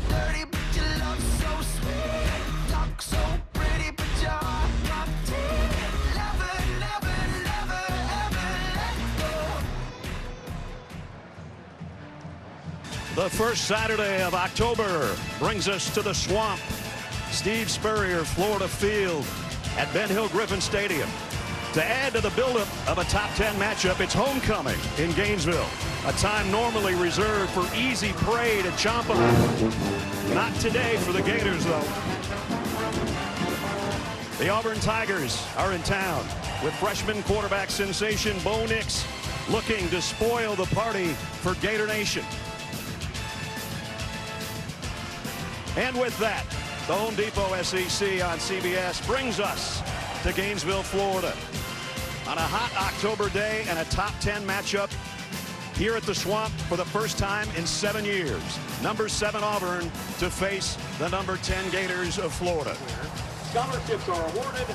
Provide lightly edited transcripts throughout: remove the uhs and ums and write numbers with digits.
Dirty, but your love so sweet. Talk so pretty, but your heart top deep. Never, never, never, ever let go. The first Saturday of October brings us to the Swamp. Steve Spurrier, Florida Field at Ben Hill Griffin Stadium. To add to the buildup of a top 10 matchup, it's homecoming in Gainesville. A time normally reserved for easy prey to chomp on. Not today for the Gators, though. The Auburn Tigers are in town with freshman quarterback sensation Bo Nix looking to spoil the party for Gator Nation. And with that, the Home Depot SEC on CBS brings us to Gainesville, Florida. On a hot October day and a top 10 matchup here at the Swamp for the first time in 7 years. Number 7 Auburn to face the number 10 Gators of Florida. Scholarships are awarded.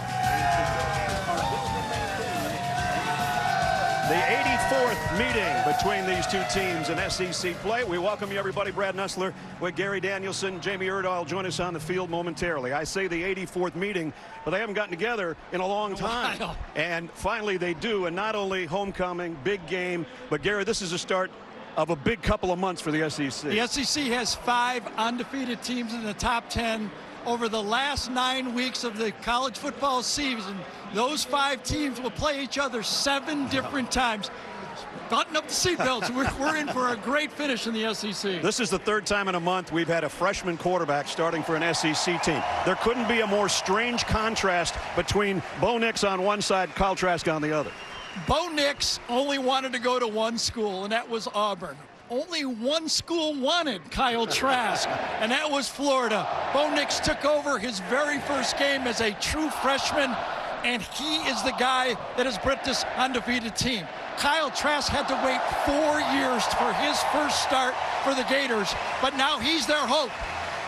The 84th meeting between these two teams in SEC play. We welcome you, everybody. Brad Nussler with Gary Danielson. Jamie Erdahl will join us on the field momentarily. I say the 84th meeting, but they haven't gotten together in a long time. And finally they do, and not only homecoming, big game, but Gary, this is the start of a big couple of months for the SEC. The SEC has 5 undefeated teams in the top 10 over the last 9 weeks of the college football season. Those 5 teams will play each other 7 different times. Button up the seatbelts. We're in for a great finish in the SEC. This is the 3rd time in a month we've had a freshman quarterback starting for an SEC team. There couldn't be a more strange contrast between Bo Nix on one side, Kyle Trask on the other. Bo Nix only wanted to go to one school, and that was Auburn. Only one school wanted Kyle Trask, and that was Florida. Bo Nix took over his very first game as a true freshman, and he is the guy that has brought this undefeated team. Kyle Trask had to wait 4 years for his first start for the Gators, but now he's their hope.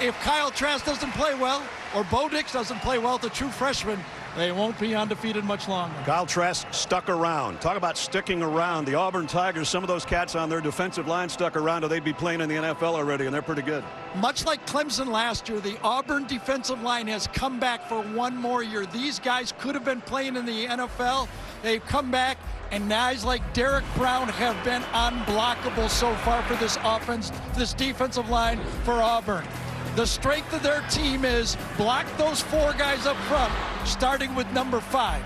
If Kyle Trask doesn't play well, or Bo Nix doesn't play well, the true freshman, they won't be undefeated much longer. Kyle Trask stuck around. Talk about sticking around. The Auburn Tigers, some of those cats on their defensive line stuck around, or they'd be playing in the NFL already, and they're pretty good. Much like Clemson last year, the Auburn defensive line has come back for one more year. These guys could have been playing in the NFL. They've come back, and guys like Derek Brown have been unblockable so far for this offense, this defensive line for Auburn. The strength of their team is block those 4 guys up front, starting with number 5.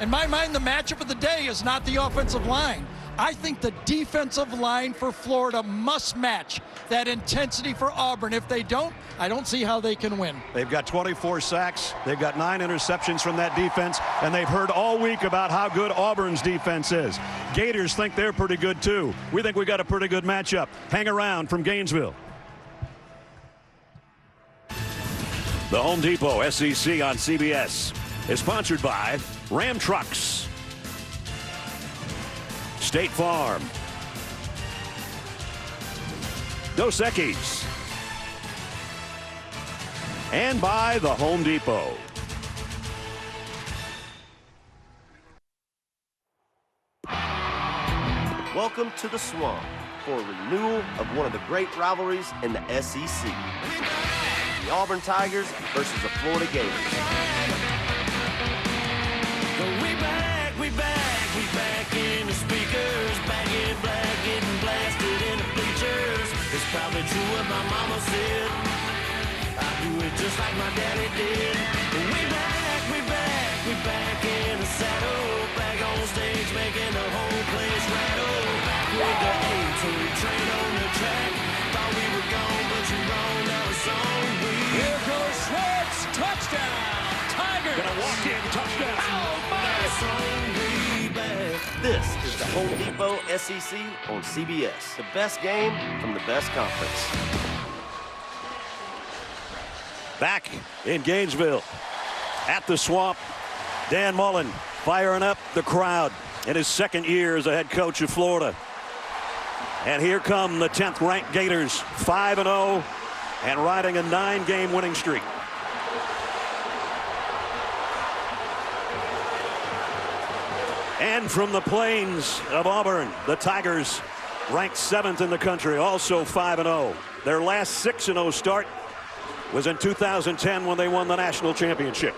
In my mind, the matchup of the day is not the offensive line. I think the defensive line for Florida must match that intensity for Auburn. If they don't, I don't see how they can win. They've got 24 sacks. They've got 9 interceptions from that defense, and they've heard all week about how good Auburn's defense is. Gators think they're pretty good, too. We think we got a pretty good matchup. Hang around from Gainesville. The Home Depot SEC on CBS is sponsored by Ram Trucks, State Farm, Dos Equis, and by the Home Depot. Welcome to the Swamp for a renewal of one of the great rivalries in the SEC. The Auburn Tigers versus the Florida Gators. We back in the speakers, back in black, getting blasted in the bleachers. It's probably true what my mama said. I do it just like my daddy did. We back in the saddle, back on stage, making the whole place rattle. Back with the A-team train on the track. Thought we were gone, but you're wrong, now it's on. Here goes Schwartz, touchdown, Tigers. Gonna walk in, touchdown. Oh, my. This is the Home Depot SEC on CBS. The best game from the best conference. Back in Gainesville at the Swamp, Dan Mullen firing up the crowd in his 2nd year as a head coach of Florida. And here come the 10th ranked Gators, 5-0 and riding a 9-game winning streak. And from the plains of Auburn, the Tigers ranked 7th in the country, also 5-0. Their last 6-0 start was in 2010 when they won the national championship.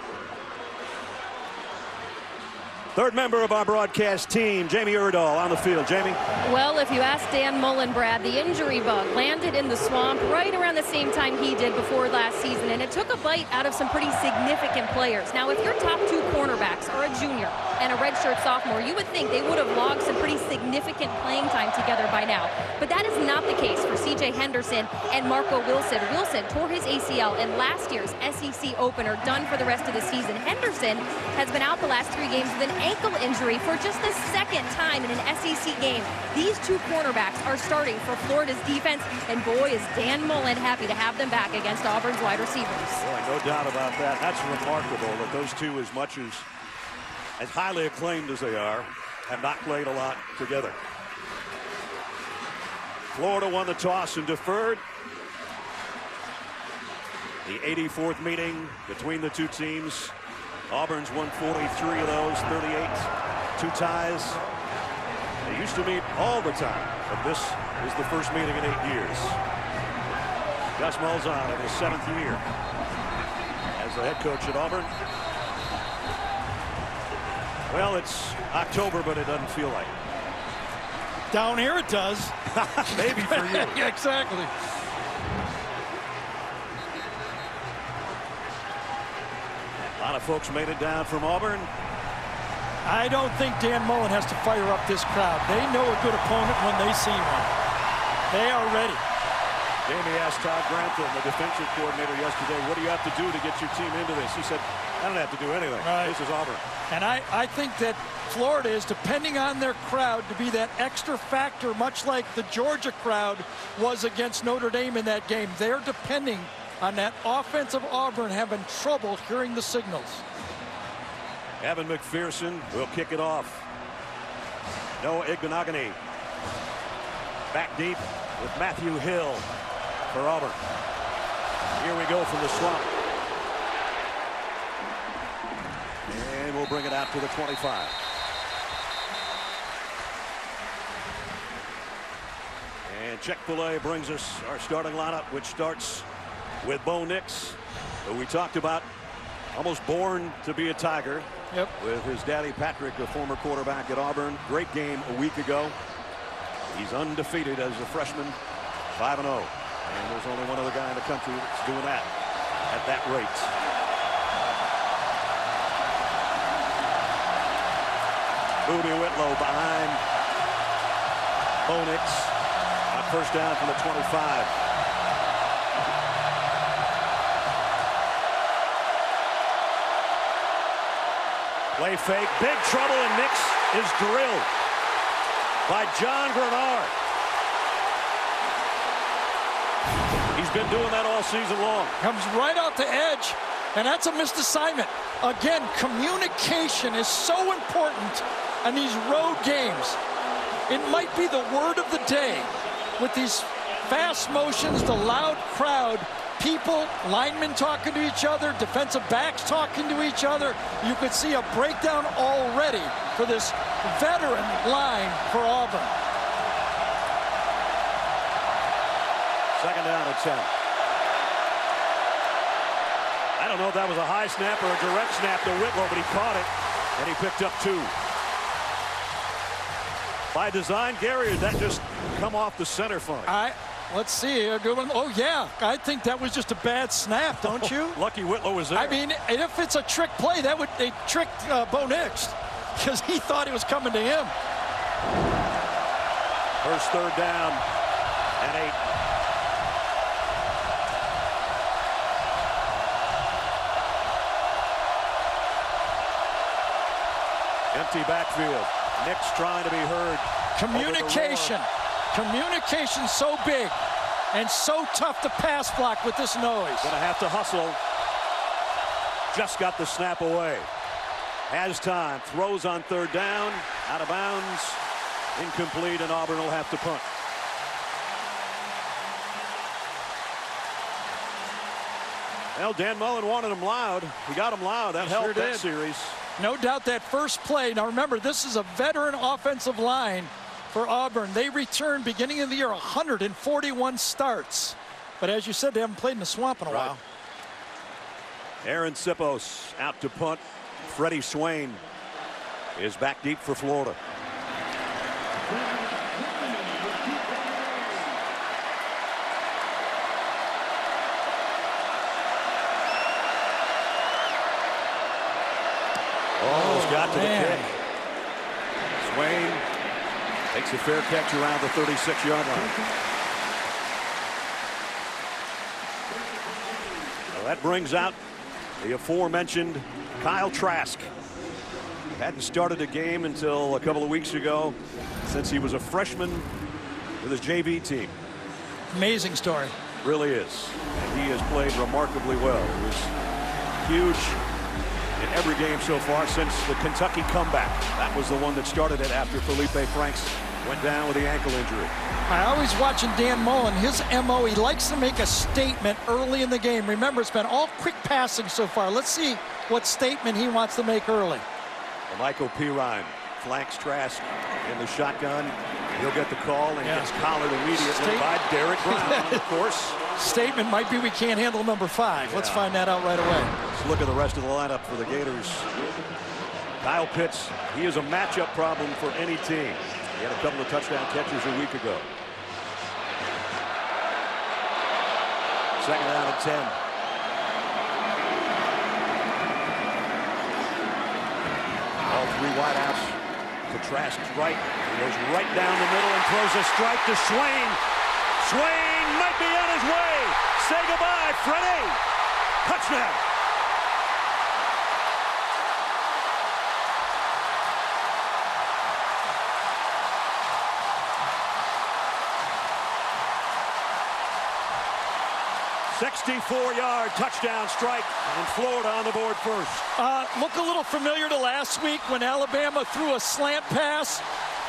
Third member of our broadcast team, Jamie Erdahl, on the field. Jamie? Well, if you ask Dan Mullen, Brad, the injury bug landed in the swamp right around the same time he did before last season, and it took a bite out of some pretty significant players. Now, if your top 2 cornerbacks are a junior and a redshirt sophomore, you would think they would have logged some pretty significant playing time together by now. But that is not the case for C.J. Henderson and Marco Wilson. Wilson tore his ACL in last year's SEC opener, done for the rest of the season. Henderson has been out the last 3 games with an ankle injury for just the 2nd time in an SEC game. These 2 cornerbacks are starting for Florida's defense, and boy, is Dan Mullen happy to have them back against Auburn's wide receivers. Boy, no doubt about that. That's remarkable that those 2, as much as highly acclaimed as they are, have not played a lot together. Florida won the toss and deferred. The 84th meeting between the 2 teams. Auburn's won 43 of those, 38, 2 ties. They used to meet all the time, but this is the first meeting in 8 years. Gus Malzahn in his 7th year as the head coach at Auburn. Well, it's October, but it doesn't feel like it. Down here it does. Maybe for you. Yeah, exactly. A lot of folks made it down from Auburn. I don't think Dan Mullen has to fire up this crowd. They know a good opponent when they see one. They are ready. Jamie asked Todd Grantham, the defensive coordinator, yesterday, what do you have to do to get your team into this? He said, I don't have to do anything. Right. This is Auburn. And I think that Florida is depending on their crowd to be that extra factor, much like the Georgia crowd was against Notre Dame in that game. They're depending on that offensive Auburn having trouble hearing the signals. Evan McPherson will kick it off. Noah Igbenogany back deep with Matthew Hill for Auburn. Here we go from the swamp. And we'll bring it out to the 25. And Chick-fil-A brings us our starting lineup, which starts with Bo Nix, who we talked about, almost born to be a Tiger. Yep. With his daddy Patrick, a former quarterback at Auburn. Great game a week ago. He's undefeated as a freshman, 5-0. And there's only one other guy in the country that's doing that at that rate. Booby Whitlow behind Bo Nix on first down from the 25. Play fake, big trouble, and Nix is drilled by John Grenard. He's been doing that all season long. Comes right off the edge, and that's a missed assignment. Again, communication is so important in these road games. It might be the word of the day with these fast motions, the loud crowd, people, linemen talking to each other, defensive backs talking to each other. You could see a breakdown already for this veteran line for Auburn. Second down at 10. I don't know if that was a high snap or a direct snap to Whitlow, but he caught it, and he picked up 2. By design, Gary, did that just come off the center funny? Let's see. Oh, yeah. I think that was just a bad snap, don't you? Lucky Whitlow was there. I mean, if it's a trick play, they tricked Bo Nix because he thought he was coming to him. First third down and 8. Empty backfield. Nix trying to be heard. Communication. Communication so big and so tough to pass block with this noise. Gonna have to hustle. Just got the snap away. Has time. Throws on third down. Out of bounds. Incomplete, and Auburn will have to punt. Well, Dan Mullen wanted him loud. He got him loud. That helped that series. No doubt that first play. Now remember, this is a veteran offensive line for Auburn. They returned beginning of the year 141 starts. But as you said, they haven't played in the swamp in a while. Aaron Sippos out to punt. Freddie Swain is back deep for Florida. Oh, he's got to the kick. Swain takes a fair catch around the 36-yard line. Well, that brings out the aforementioned Kyle Trask. Hadn't started a game until a couple of weeks ago, since he was a freshman with his JV team. Amazing story. Really is. And he has played remarkably well. He was huge in every game so far since the Kentucky comeback. That was the one that started it after Felipe Franks went down with the ankle injury. I always watching Dan Mullen, his MO, he likes to make a statement early in the game. Remember, it's been all quick passing so far. Let's see what statement he wants to make early. Michael Pirine flanks Trask in the shotgun. He'll get the call and gets collared immediately by Derek Brown, of course. Statement might be we can't handle number 5. Let's find that out right away. Let's look at the rest of the lineup for the Gators. Kyle Pitts, he is a matchup problem for any team. He had a couple of touchdown catches a week ago. Second down and 10. All three wideouts to Trask's right. He goes right down the middle and throws a strike to Swain. Swain might be on his way. Say goodbye, Freddie. Touchdown. "64-yard touchdown strike, and Florida on the board first." Look a little familiar to last week when Alabama threw a slant pass,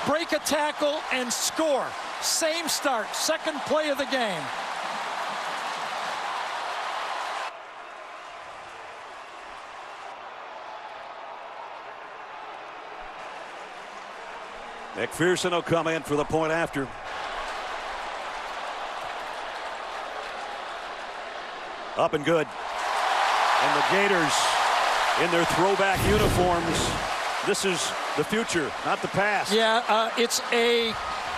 break a tackle, and score. Same start, second play of the game. McPherson will come in for the point after. Up and good. And the Gators in their throwback uniforms. This is the future, not the past. Yeah, it's a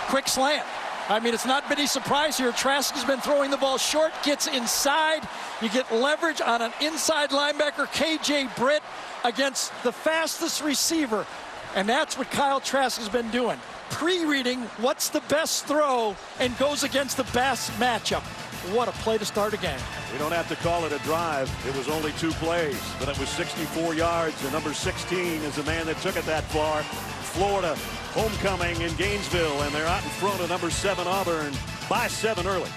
quick slant. I mean, it's not been any surprise here. Trask has been throwing the ball short, gets inside. You get leverage on an inside linebacker, KJ Britt, against the fastest receiver. And that's what Kyle Trask has been doing. Pre-reading what's the best throw and goes against the best matchup. What a play to start a game. We don't have to call it a drive. It was only 2 plays, but it was 64 yards. And number 16 is the man that took it that far. Florida homecoming in Gainesville, and they're out in front of number 7 Auburn by 7 early.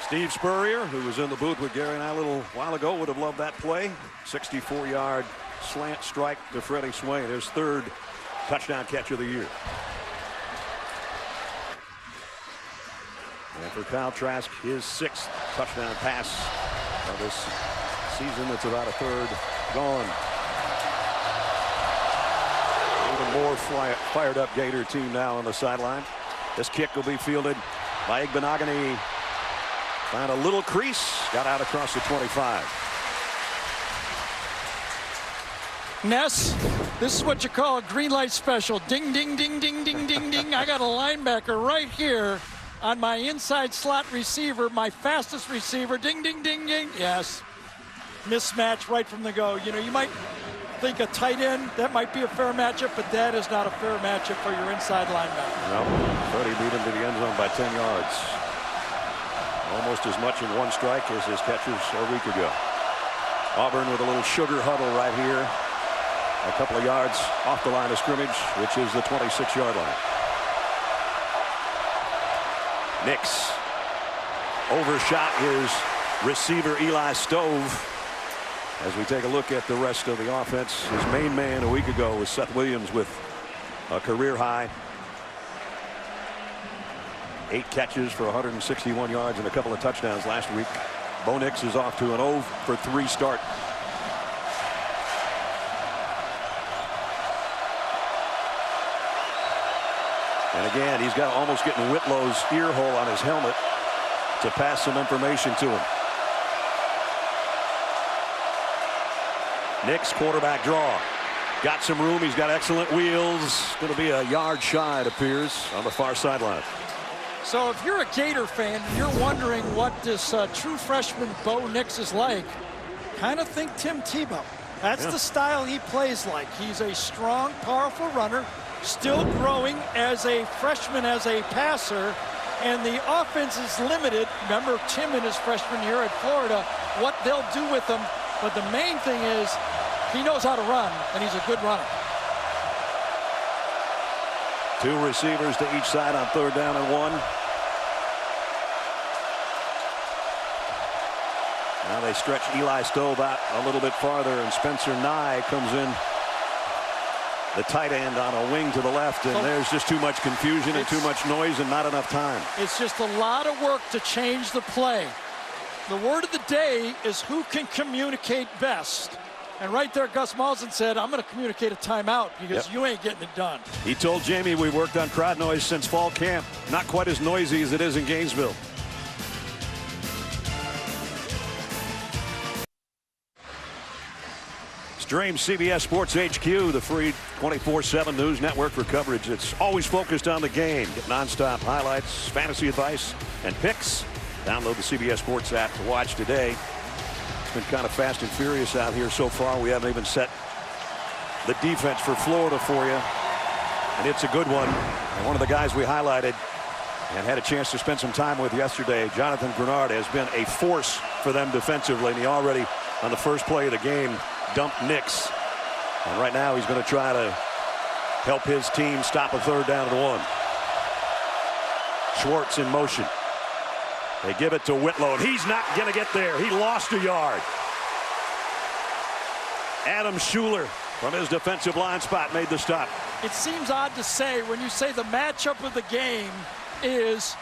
Steve Spurrier, who was in the booth with Gary and I a little while ago, would have loved that play. 64-yard slant strike to Freddie Swain, his 3rd touchdown catch of the year. And for Kyle Trask, his 6th touchdown pass of this season. That's about a 3rd gone. Even more fired up Gator team now on the sideline. This kick will be fielded by Igbenogany. Found a little crease, got out across the 25. Ness, this is what you call a green light special. Ding, ding, ding, ding, ding, ding, ding. I got a linebacker right here on my inside slot receiver, my fastest receiver. Ding, ding, ding, ding. Yes. Mismatch right from the go. You know, you might think a tight end, that might be a fair matchup, but that is not a fair matchup for your inside linebacker. No, Freddie beat him to the end zone by 10 yards. Almost as much in one strike as his catches a week ago. Auburn with a little sugar huddle right here. A couple of yards off the line of scrimmage, which is the 26-yard line. Nix overshot his receiver Eli Stove. As we take a look at the rest of the offense, his main man a week ago was Seth Williams with a career high. 8 catches for 161 yards and a couple of touchdowns last week. Bo Nix is off to an 0-for-3 start. And again, he's got almost getting Whitlow's ear hole on his helmet to pass some information to him. Nick's quarterback draw. Got some room. He's got excellent wheels. Going to be a yard shy, it appears, on the far sideline. So if you're a Gator fan and you're wondering what this true freshman Bo Nix is like, kind of think Tim Tebow. That's the style he plays like. He's a strong, powerful runner, still growing as a freshman, as a passer, and the offense is limited. Remember Tim in his freshman year at Florida, what they'll do with him. But the main thing is he knows how to run, and he's a good runner. 2 receivers to each side on 3rd down and 1. Now they stretch Eli Stove out a little bit farther, and Spencer Nye comes in, the tight end, on a wing to the left, and there's just too much confusion and too much noise and not enough time. It's just a lot of work to change the play. The word of the day is who can communicate best. And right there, Gus Malzahn said, I'm going to communicate a timeout because you ain't getting it done. He told Jamie, we worked on crowd noise since fall camp. Not quite as noisy as it is in Gainesville. Stream CBS Sports HQ, the free 24/7 news network for coverage. It's always focused on the game. Get nonstop highlights, fantasy advice, and picks. Download the CBS Sports app to watch today. It's been kind of fast and furious out here so far. We haven't even set the defense for Florida for you. And it's a good one. And one of the guys we highlighted and had a chance to spend some time with yesterday, Jonathan Grenard, has been a force for them defensively. And he already, on the first play of the game, dumped Nix. And right now he's going to try to help his team stop a 3rd down and 1. Schwartz in motion. They give it to Whitlow, and he's not going to get there. He lost a yard. Adam Schuler from his defensive line spot made the stop. It seems odd to say when you say the matchup of the game is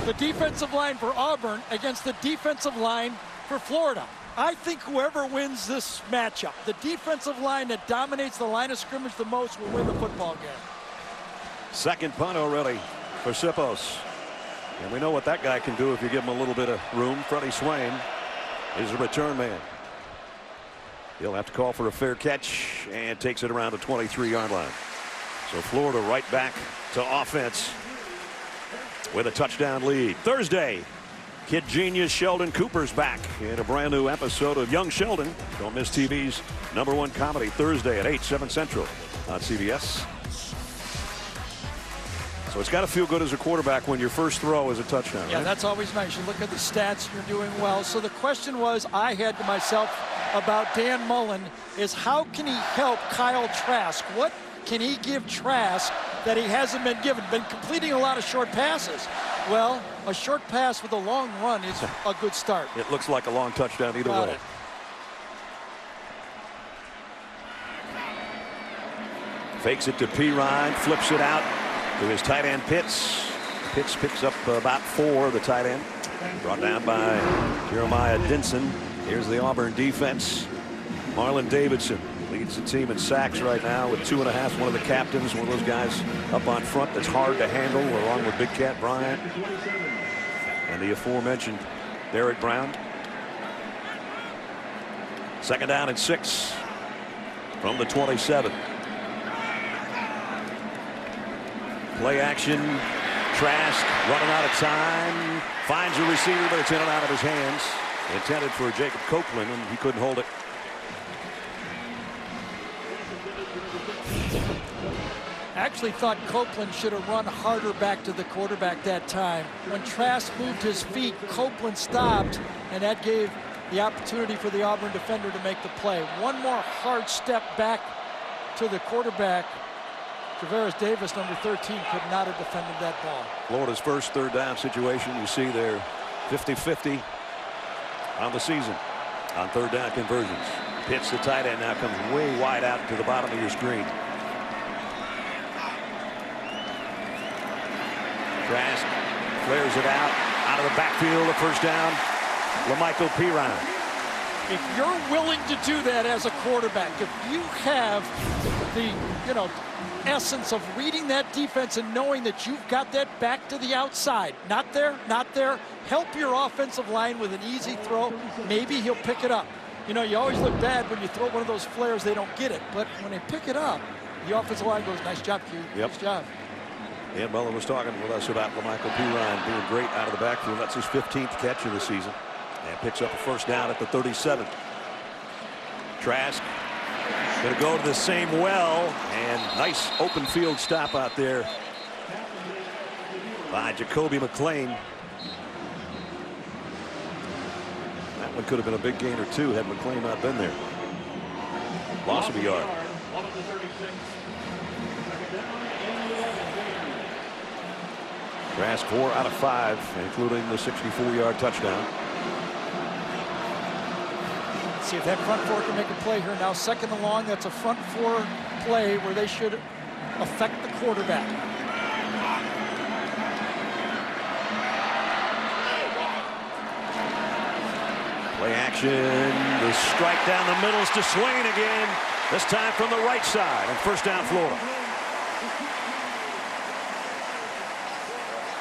the defensive line for Auburn against the defensive line for Florida. I think whoever wins this matchup, the defensive line that dominates the line of scrimmage the most, will win the football game. 2nd punt already for Sippos. And we know what that guy can do if you give him a little bit of room. Freddie Swain is a return man. He'll have to call for a fair catch and takes it around the 23-yard line. So Florida right back to offense with a touchdown lead. Thursday, kid genius Sheldon Cooper's back in a brand new episode of Young Sheldon. Don't miss TV's #1 comedy Thursday at 8, 7 Central on CBS. So it's got to feel good as a quarterback when your first throw is a touchdown. Yeah, right? that's always nice. You look at the stats, you're doing well. So the question was I had to myself about Dan Mullen is how can he help Kyle Trask? What can he give Trask that he hasn't been given? Been completing a lot of short passes. Well, a short pass with a long run is a good start. It looks like a long touchdown either way. Fakes it to Pirine, flips it out to his tight end Pitts. Pitts picks up about 4, the tight end. Brought down by Jeremiah Dinson. Here's the Auburn defense. Marlon Davidson leads the team in sacks right now with 2.5. One of the captains, one of those guys up on front that's hard to handle, along with Big Cat Bryant and the aforementioned Derek Brown. 2nd down and 6 from the 27. Play action. Trask running out of time. Finds a receiver, but it's in and out of his hands. Intended for Jacob Copeland, and he couldn't hold it. Actually thought Copeland should have run harder back to the quarterback that time. When Trask moved his feet, Copeland stopped, and that gave the opportunity for the Auburn defender to make the play. One more hard step back to the quarterback. Travaris Davis, number 13, could not have defended that ball. Florida's first 3rd down situation. You see they're 50-50 on the season on 3rd down conversions. Pitts, the tight end, now comes way wide out to the bottom of your screen. Trask flares it out of the backfield. The first down, LaMichael Pirine. If you're willing to do that as a quarterback, if you have the, essence of reading that defense and knowing that you've got that back to the outside, not there, help your offensive line with an easy throw, maybe he'll pick it up. You always look bad when you throw one of those flares, they don't get it. But when they pick it up, the offensive line goes, nice job, Q. Yep. Nice job. Dan Mullen was talking with us about Michael Pirine being great out of the backfield. That's his 15th catch of the season. And picks up a first down at the 37. Trask going to go to the same well, and nice open field stop out there by Jacoby McClain. That one could have been a big gain or two had McClain not been there. Loss of a yard. Trask 4 out of 5, including the 64-yard touchdown. See if that front four can make a play here. Now 2nd and long, that's a front four play where they should affect the quarterback. Play action. The strike down the middle is to Swain again. This time from the right side, and first down Florida.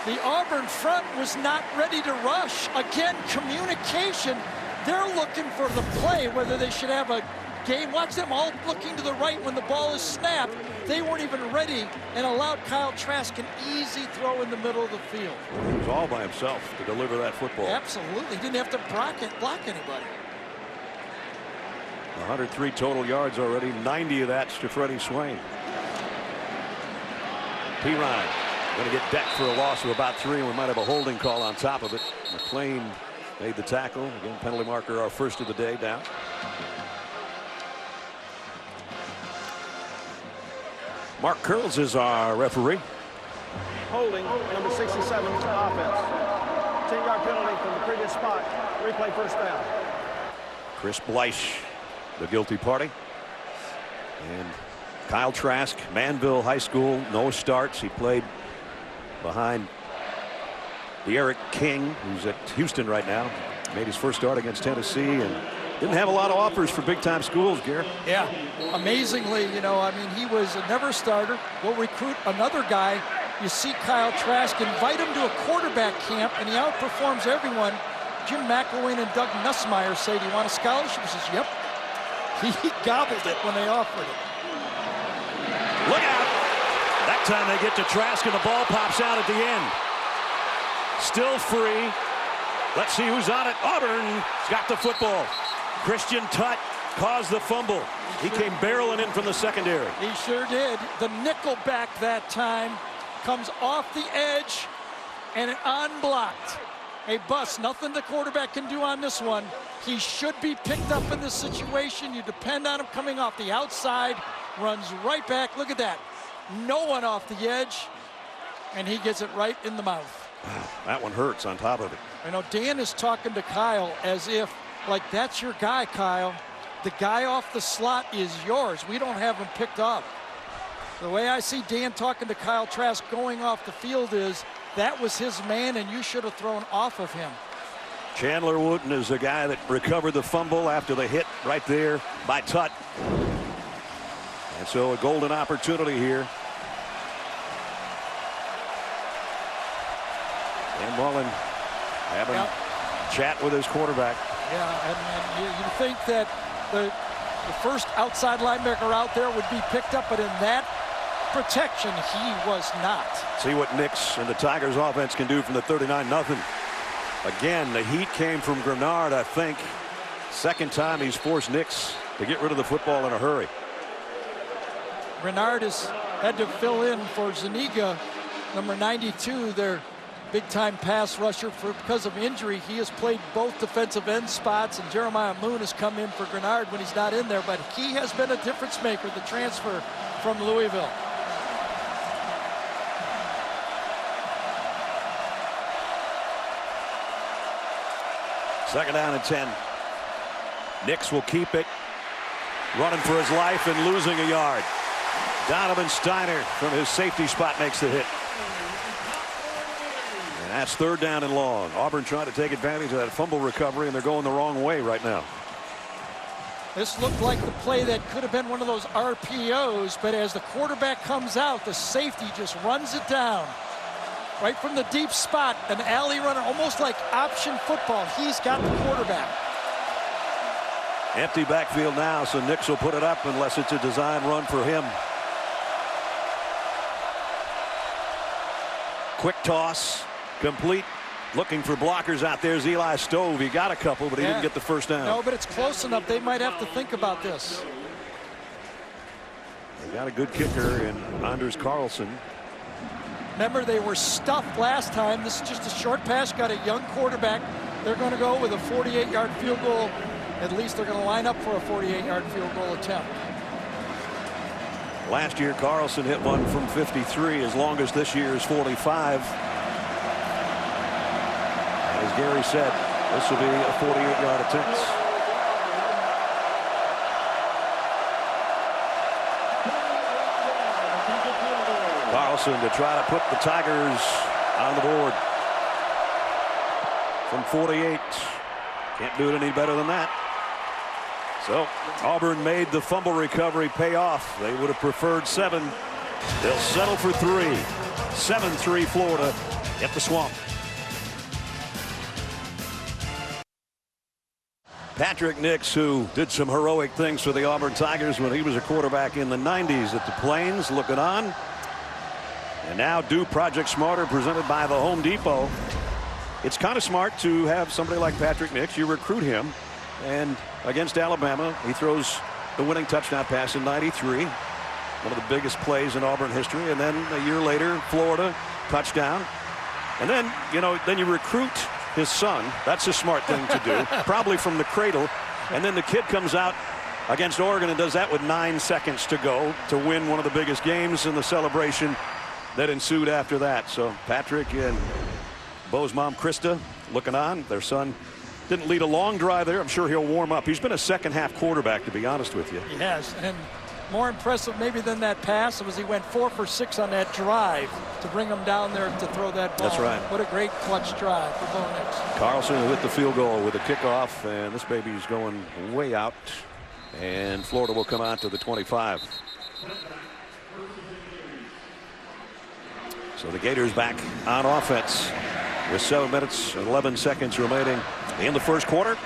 The Auburn front was not ready to rush. Again, communication. They're looking for the play, whether they should have a game. Watch them all looking to the right when the ball is snapped. They weren't even ready and allowed Kyle Trask an easy throw in the middle of the field. He was all by himself to deliver that football. Absolutely. Didn't have to block anybody. 103 total yards already. 90 of that's to Freddie Swain. Pirine going to get decked for a loss of about 3, and we might have a holding call on top of it. McClain made the tackle. Again, penalty marker, our first of the day, down. Mark Curls is our referee. Holding number 67 offense. 10-yard penalty from the previous spot. Replay first down. Chris Bleish, the guilty party. And Kyle Trask, Manville High School, no starts. He played behind Eric King, who's at Houston right now. Made his first start against Tennessee and didn't have a lot of offers for big-time schools, Gary. Yeah, amazingly, he was a never starter. We'll recruit another guy. You see Kyle Trask, invite him to a quarterback camp, and he outperforms everyone. Jim McElwain and Doug Nussmeier say, do you want a scholarship? He says, yep. He gobbled it when they offered it. Look out. That time they get to Trask, and the ball pops out at the end. Still free. Let's see who's on it. Auburn's got the football. Christian Tutt caused the fumble. He came barreling in from the secondary. He sure did. The nickel back that time comes off the edge and unblocked. A bust. Nothing the quarterback can do on this one. He should be picked up in this situation. You depend on him coming off the outside. Runs right back. Look at that. No one off the edge. And he gets it right in the mouth. Wow, that one hurts on top of it. Dan is talking to Kyle as if, like, that's your guy, Kyle. The guy off the slot is yours. We don't have him picked up. The way I see Dan talking to Kyle Trask going off the field is that was his man, and you should have thrown off of him. Chandler Wooten is the guy that recovered the fumble after the hit right there by Tutt. And so a golden opportunity here. And Mullen having a chat with his quarterback. Yeah, and you think that the first outside linebacker out there would be picked up, but in that protection, he was not. See what Nix and the Tigers offense can do from the 39-0. Again, the heat came from Grenard, I think. Second time he's forced Nix to get rid of the football in a hurry. Grenard has had to fill in for Zuniga, number 92, their big-time pass rusher. Because of injury, he has played both defensive end spots, and Jeremiah Moon has come in for Grenard when he's not in there. But he has been a difference maker, the transfer from Louisville. Second down and 10. Nix will keep it, running for his life and losing a yard. Donovan Steiner from his safety spot makes the hit. And that's third down and long. Auburn trying to take advantage of that fumble recovery, and they're going the wrong way right now. This looked like the play that could have been one of those RPOs, but as the quarterback comes out, the safety just runs it down. Right from the deep spot, an alley runner, almost like option football. He's got the quarterback. Empty backfield now, so Nix will put it up unless it's a design run for him. Quick toss, complete. Looking for blockers out there is Eli Stove. He got a couple, but he didn't get the first down. No, but it's close enough. They might have to think about this. They got a good kicker in Anders Carlson. Remember, they were stuffed last time. This is just a short pass. Got a young quarterback. They're going to go with a 48-yard field goal. At least they're going to line up for a 48-yard field goal attempt. Last year, Carlson hit one from 53. As long as this year is 45. As Gary said, this will be a 48-yard attempt. Carlson to try to put the Tigers on the board from 48. Can't do it any better than that. So Auburn made the fumble recovery pay off. They would have preferred 7. They'll settle for 3. 7-3 Florida at the Swamp. Patrick Nix, who did some heroic things for the Auburn Tigers when he was a quarterback in the 90s at the Plains, looking on. And now do Project Smarter, presented by the Home Depot. It's kind of smart to have somebody like Patrick Nix. You recruit him, and against Alabama, he throws the winning touchdown pass in '93. One of the biggest plays in Auburn history. And then a year later, Florida, touchdown. And then, you know, then you recruit his son. That's a smart thing to do, probably from the cradle. And then the kid comes out against Oregon and does that with 9 seconds to go to win one of the biggest games in the celebration that ensued after that. So Patrick and Bo's mom, Krista, looking on. Their son didn't lead a long drive there. I'm sure he'll warm up. He's been a second-half quarterback, to be honest with you. He has, and more impressive maybe than that pass was he went 4 for 6 on that drive to bring him down there to throw that ball. That's right. What a great clutch drive for Bo Nix. Carlson will hit the field goal with a kickoff, and this baby's going way out, and Florida will come out to the 25. So the Gators back on offense with 7 minutes and 11 seconds remaining in the first quarter.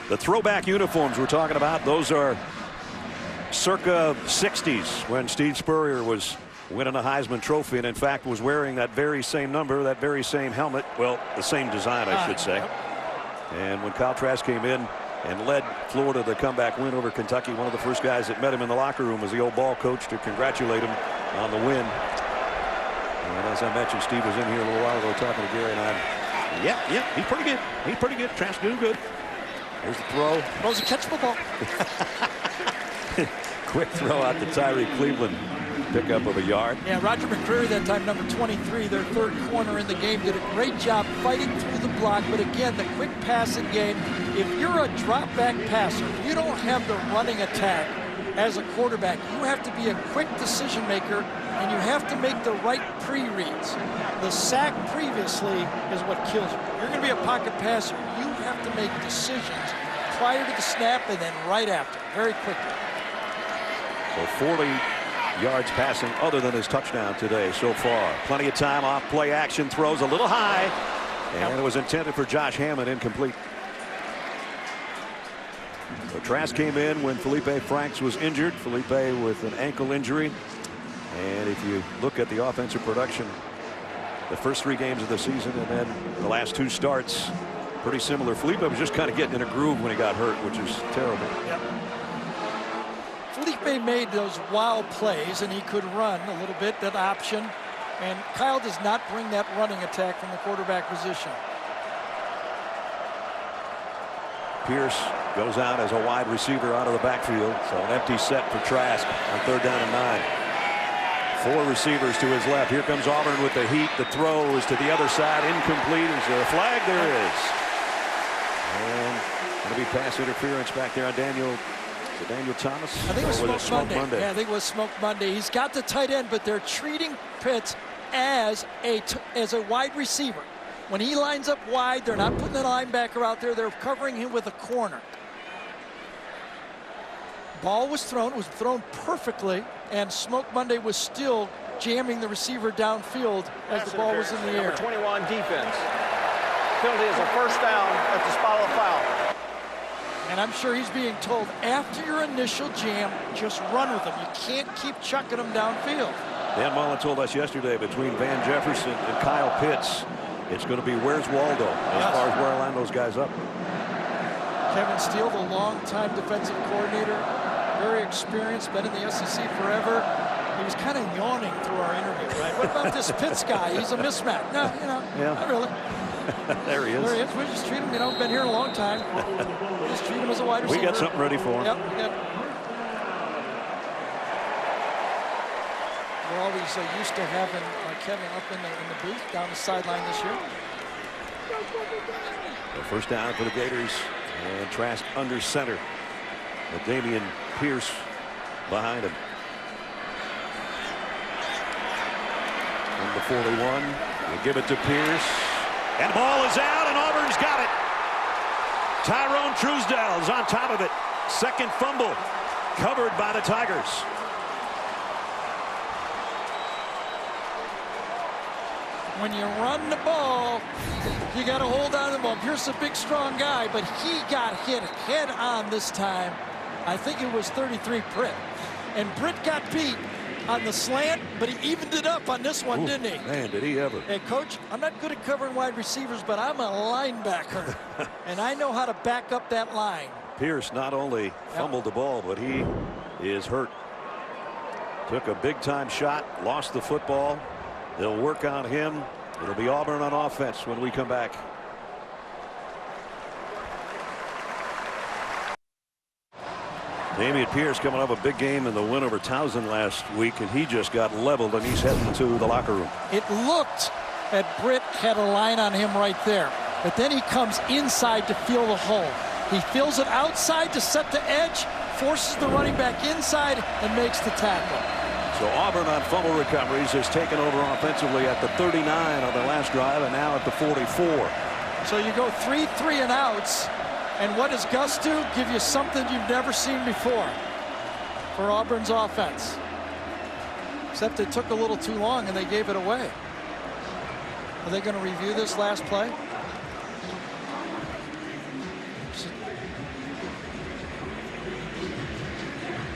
The throwback uniforms we're talking about, those are circa 60s when Steve Spurrier was winning a Heisman Trophy, and in fact was wearing that very same number, that very same helmet. Well, the same design, I should say. And when Kyle Trask came in and led Florida to the comeback win over Kentucky, one of the first guys that met him in the locker room was the old ball coach to congratulate him on the win. And as I mentioned, Steve was in here a little while ago talking to Gary and I. Yeah, he's pretty good. He's pretty good. Trask doing good. There's the throw. Throws a catch football. Quick throw out to Tyree Cleveland. Pickup of a yard. Yeah, Roger McCreary, that time number 23, their third corner in the game, did a great job fighting through the block. But again, the quick passing game, if you're a drop back passer, you don't have the running attack as a quarterback. You have to be a quick decision maker, and you have to make the right pre-reads. The sack previously is what kills you. You're going to be a pocket passer. You have to make decisions prior to the snap and then right after, very quickly. So 40 yards passing other than his touchdown today so far. Plenty of time off play action, throws a little high, and it was intended for Josh Hammond, incomplete. So Trask came in when Felipe Franks was injured. Felipe with an ankle injury. And if you look at the offensive production, the first 3 games of the season and then the last 2 starts, pretty similar. Felipe was just kind of getting in a groove when he got hurt, which is terrible. Yep. Felipe made those wild plays, and he could run a little bit, that option. And Kyle does not bring that running attack from the quarterback position. Pierce goes out as a wide receiver out of the backfield. So an empty set for Trask on 3rd down and 9. 4 receivers to his left. Here comes Auburn with the heat. The throw is to the other side. Incomplete. Is there a flag? There is. And going to be pass interference back there on Daniel Thomas. I think it was Smoke Monday. Yeah, I think it was Smoke Monday. He's got the tight end, but they're treating Pitts as a wide receiver. When he lines up wide, they're not putting the linebacker out there. They're covering him with a corner. Ball was thrown. It was thrown perfectly, and Smoke Monday was still jamming the receiver downfield as the ball was in the air. Number 21 defense. Penalty is a first down at the spot of the foul. And I'm sure he's being told, after your initial jam, just run with them. You can't keep chucking them downfield. Dan Mullen told us yesterday, between Van Jefferson and Kyle Pitts, it's going to be where's Waldo as far as where I line those guys up. Kevin Steele, the longtime defensive coordinator, very experienced, been in the SEC forever. He was kind of yawning through our interview, right? What about this Pitts guy? He's a mismatch. No, not really. There he is. There he is. We just treat him, been here a long time. We just treat him as a wide receiver. We got something ready for him. Yep, we got. We're always used to having Kevin up in the booth down the sideline this year. The first down for the Gators, and Trask under center with Damian Pierce behind him. Number 41, they give it to Pierce, and the ball is out, and Auburn's got it. Tyrone Truesdell is on top of it. Second fumble covered by the Tigers. When you run the ball, you got to hold on to the ball. Pierce is a big, strong guy, but he got hit head on this time. I think it was 33 Britt. And Britt got beat on the slant, but he evened it up on this one, didn't he? Man, did he ever. Hey, Coach, I'm not good at covering wide receivers, but I'm a linebacker, and I know how to back up that line. Pierce not only fumbled the ball, but he is hurt. Took a big-time shot, lost the football. They'll work on him. It'll be Auburn on offense when we come back. Damian Pierce coming off a big game in the win over Towson last week, and he just got leveled, and he's heading to the locker room. It looked that Britt had a line on him right there, but then he comes inside to feel the hole. He feels it outside to set the edge, forces the running back inside, and makes the tackle. So Auburn on fumble recoveries has taken over offensively at the 39 on the last drive, and now at the 44. So you go 3 and outs, and what does Gus do? Give you something you've never seen before for Auburn's offense. Except it took a little too long and they gave it away. Are they going to review this last play?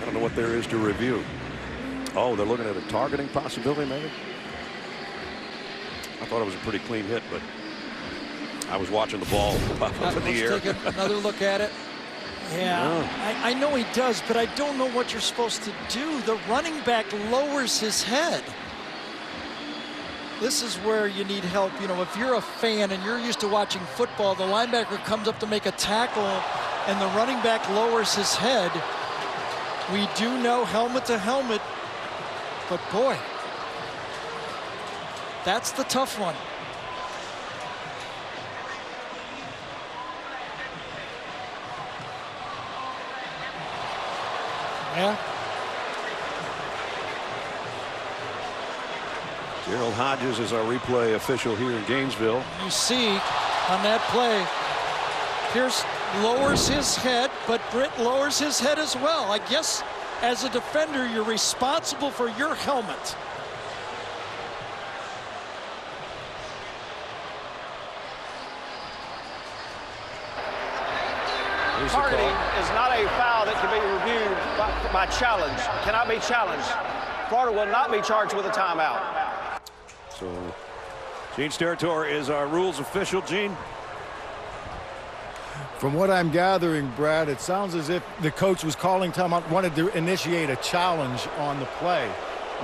I don't know what there is to review. Oh, they're looking at a targeting possibility, maybe? I thought it was a pretty clean hit, but I was watching the ball pop up in the air. Let's take another look at it. Yeah, I know he does, but I don't know what you're supposed to do. The running back lowers his head. This is where you need help. You know, if you're a fan and you're used to watching football, the linebacker comes up to make a tackle and the running back lowers his head. We do know helmet to helmet, but boy, that's the tough one. Yeah. Gerald Hodges is our replay official here in Gainesville. You see on that play, Pierce lowers his head, but Britt lowers his head as well. I guess as a defender, you're responsible for your helmet. Targeting is not a foul that can be reviewed by challenge. Cannot be challenged. Florida will not be charged with a timeout. So Gene Steratore is our rules official. Gene? From what I'm gathering, Brad, it sounds as if the coach was calling timeout, wanted to initiate a challenge on the play.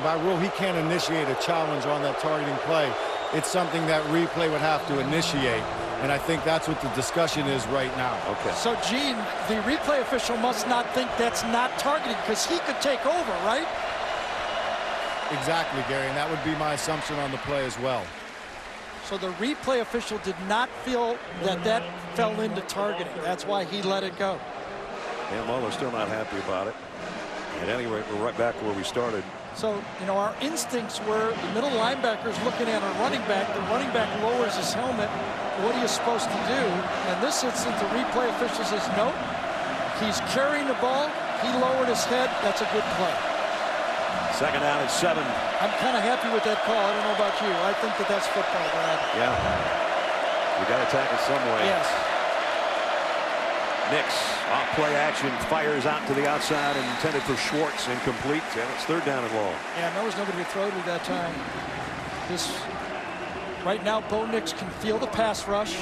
By rule, he can't initiate a challenge on that targeting play. It's something that replay would have to initiate. And I think that's what the discussion is right now. Okay. So, Gene, the replay official must not think that's not targeting because he could take over, right? Exactly, Gary, and that would be my assumption on the play as well. So the replay official did not feel that that fell into targeting. That's why he let it go. Dan Mullen's still not happy about it. At any rate, we're right back where we started. So, you know, our instincts were the middle linebacker's looking at a running back. The running back lowers his helmet. What are you supposed to do? In this instance, the replay official says, no, he's carrying the ball. he lowered his head. That's a good play. Second down and 7. I'm kind of happy with that call. I don't know about you. I think that that's football, Brad. Yeah. You got to tackle some way. Yes. Nix off play action, fires out to the outside and intended for Schwartz, incomplete, and it's 3rd down and long. Yeah, there was nobody to throw to that time. Right now, Bo Nix can feel the pass rush.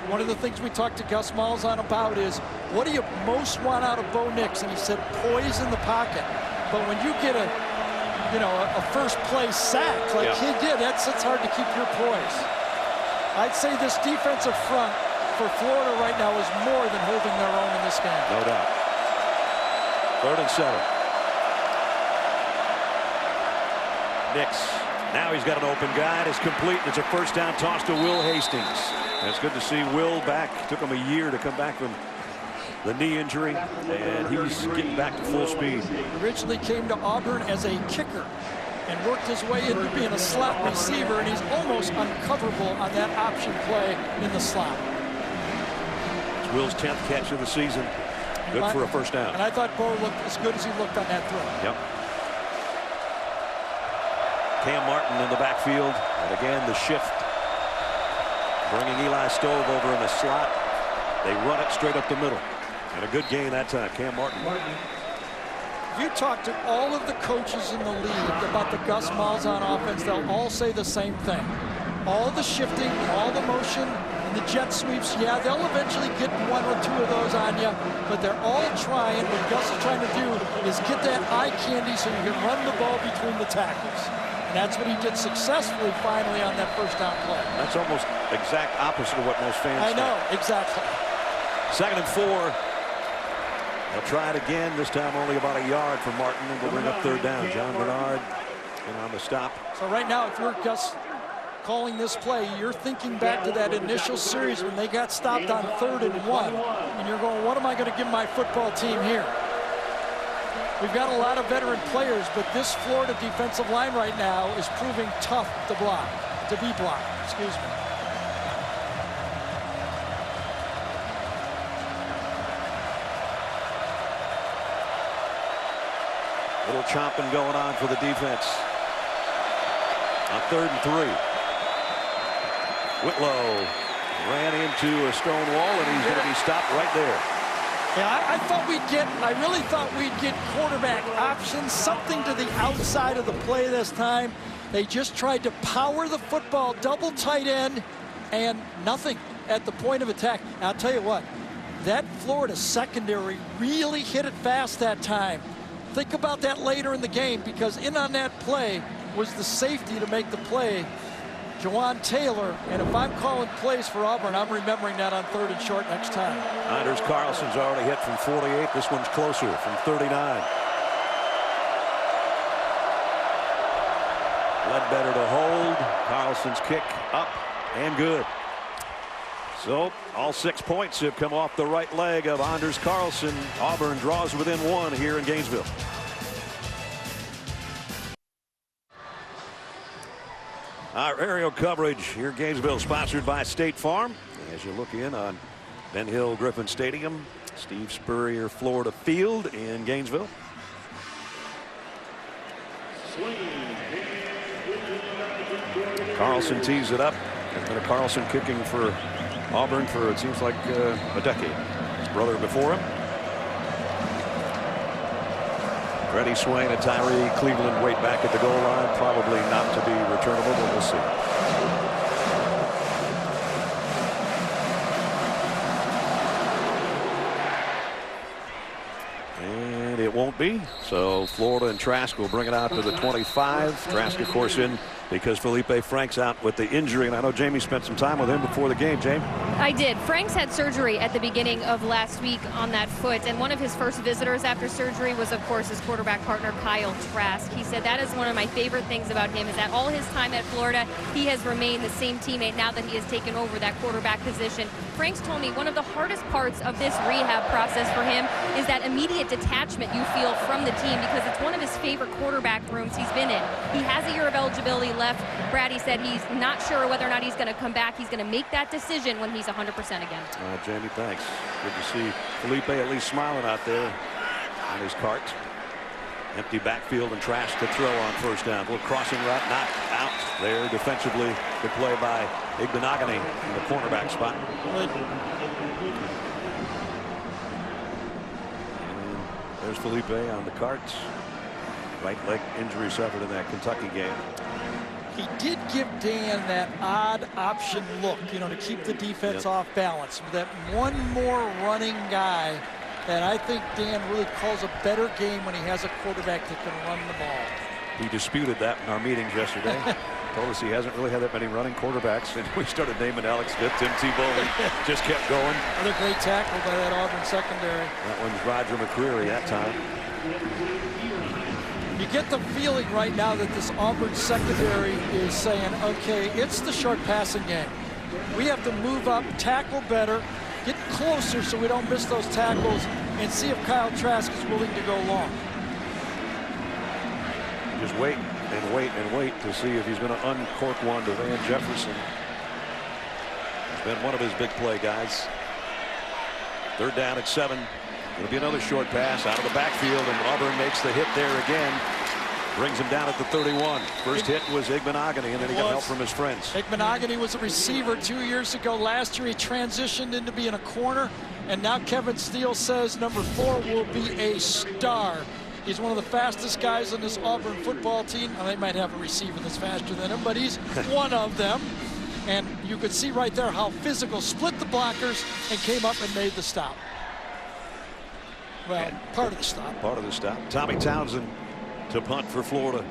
One of the things we talked to Gus Malzahn about is, what do you most want out of Bo Nix? And he said, poise in the pocket. But when you get a first play sack like he did, it's hard to keep your poise. I'd say this defensive front for Florida right now is more than holding their own in this game. No doubt. 3rd and 7. Nix. Now he's got an open guy. It's complete. It's a 1st down toss to Will Hastings. And it's good to see Will back. Took him a year to come back from the knee injury, and he's getting back to full speed. Originally came to Auburn as a kicker and worked his way into being a slot receiver, and he's almost uncoverable on that option play in the slot. It's Will's 10th catch of the season. Good for a 1st down. And I thought Bo looked as good as he looked on that throw. Yep. Cam Martin in the backfield, and again the shift, bringing Eli Stove over in the slot. They run it straight up the middle. And a good gain that time, Cam Martin. You talk to all of the coaches in the league about the Gus Malzahn offense, they'll all say the same thing. All the shifting, all the motion, and the jet sweeps, yeah, they'll eventually get 1 or 2 of those on you, but they're all trying, what Gus is trying to do is get that eye candy so you can run the ball between the tackles. And that's what he did successfully finally on that 1st down play. That's almost exact opposite of what most fans think. I know, think. exactly. 2nd and 4. They'll try it again, this time only about a yard for Martin, and we'll bring up 3rd down. John Bernard on the stop. So right now, if you're Gus calling this play, you're thinking back to that initial series when they got stopped on 3rd and 1, and you're going, what am I going to give my football team here? We've got a lot of veteran players, but this Florida defensive line right now is proving tough to be blocked, excuse me. Little chomping going on for the defense. On 3rd and 3. Whitlow ran into a stone wall, and he's going to be stopped right there. Yeah, I really thought we'd get quarterback options, something to the outside of the play this time. They just tried to power the football, double tight end, and nothing at the point of attack. And I'll tell you what, that Florida secondary really hit it fast that time. Think about that later in the game, because in on that play was the safety to make the play, Jawan Taylor, and if I'm calling plays for Auburn, I'm remembering that on 3rd and short next time. Anders Carlson's already hit from 48. This one's closer from 39. Ledbetter to hold. Carlson's kick up and good. So all 6 points have come off the right leg of Anders Carlson. Auburn draws within 1 here in Gainesville. Our aerial coverage here in Gainesville, sponsored by State Farm. As you look in on Ben Hill Griffin Stadium, Steve Spurrier Florida Field in Gainesville. Carlson tees it up. There's been a Carlson kicking for Auburn for, it seems like, a decade. His brother before him. Freddie Swain and Tyree Cleveland wait back at the goal line. Probably not to be returnable, but we'll see. And it won't be. So Florida and Trask will bring it out to the 25. Trask, of course, in because Felipe Franks out with the injury. And I know Jamie spent some time with him before the game. Jamie? I did. Franks had surgery at the beginning of last week on that foot, and one of his first visitors after surgery was, of course, his quarterback partner, Kyle Trask. He said that is one of my favorite things about him, is that all his time at Florida, he has remained the same teammate now that he has taken over that quarterback position. Franks told me one of the hardest parts of this rehab process for him is that immediate detachment you feel from the team, because it's one of his favorite quarterback rooms he's been in. He has a year of eligibility left. Brad, he said he's not sure whether or not he's going to come back. He's going to make that decision when he's 100% again. Jamie, thanks. Good to see Felipe at least smiling out there. on his cart. Empty backfield and trash to throw on first down. Little crossing route, not out there defensively. Good play by Igbenogany in the cornerback spot. And there's Felipe on the cart. Right leg injury suffered in that Kentucky game. He did give Dan that odd option look, you know, to keep the defense off balance. That one more running guy that I think Dan really calls a better game when he has a quarterback that can run the ball. He disputed that in our meetings yesterday. Told us he hasn't really had that many running quarterbacks, and we started naming Alex Smith, Tim Tebow, just kept going. Another great tackle by that Auburn secondary. That one's Roger McCreary that time. You get the feeling right now that this Auburn secondary is saying, okay, it's the short passing game. We have to move up, tackle better, get closer so we don't miss those tackles, and see if Kyle Trask is willing to go long. Just wait and wait and wait to see if he's going to uncork one to Van Jefferson. He's been one of his big play guys. Third down at 7. It'll be another short pass out of the backfield, and Auburn makes the hit there again. Brings him down at the 31. First hit was Igbenogany, and then he got help from his friends. Igbenogany was a receiver 2 years ago. Last year he transitioned into being a corner, and now Kevin Steele says number 4 will be a star. He's one of the fastest guys on this Auburn football team. They might have a receiver that's faster than him, but he's one of them. And you could see right there how physical, split the blockers and came up and made the stop. Well, part of the stop. Part of the stop. Tommy Townsend to punt for Florida.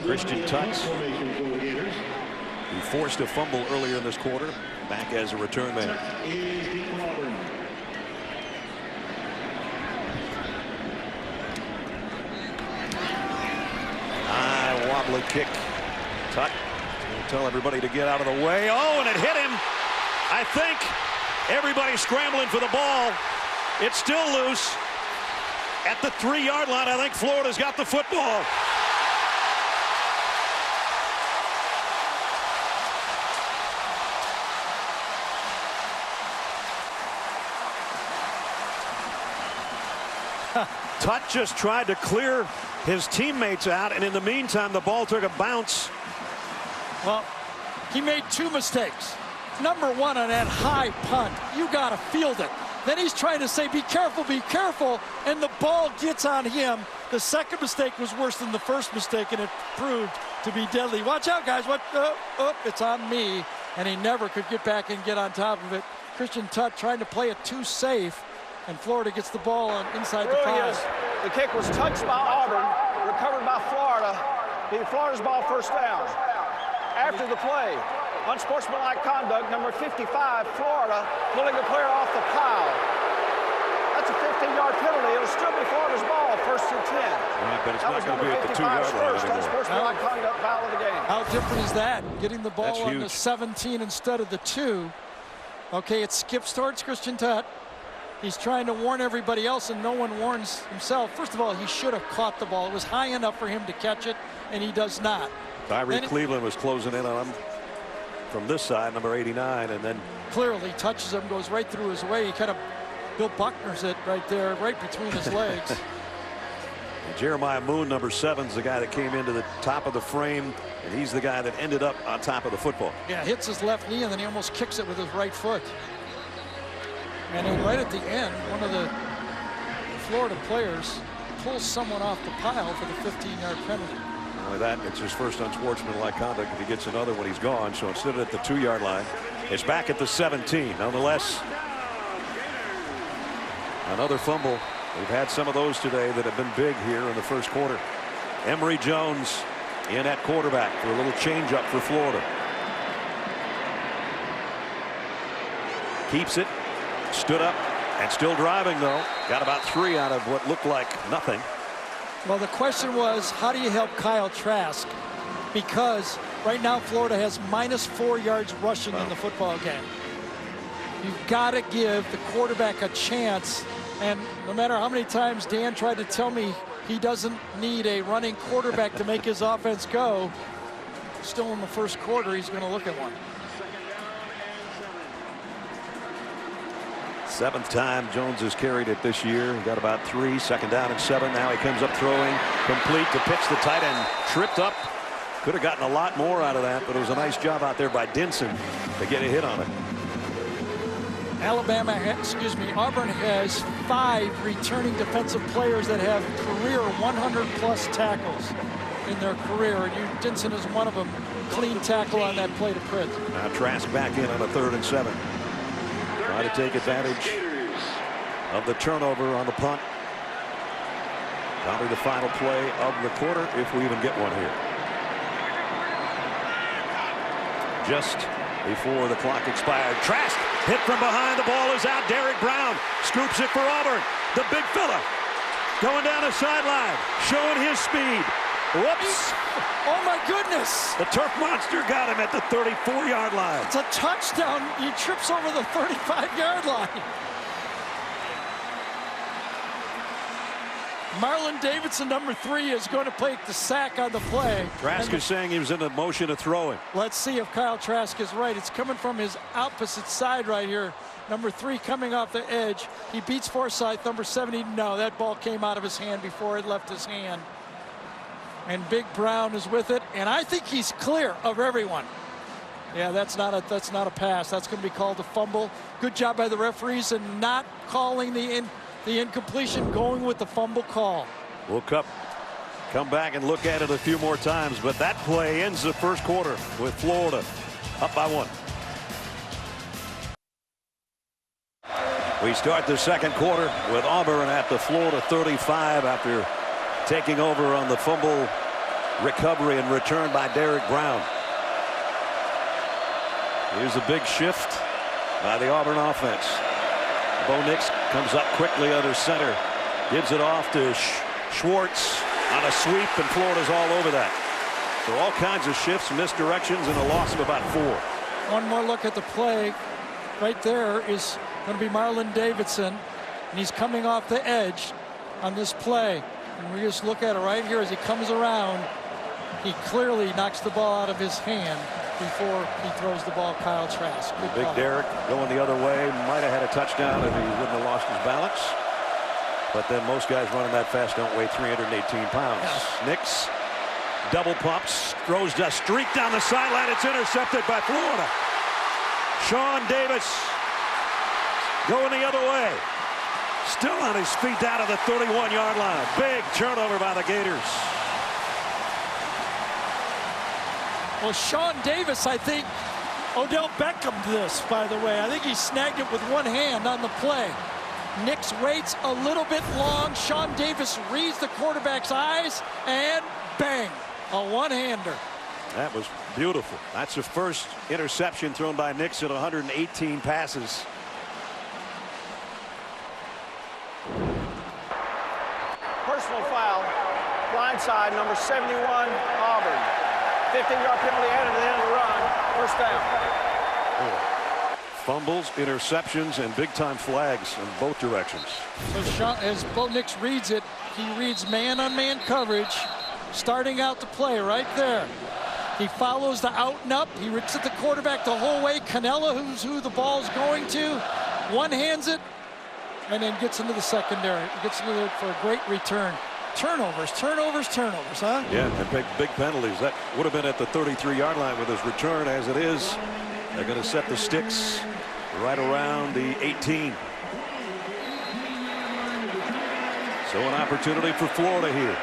Christian Tutts, who forced a fumble earlier in this quarter, back as a return man. High wobbly kick. Tutt will tell everybody to get out of the way. Oh, and it hit him. I think everybody's scrambling for the ball. It's still loose. At the 3-yard line, I think Florida's got the football. Tutt just tried to clear his teammates out, and in the meantime, the ball took a bounce. Well, he made 2 mistakes. Number 1 on that high punt, you got to field it. Then he's trying to say, be careful, and the ball gets on him. The second mistake was worse than the first mistake, and it proved to be deadly. Watch out, guys. It's on me. And he never could get back and get on top of it. Christian Tutt trying to play it too safe, and Florida gets the ball on inside the 5. The kick was touched by Auburn, recovered by Florida. Florida's ball first down. After the play, unsportsmanlike conduct, number 55, Florida, pulling a player off the pile. That's a 15-yard penalty. It'll still be Florida's ball, 1st and 10. Right, but it's not going to be at the 2-yard line first anymore. Unsportsmanlike conduct foul of the game. How different is that? Getting the ball That's on huge. the 17 instead of the 2. Okay, it skips towards Christian Tutt. He's trying to warn everybody else, and no one warns himself. First of all, he should have caught the ball. It was high enough for him to catch it, and he does not. Tyree Cleveland was closing in on him from this side, number 89, and then clearly touches him, goes right through his way. He kind of Bill Buckner's it right there, right between his legs. Jeremiah Moon, number 7, is the guy that came into the top of the frame, and he's the guy that ended up on top of the football. Yeah, hits his left knee, and then he almost kicks it with his right foot. And then right at the end, one of the Florida players pulls someone off the pile for the 15-yard penalty. Not only that, it's his first unsportsmanlike conduct. If he gets another one, he's gone. So instead of at the 2-yard line, it's back at the 17. Nonetheless, another fumble. We've had some of those today that have been big here in the first quarter. Emory Jones in at quarterback for a little change-up for Florida. Keeps it. Stood up and still driving, though. Got about 3 out of what looked like nothing. Well, the question was, how do you help Kyle Trask? Because right now Florida has -4 yards rushing in the football game. You've got to give the quarterback a chance. And no matter how many times Dan tried to tell me he doesn't need a running quarterback to make his offense go, still in the first quarter, he's going to look at one. 7th time Jones has carried it this year. He got about 3, 2nd down and 7. Now he comes up throwing, complete to pitch. The tight end tripped up. Could have gotten a lot more out of that, but it was a nice job out there by Dinson to get a hit on it. Auburn has 5 returning defensive players that have career 100+ tackles in their career, and Dinson is one of them. Clean tackle on that play to Pritt. Now Trask back in on a 3rd and 7. Try to take advantage of the turnover on the punt. Probably the final play of the quarter, if we even get one here. Just before the clock expired, Trask hit from behind. The ball is out. Derek Brown scoops it for Auburn. The big fella going down the sideline, showing his speed. Whoops. Oh my goodness. The turf monster got him at the 34-yard line. It's a touchdown. He trips over the 35-yard line. Marlon Davidson, number 3, is going to take the sack on the play. Trask is saying he was in the motion of throwing. Let's see if Kyle Trask is right. It's coming from his opposite side right here. Number 3 coming off the edge. He beats Forsythe. Number 70. No, that ball came out of his hand before it left his hand. And Big Brown is with it, and I think he's clear of everyone. Yeah, that's not a pass. That's going to be called a fumble. Good job by the referees in not calling the incompletion, going with the fumble call. We'll come back and look at it a few more times, but that play ends the first quarter with Florida up by 1. We start the second quarter with Auburn at the Florida 35 after taking over on the fumble recovery and return by Derek Brown. Here's a big shift by the Auburn offense. Bo Nix comes up quickly under center, gives it off to Schwartz on a sweep, and Florida's all over that. So all kinds of shifts, misdirections, and a loss of about 4. One more look at the play. Right there is going to be Marlon Davidson, and he's coming off the edge on this play. And we just look at it right here as he comes around. He clearly knocks the ball out of his hand before he throws the ball. Kyle Trask. Big Derek going the other way. Might have had a touchdown if he wouldn't have lost his balance. But then most guys running that fast don't weigh 318 pounds. Yes. Nix double pumps, throws a streak down the sideline. It's intercepted by Florida. Sean Davis going the other way. Still on his feet down to the 31-yard line. Big turnover by the Gators. Well, Sean Davis, I think Odell Beckham this, by the way. I think he snagged it with one hand on the play. Nix waits a little bit long. Sean Davis reads the quarterback's eyes, and bang, a one-hander. That was beautiful. That's the first interception thrown by Nix at 118 passes. Personal foul, blindside, number 71, Auburn. 15-yard penalty added to the end of the run. First down. Fumbles, interceptions, and big-time flags in both directions. So Sean, as Bo Nix reads it, he reads man-on-man coverage, starting out the play right there. He follows the out and up. He rips at the quarterback the whole way. Canella, who's who the ball's going to, one-hands it, and then gets into the secondary. Gets into it for a great return. Turnovers, huh? Yeah, and big penalties. That would have been at the 33-yard line with his return. As it is, they're going to set the sticks right around the 18. So an opportunity for Florida here.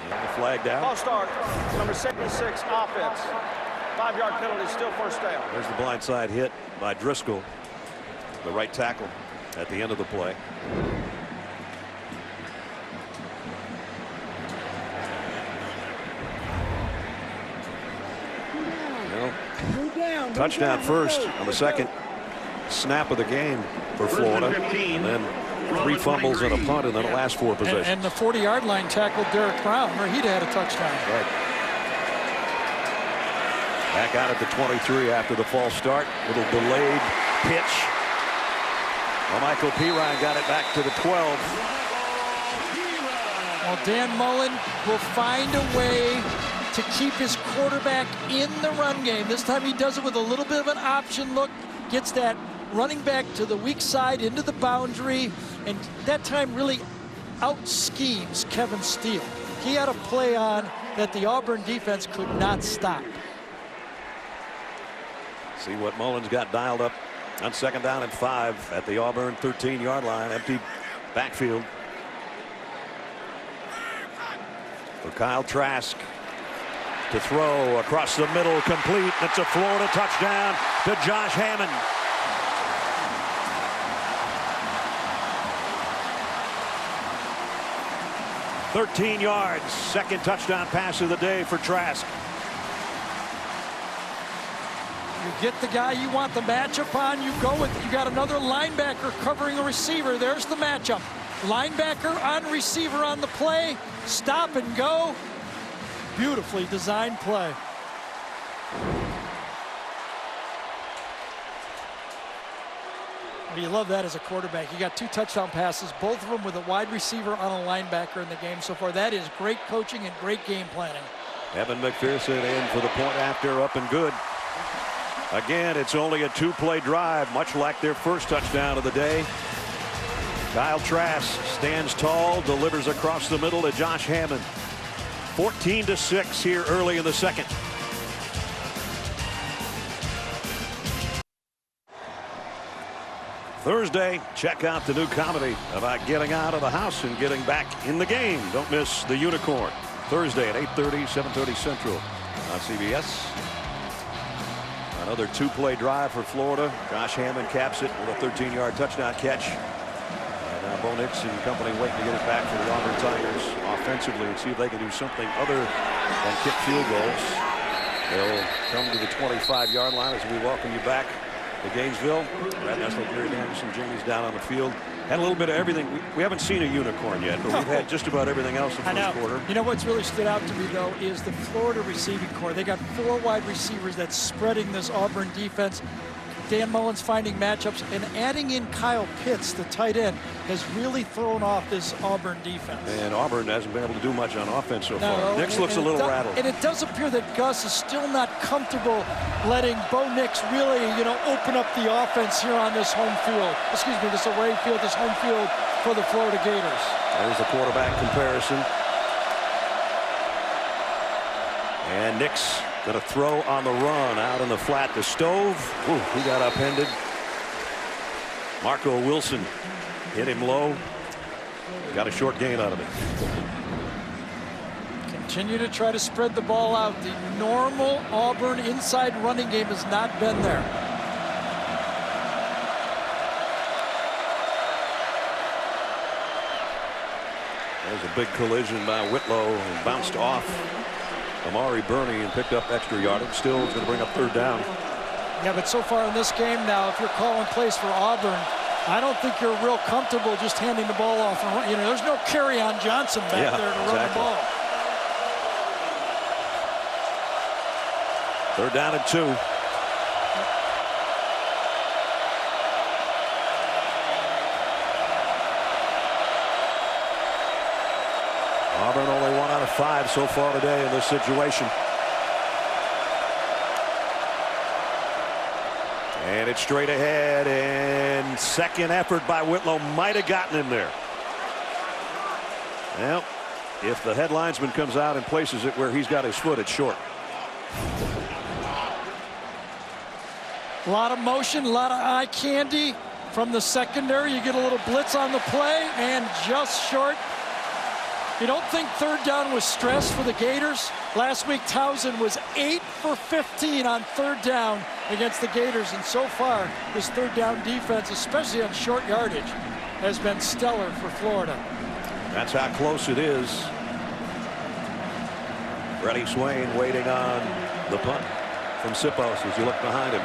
And the flag down. Ball start, number 76, offense. 5-yard penalty, still first down. There's the blindside hit by Driscoll, the right tackle, at the end of the play. Well, touchdown first on the second snap of the game for Florida, and then 3 fumbles and a punt in the last 4 possessions. And the 40-yard line tackled Derek Brown, where he'd had a touchdown. Right. Back out at the 23 after the false start. Little delayed pitch. Well, Michael Pirine got it back to the 12. Well, Dan Mullen will find a way to keep his quarterback in the run game. This time he does it with a little bit of an option look, gets that running back to the weak side into the boundary, and that time really out-schemes Kevin Steele. He had a play on that the Auburn defense could not stop. See what Mullins got dialed up on 2nd down and 5 at the Auburn 13-yard line. Empty backfield for Kyle Trask to throw across the middle, complete. It's a Florida touchdown to Josh Hammond. "13 yards, second touchdown pass of the day for Trask." You get the guy you want the matchup on, you go with it. You got another linebacker covering a receiver. There's the matchup. Linebacker on receiver on the play. Stop and go. Beautifully designed play. You love that as a quarterback. You got 2 touchdown passes, both of them with a wide receiver on a linebacker in the game so far. That is great coaching and great game planning. Evan McPherson in for the point after, up and good. Again, it's only a 2-play drive, much like their first touchdown of the day. Kyle Trask stands tall, delivers across the middle to Josh Hammond. 14-6 here early in the second. Thursday, check out the new comedy about getting out of the house and getting back in the game. Don't miss The Unicorn. Thursday at 8:30, 7:30 Central on CBS. Another 2-play drive for Florida. Josh Hammond caps it with a 13-yard touchdown catch. And now Bo Nix and company waiting to get it back for the Auburn Tigers offensively and see if they can do something other than kick field goals. They'll come to the 25-yard line as we welcome you back to Gainesville. Brad Nessler, Gary Anderson, Jamie's down on the field. Had a little bit of everything. We haven't seen a unicorn yet, but we've had just about everything else in the first quarter. You know what's really stood out to me, though, is the Florida receiving corps. They got 4 wide receivers that's spreading this Auburn defense. Dan Mullins finding matchups and adding in Kyle Pitts, the tight end, has really thrown off this Auburn defense. And Auburn hasn't been able to do much on offense so far. Nix looks a little rattled. And it does appear that Gus is still not comfortable letting Bo Nix really, open up the offense here on this home field. Excuse me, this away field, this home field for the Florida Gators. There's the quarterback comparison. And Nix going to throw on the run out in the flat to Stove. Ooh, he got upended. Marco Wilson hit him low. Got a short gain out of it. Continue to try to spread the ball out. The normal Auburn inside running game has not been there. There's a big collision by Whitlow and bounced off Amari Burney and picked up extra yardage. Still is going to bring up 3rd down. Yeah, but so far in this game now, if you're calling plays for Auburn, I don't think you're real comfortable just handing the ball off. And, there's no carry on Johnson back there to run the ball. 3rd down and 2. Auburn only 1 out of 5 so far today in this situation. And it's straight ahead, and second effort by Whitlow might have gotten him there. Well, if the headlinesman comes out and places it where he's got his foot, it's short. A lot of motion, a lot of eye candy from the secondary. You get a little blitz on the play, and just short. You don't think 3rd down was stress for the Gators? Last week, Towson was 8 for 15 on 3rd down against the Gators, and so far, this 3rd down defense, especially on short yardage, has been stellar for Florida. That's how close it is. Freddie Swain waiting on the punt from Sippos as you look behind him.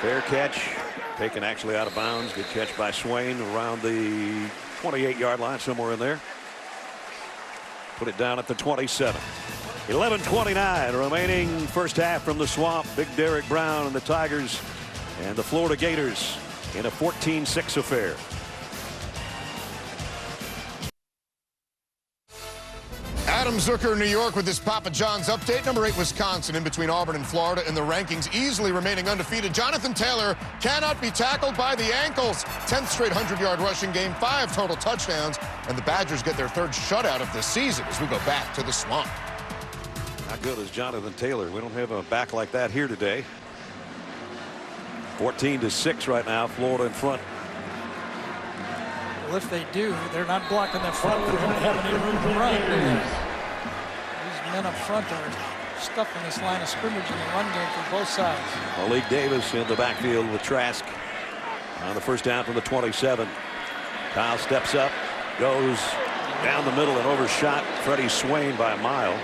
Fair catch, taken actually out of bounds. Good catch by Swain around the 28-yard line, somewhere in there. Put it down at the 27. 11:29 remaining first half from the Swamp. Big Derek Brown and the Tigers and the Florida Gators in a 14-6 affair. Adam Zucker, New York, with this Papa John's update. Number 8, Wisconsin, in between Auburn and Florida in the rankings, easily remaining undefeated. Jonathan Taylor cannot be tackled by the ankles. 10th straight 100-yard rushing game, 5 total touchdowns, and the Badgers get their 3rd shutout of the season as we go back to the Swamp. How good is Jonathan Taylor? We don't have a back like that here today. 14-6 right now, Florida in front. Well, if they do, they're not blocking the front. They don't have any room to run. These men up front are stuffing this line of scrimmage in the run game for both sides. Malik Davis in the backfield with Trask on the first down from the 27. Kyle steps up, goes down the middle and overshot Freddie Swain by a mile.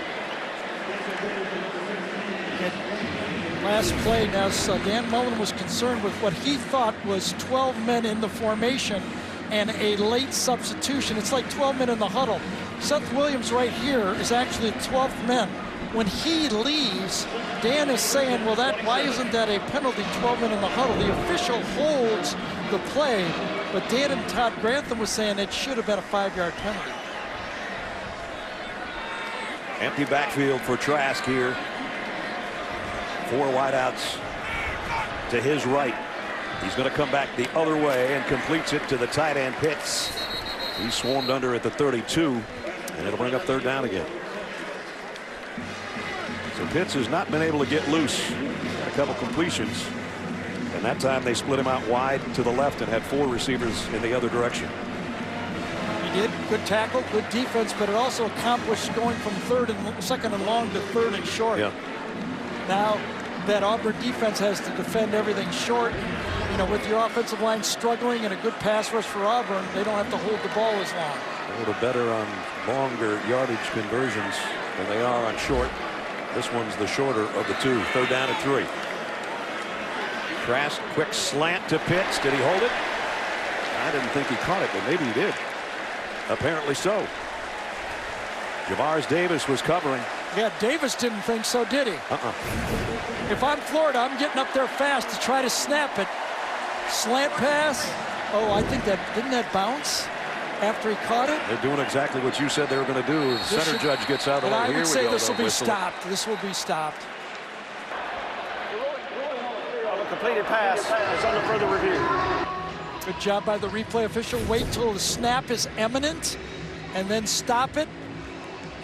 Last play, now Dan Mullen was concerned with what he thought was 12 men in the formation and a late substitution. It's like 12 men in the huddle. Seth Williams right here is actually the 12th man. When he leaves, Dan is saying, well, why isn't that a penalty, 12 men in the huddle? The official holds the play, but Dan and Todd Grantham was saying it should have been a 5-yard penalty. Empty backfield for Trask here. 4 wideouts to his right. He's going to come back the other way and completes it to the tight end Pitts. He swarmed under at the 32, and it'll bring up 3rd down again. So Pitts has not been able to get loose. Had a couple completions, and that time they split him out wide to the left and had 4 receivers in the other direction. He did. Good tackle, good defense, but it also accomplished going from 2nd and long to 3rd and short. Yeah. Now that Auburn defense has to defend everything short. You know, with your offensive line struggling and a good pass rush for Auburn, they don't have to hold the ball as long. A little better on longer yardage conversions than they are on short. This one's the shorter of the 2. 3rd down and 3. Trask, quick slant to Pitts. Did he hold it? I didn't think he caught it, but maybe he did. Apparently so. Javarius Davis was covering. Yeah, Davis didn't think so, did he? If I'm Florida, I'm getting up there fast to try to snap it. Slant pass. Oh, I think didn't that bounce after he caught it? They're doing exactly what you said they were going to do. The center judge gets out of the way. I would say this will be whistle. stopped. This will be stopped. A completed pass is under further review. Good job by the replay official. Wait till the snap is imminent and then stop it.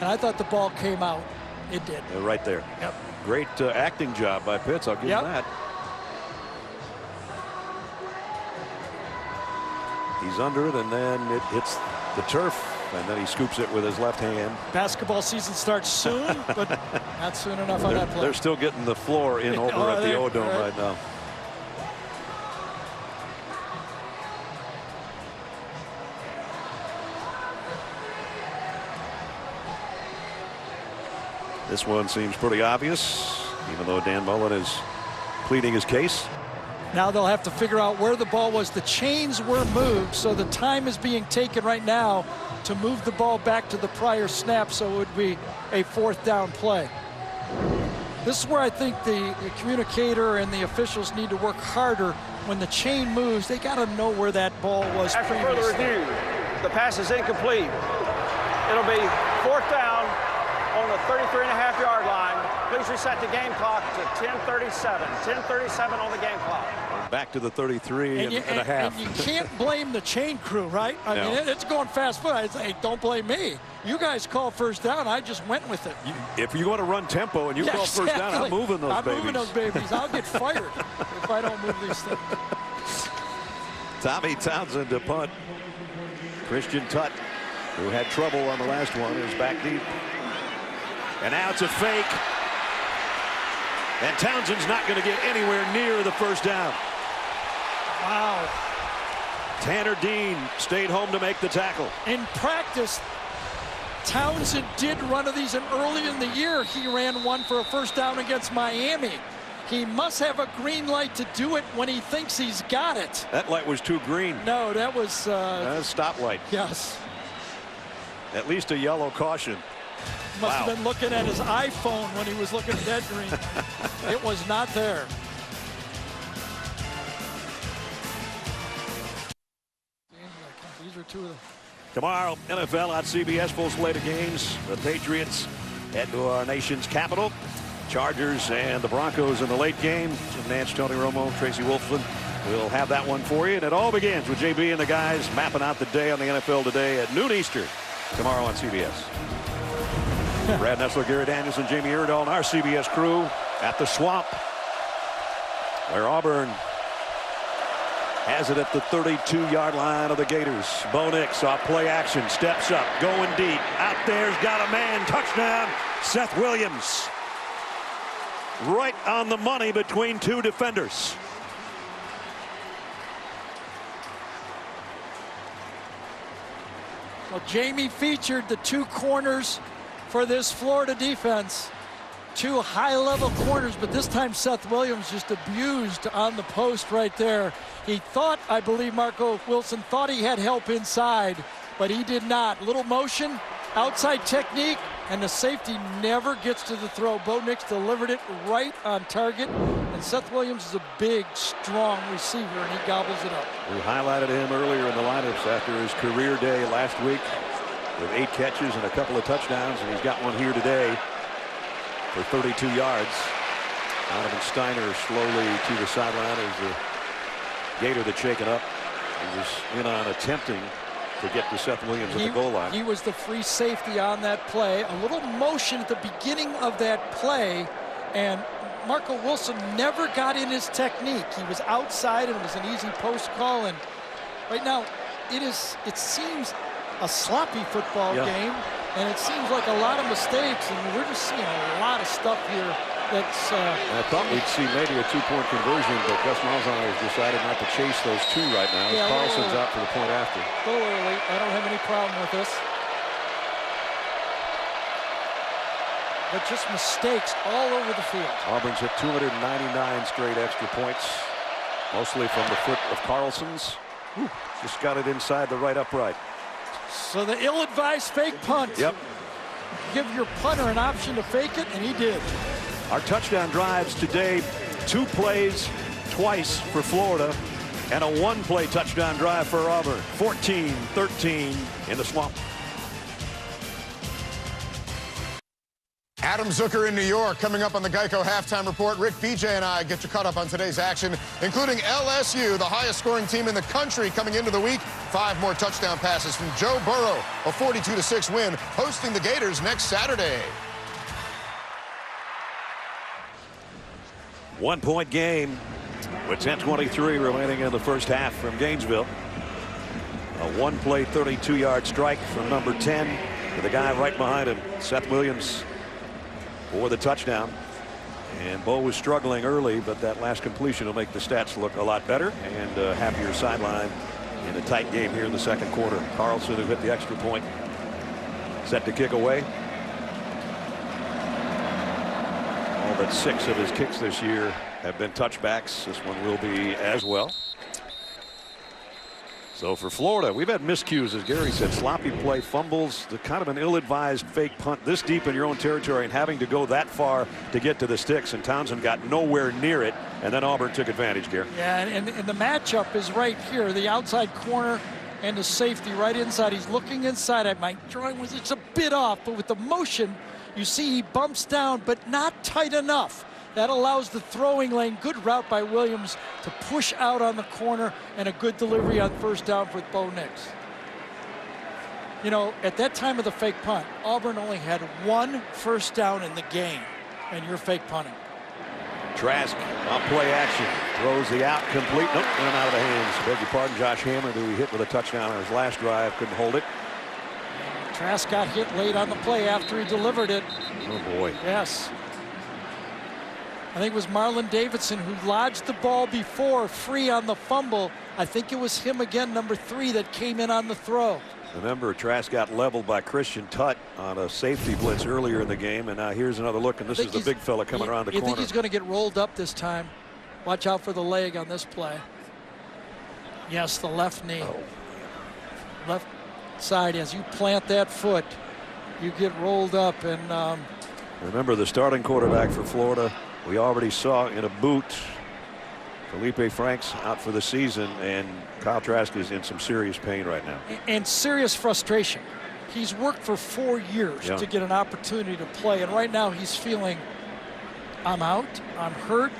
And I thought the ball came out. It did. Right there. Yep. Great acting job by Pitts. I'll give him that. He's under it, and then it hits the turf, and then he scoops it with his left hand. Basketball season starts soon, but not soon enough on that play. They're still getting the floor in over at the O-Dome right now. This one seems pretty obvious, even though Dan Mullen is pleading his case. Now they'll have to figure out where the ball was. The chains were moved, so the time is being taken right now to move the ball back to the prior snap, so it would be a 4th down play. This is where I think the communicator and the officials need to work harder. When the chain moves, they got to know where that ball was After previously. further review, the pass is incomplete. It'll be 4th down on the 33.5-yard line. Please reset the game clock to 10:37. 10:37 on the game clock. Back to the 33 and a half. And you can't blame the chain crew, right? I mean, it's going fast, but I say, hey, don't blame me. You guys called 1st down. I just went with it. If you want to run tempo and you call 1st down, I'm moving those babies. I'm moving those babies. I'll get fired if I don't move these things. Tommy Townsend to punt. Christian Tutt, who had trouble on the last one, is back deep. And now it's a fake. And Townsend's not going to get anywhere near the 1st down. Wow. Tanner Dean stayed home to make the tackle. In practice, Townsend did run of these, and early in the year, he ran one for a 1st down against Miami. He must have a green light to do it when he thinks he's got it. That light was too green. No, that was... a stoplight. Yes. At least a yellow caution. Must have been looking at his iPhone when he was looking at that green. It was not there. These are two of the Tomorrow, NFL on CBS, full slate of games. The Patriots head to our nation's capital. Chargers and the Broncos in the late game. Jim Nance, Tony Romo, Tracy Wolfson. We'll have that one for you. And it all begins with JB and the guys mapping out the day on the NFL Today at noon Eastern tomorrow on CBS. Brad Nessler, Gary Danielson, Jamie Iredell, and our CBS crew at the Swamp, where Auburn has it at the 32-yard line of the Gators. Bo Nix off play action, steps up, going deep. Out there's got a man. Touchdown, Seth Williams. Right on the money between two defenders. Well, Jamie featured the two corners for this Florida defense. Two high-level corners, but this time Seth Williams just abused on the post right there. He thought, I believe Marco Wilson thought he had help inside, but he did not. Little motion, outside technique, and the safety never gets to the throw. Bo Nix delivered it right on target, and Seth Williams is a big, strong receiver, and he gobbles it up. We highlighted him earlier in the lineups after his career day last week with 8 catches and a couple of touchdowns, and he's got one here today for 32 yards. Donovan Steiner slowly to the sideline as the Gator that's shaken up. He was in on attempting to get to Seth Williams at the goal line. He was the free safety on that play. A little motion at the beginning of that play, and Marco Wilson never got in his technique. He was outside, and it was an easy post call. And right now, it seems a sloppy football game, and it seems like a lot of mistakes, and we're just seeing a lot of stuff here that's... I thought we'd see maybe a 2-point conversion, but Gus Malzahn has decided not to chase those two right now. Yeah, Carlson's out for the point after. A little early. I don't have any problem with this. But just mistakes all over the field. Auburn's hit 299 straight extra points, mostly from the foot of Carlson's. Just got it inside the right upright. So the ill-advised fake punt. Yep. Give your punter an option to fake it, and he did. Our touchdown drives today, 2 plays twice for Florida, and a 1-play touchdown drive for Auburn. 14-13 in the Swamp. Adam Zucker in New York coming up on the Geico Halftime Report. Rick, BJ, and I get you caught up on today's action, including LSU, the highest scoring team in the country coming into the week. 5 more touchdown passes from Joe Burrow, a 42-6 win, hosting the Gators next Saturday. 1-point game with 10:23 remaining in the first half from Gainesville. A 1-play 32-yard strike from number 10 to the guy right behind him, Seth Williams, for the touchdown. And Bo was struggling early, but that last completion will make the stats look a lot better, and a happier sideline in a tight game here in the second quarter. Carlson, who hit the extra point, set to kick away. All but 6 of his kicks this year have been touchbacks. This one will be as well. So for Florida, we've had miscues, as Gary said, sloppy play, fumbles, the kind of an ill-advised fake punt this deep in your own territory and having to go that far to get to the sticks, and Townsend got nowhere near it, and then Auburn took advantage, Gary. Yeah, and the matchup is right here, the outside corner and the safety right inside. He's looking inside. My drawing was it's a bit off, but with the motion, you see he bumps down, but not tight enough. That allows the throwing lane. Good route by Williams to push out on the corner, and a good delivery on first down for Bo Nix. You know, at that time of the fake punt, Auburn only had 1 first down in the game, and you're fake punting. Trask on play action, throws the out complete. Nope, went out of the hands. Beg your pardon, Josh Hammond, who he hit with a touchdown on his last drive, couldn't hold it. Trask got hit late on the play after he delivered it. Oh boy. Yes. I think it was Marlon Davidson who lodged the ball before, free on the fumble. I think it was him again, number 3, that came in on the throw. Remember, Trask got leveled by Christian Tutt on a safety blitz earlier in the game, and now here's another look, and this is the big fella coming around the corner. You think he's going to get rolled up this time? Watch out for the leg on this play. Yes, the left knee. Left side, as you plant that foot, you get rolled up. And Remember, the starting quarterback for Florida, we already saw in a boot Felipe Franks out for the season, and Kyle Trask is in some serious pain right now. And serious frustration. He's worked for 4 years to get an opportunity to play, and right now he's feeling, I'm out, I'm hurt,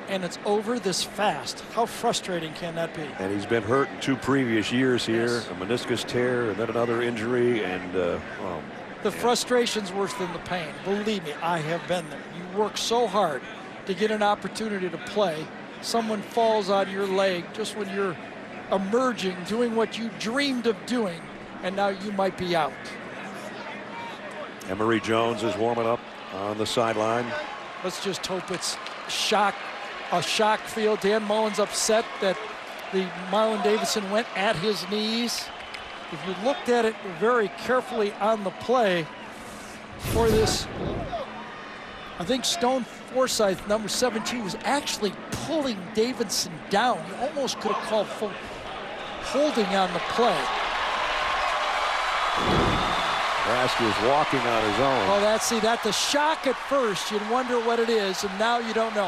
and it's over this fast. How frustrating can that be? And he's been hurt in 2 previous years here, a meniscus tear and then another injury, and the frustration's worse than the pain. Believe me, I have been there. You work so hard to get an opportunity to play. Someone falls on your leg just when you're emerging, doing what you dreamed of doing, and now you might be out. Emory Jones is warming up on the sideline. Let's just hope it's a shock field. Dan Mullen's upset that the Marlon Davidson went at his knees. If you looked at it very carefully on the play for this, I think Stone Forsythe, number 17, was actually pulling Davidson down. You almost could have called full holding on the play. Trask is walking on his own. Well, that's the shock at first. You'd wonder what it is, and now you don't know.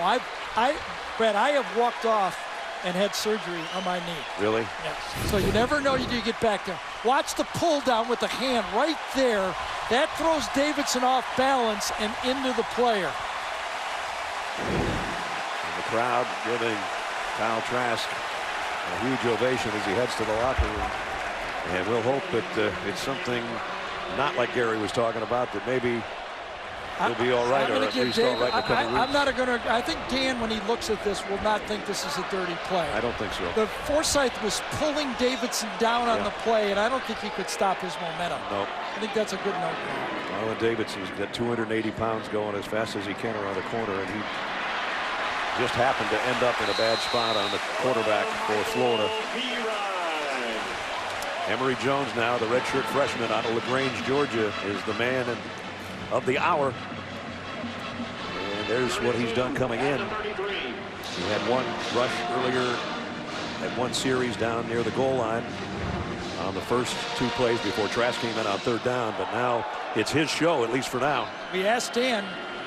Brad, I have walked off and had surgery on my knee. Really? Yes. So you never know you get back there. Watch the pull down with the hand right there. That throws Davidson off balance and into the player. And the crowd giving Kyle Trask a huge ovation as he heads to the locker room. And we'll hope that it's something not like Gary was talking about, that maybe he'll be all right, or at least all right in a couple weeks. I'm not going to. I think Dan, when he looks at this, will not think this is a dirty play. I don't think so. The Forsythe was pulling Davidson down on the play, and I don't think he could stop his momentum. No. I think that's a good note. Marlon Davidson's got 280 pounds going as fast as he can around the corner, and he just happened to end up in a bad spot on the quarterback for Florida. Emory Jones, now the redshirt freshman out of LaGrange, Georgia, is the man of the hour. And there's what he's done coming in. He had one rush earlier at one series down near the goal line on the first 2 plays before Trask came in on 3rd down, but now it's his show, at least for now. We asked Dan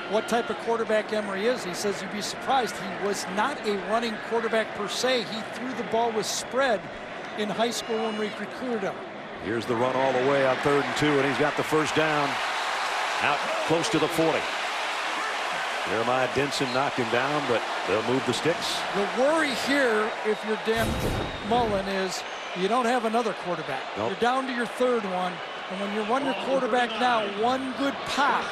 what type of quarterback Emory is. He says you'd be surprised. He was not a running quarterback per se. He threw the ball with spread in high school when we recruited him. Here's the run all the way on 3rd and 2, and he's got the first down out close to the 40. Jeremiah Denson knocked him down, but they'll move the sticks. The worry here, if you're Dan Mullen, is you don't have another quarterback. Nope. You're down to your 3rd one, and when you run your quarterback now, one good pop,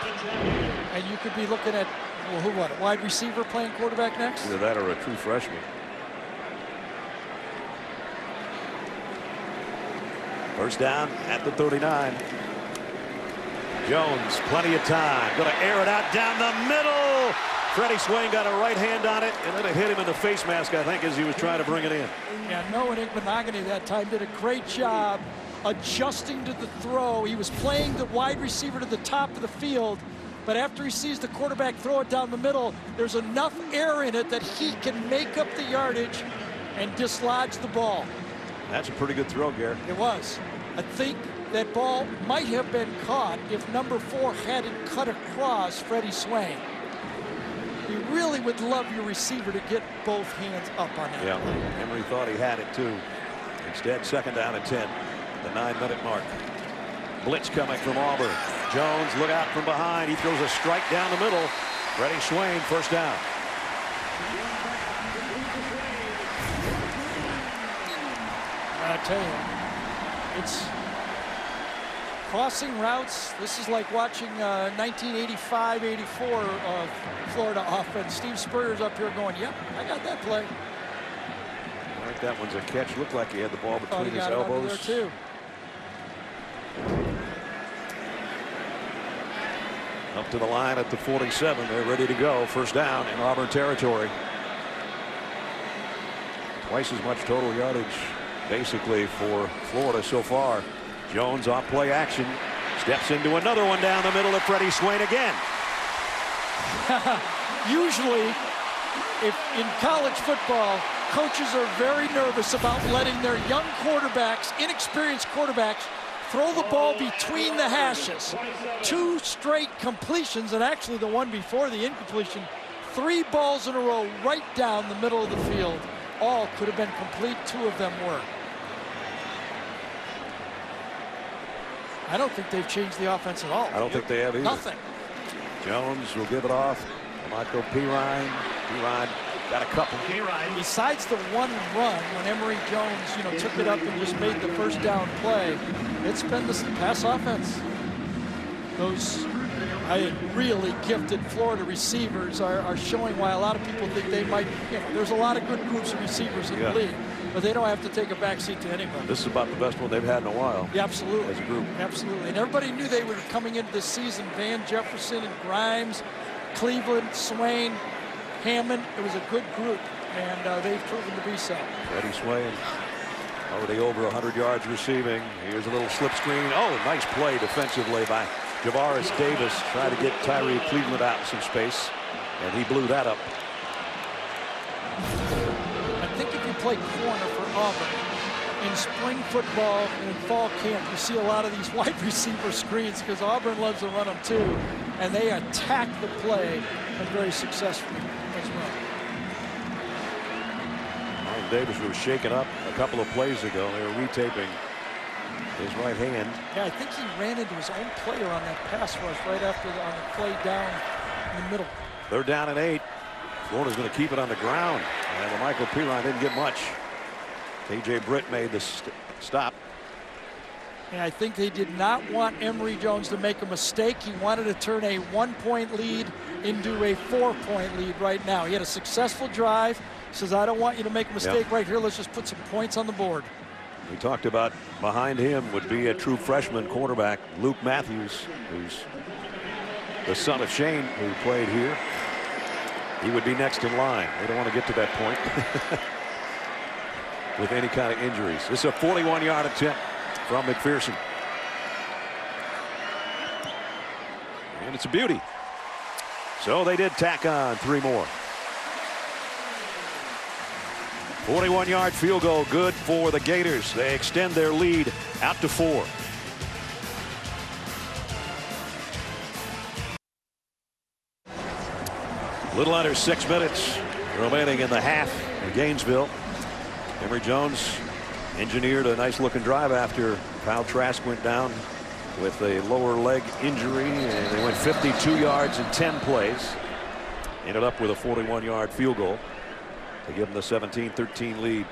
and you could be looking at, well, who what, a wide receiver playing quarterback next? Either that or a true freshman. First down at the 39. Jones, plenty of time. Going to air it out down the middle. Freddie Swain got a right hand on it, and then it hit him in the face mask, I think, as he was trying to bring it in. Yeah, Noah Igbenogany that time did a great job adjusting to the throw. He was playing the wide receiver to the top of the field, but after he sees the quarterback throw it down the middle, there's enough air in it that he can make up the yardage and dislodge the ball. That's a pretty good throw, Garrett. It was. I think that ball might have been caught if number 4 hadn't cut across Freddie Swain. You really would love your receiver to get both hands up on that. Yeah, Emory thought he had it too. Instead, 2nd down and 10, the 9-minute mark. Blitz coming from Auburn. Jones, look out from behind. He throws a strike down the middle. Freddie Swain, first down. I tell you, it's crossing routes. This is like watching 1985-84 Florida offense. Steve Spurrier's up here going, yep, I got that play. I think that one's a catch. Looked like he had the ball between his elbows. There too. Up to the line at the 47. They're ready to go. First down in Auburn territory. Twice as much total yardage basically for Florida so far. Jones off play action. Steps into another one down the middle of Freddie Swain again. Usually, if in college football, coaches are very nervous about letting their young quarterbacks, inexperienced quarterbacks, throw the ball between the hashes. 2 straight completions, and actually the one before the incompletion 3 balls in a row right down the middle of the field. All could have been complete. 2 of them were. I don't think they've changed the offense at all. I don't think they have either. Nothing. Jones will give it off. Michael Pirine. Pirine got a couple. Besides the 1 run when Emory Jones, took it up and just made the first down play, it's been the pass offense. Those really gifted Florida receivers are showing why a lot of people think they might, there's a lot of good groups of receivers in the league, but they don't have to take a backseat to anybody. This is about the best one they've had in a while. Yeah, absolutely. As a group. Absolutely. And everybody knew they were coming into this season. Van Jefferson and Grimes, Cleveland, Swain, Hammond. It was a good group, and they've proven to be so. Eddie Swain already over 100 yards receiving. Here's a little slip screen. Oh, nice play defensively by Javaris Davis. Trying to get Tyree Cleveland out in some space, and he blew that up. I think if you play corner for Auburn in spring football and in fall camp, you see a lot of these wide receiver screens because Auburn loves to run them too, and they attack the play and very successfully as well. Ryan Davis was shaken up a couple of plays ago. They were retaping his right hand. Yeah, I think he ran into his own player on that pass rush right after on the play down in the middle. They're down at 8. Florida's going to keep it on the ground. And Michael Pirine didn't get much. KJ Britt made the stop. And I think they did not want Emory Jones to make a mistake. He wanted to turn a 1-point lead into a 4-point lead right now. He had a successful drive. He says, I don't want you to make a mistake right here. Let's just put some points on the board. We talked about behind him would be a true freshman quarterback, Luke Matthews, who's the son of Shane, who played here. He would be next in line. They don't want to get to that point with any kind of injuries. This is a 41-yard attempt from McPherson. And it's a beauty. So they did tack on 3 more. 41-yard field goal good for the Gators. They extend their lead out to 4. A little under 6 minutes remaining in the half in Gainesville. Emory Jones engineered a nice looking drive after Kyle Trask went down with a lower leg injury, and they went 52 yards in 10 plays. Ended up with a 41-yard field goal to give them the 17-13 lead.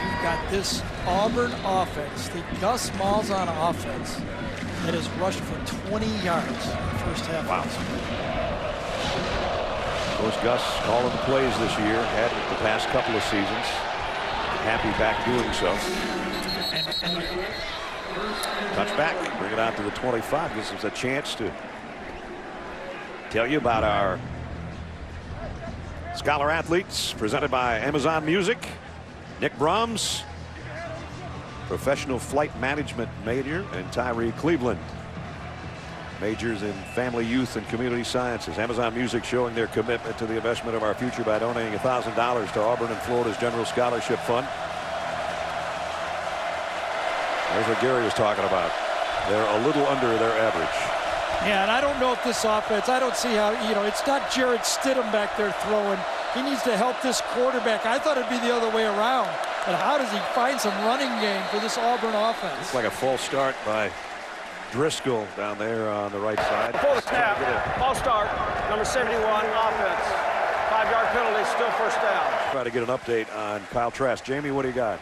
You've got this Auburn offense, the Gus Malzahn offense, that has rushed for 20 yards in the first half. Wow. Of course, Gus calling the plays this year, had it the past couple of seasons. Happy back doing so. Touchback, bring it out to the 25. Gives us a chance to tell you about our Scholar Athletes presented by Amazon Music. Nick Brahms, professional flight management major, and Tyree Cleveland, majors in family, youth, and community sciences. Amazon Music showing their commitment to the investment of our future by donating $1,000 to Auburn and Florida's General Scholarship Fund. There's what Gary was talking about. They're a little under their average. Yeah, and I don't know if this offense, I don't see how, it's not Jared Stidham back there throwing. He needs to help this quarterback. I thought it'd be the other way around. But how does he find some running game for this Auburn offense? It's like a false start by Driscoll down there on the right side. Before the snap, false start, number 71, offense. 5-yard penalty, still first down. Try to get an update on Kyle Trask. Jamie, what do you got?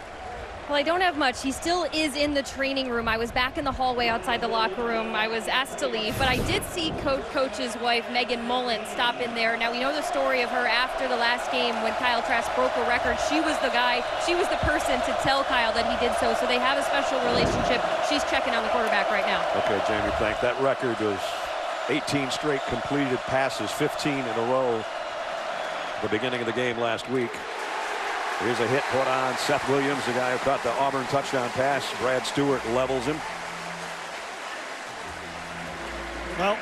Well, I don't have much. He still is in the training room. I was back in the hallway outside the locker room. I was asked to leave, but I did see Coach's wife, Megan Mullen, stop in there. Now, we know the story of her after the last game when Kyle Trask broke a record. She was the guy, she was the person to tell Kyle that he did so they have a special relationship. She's checking on the quarterback right now. Okay, Jamie, thank. That record was 18 straight completed passes, 15 in a row at the beginning of the game last week. Here's a hit put on Seth Williams, the guy who caught the Auburn touchdown pass. Brad Stewart levels him. Well,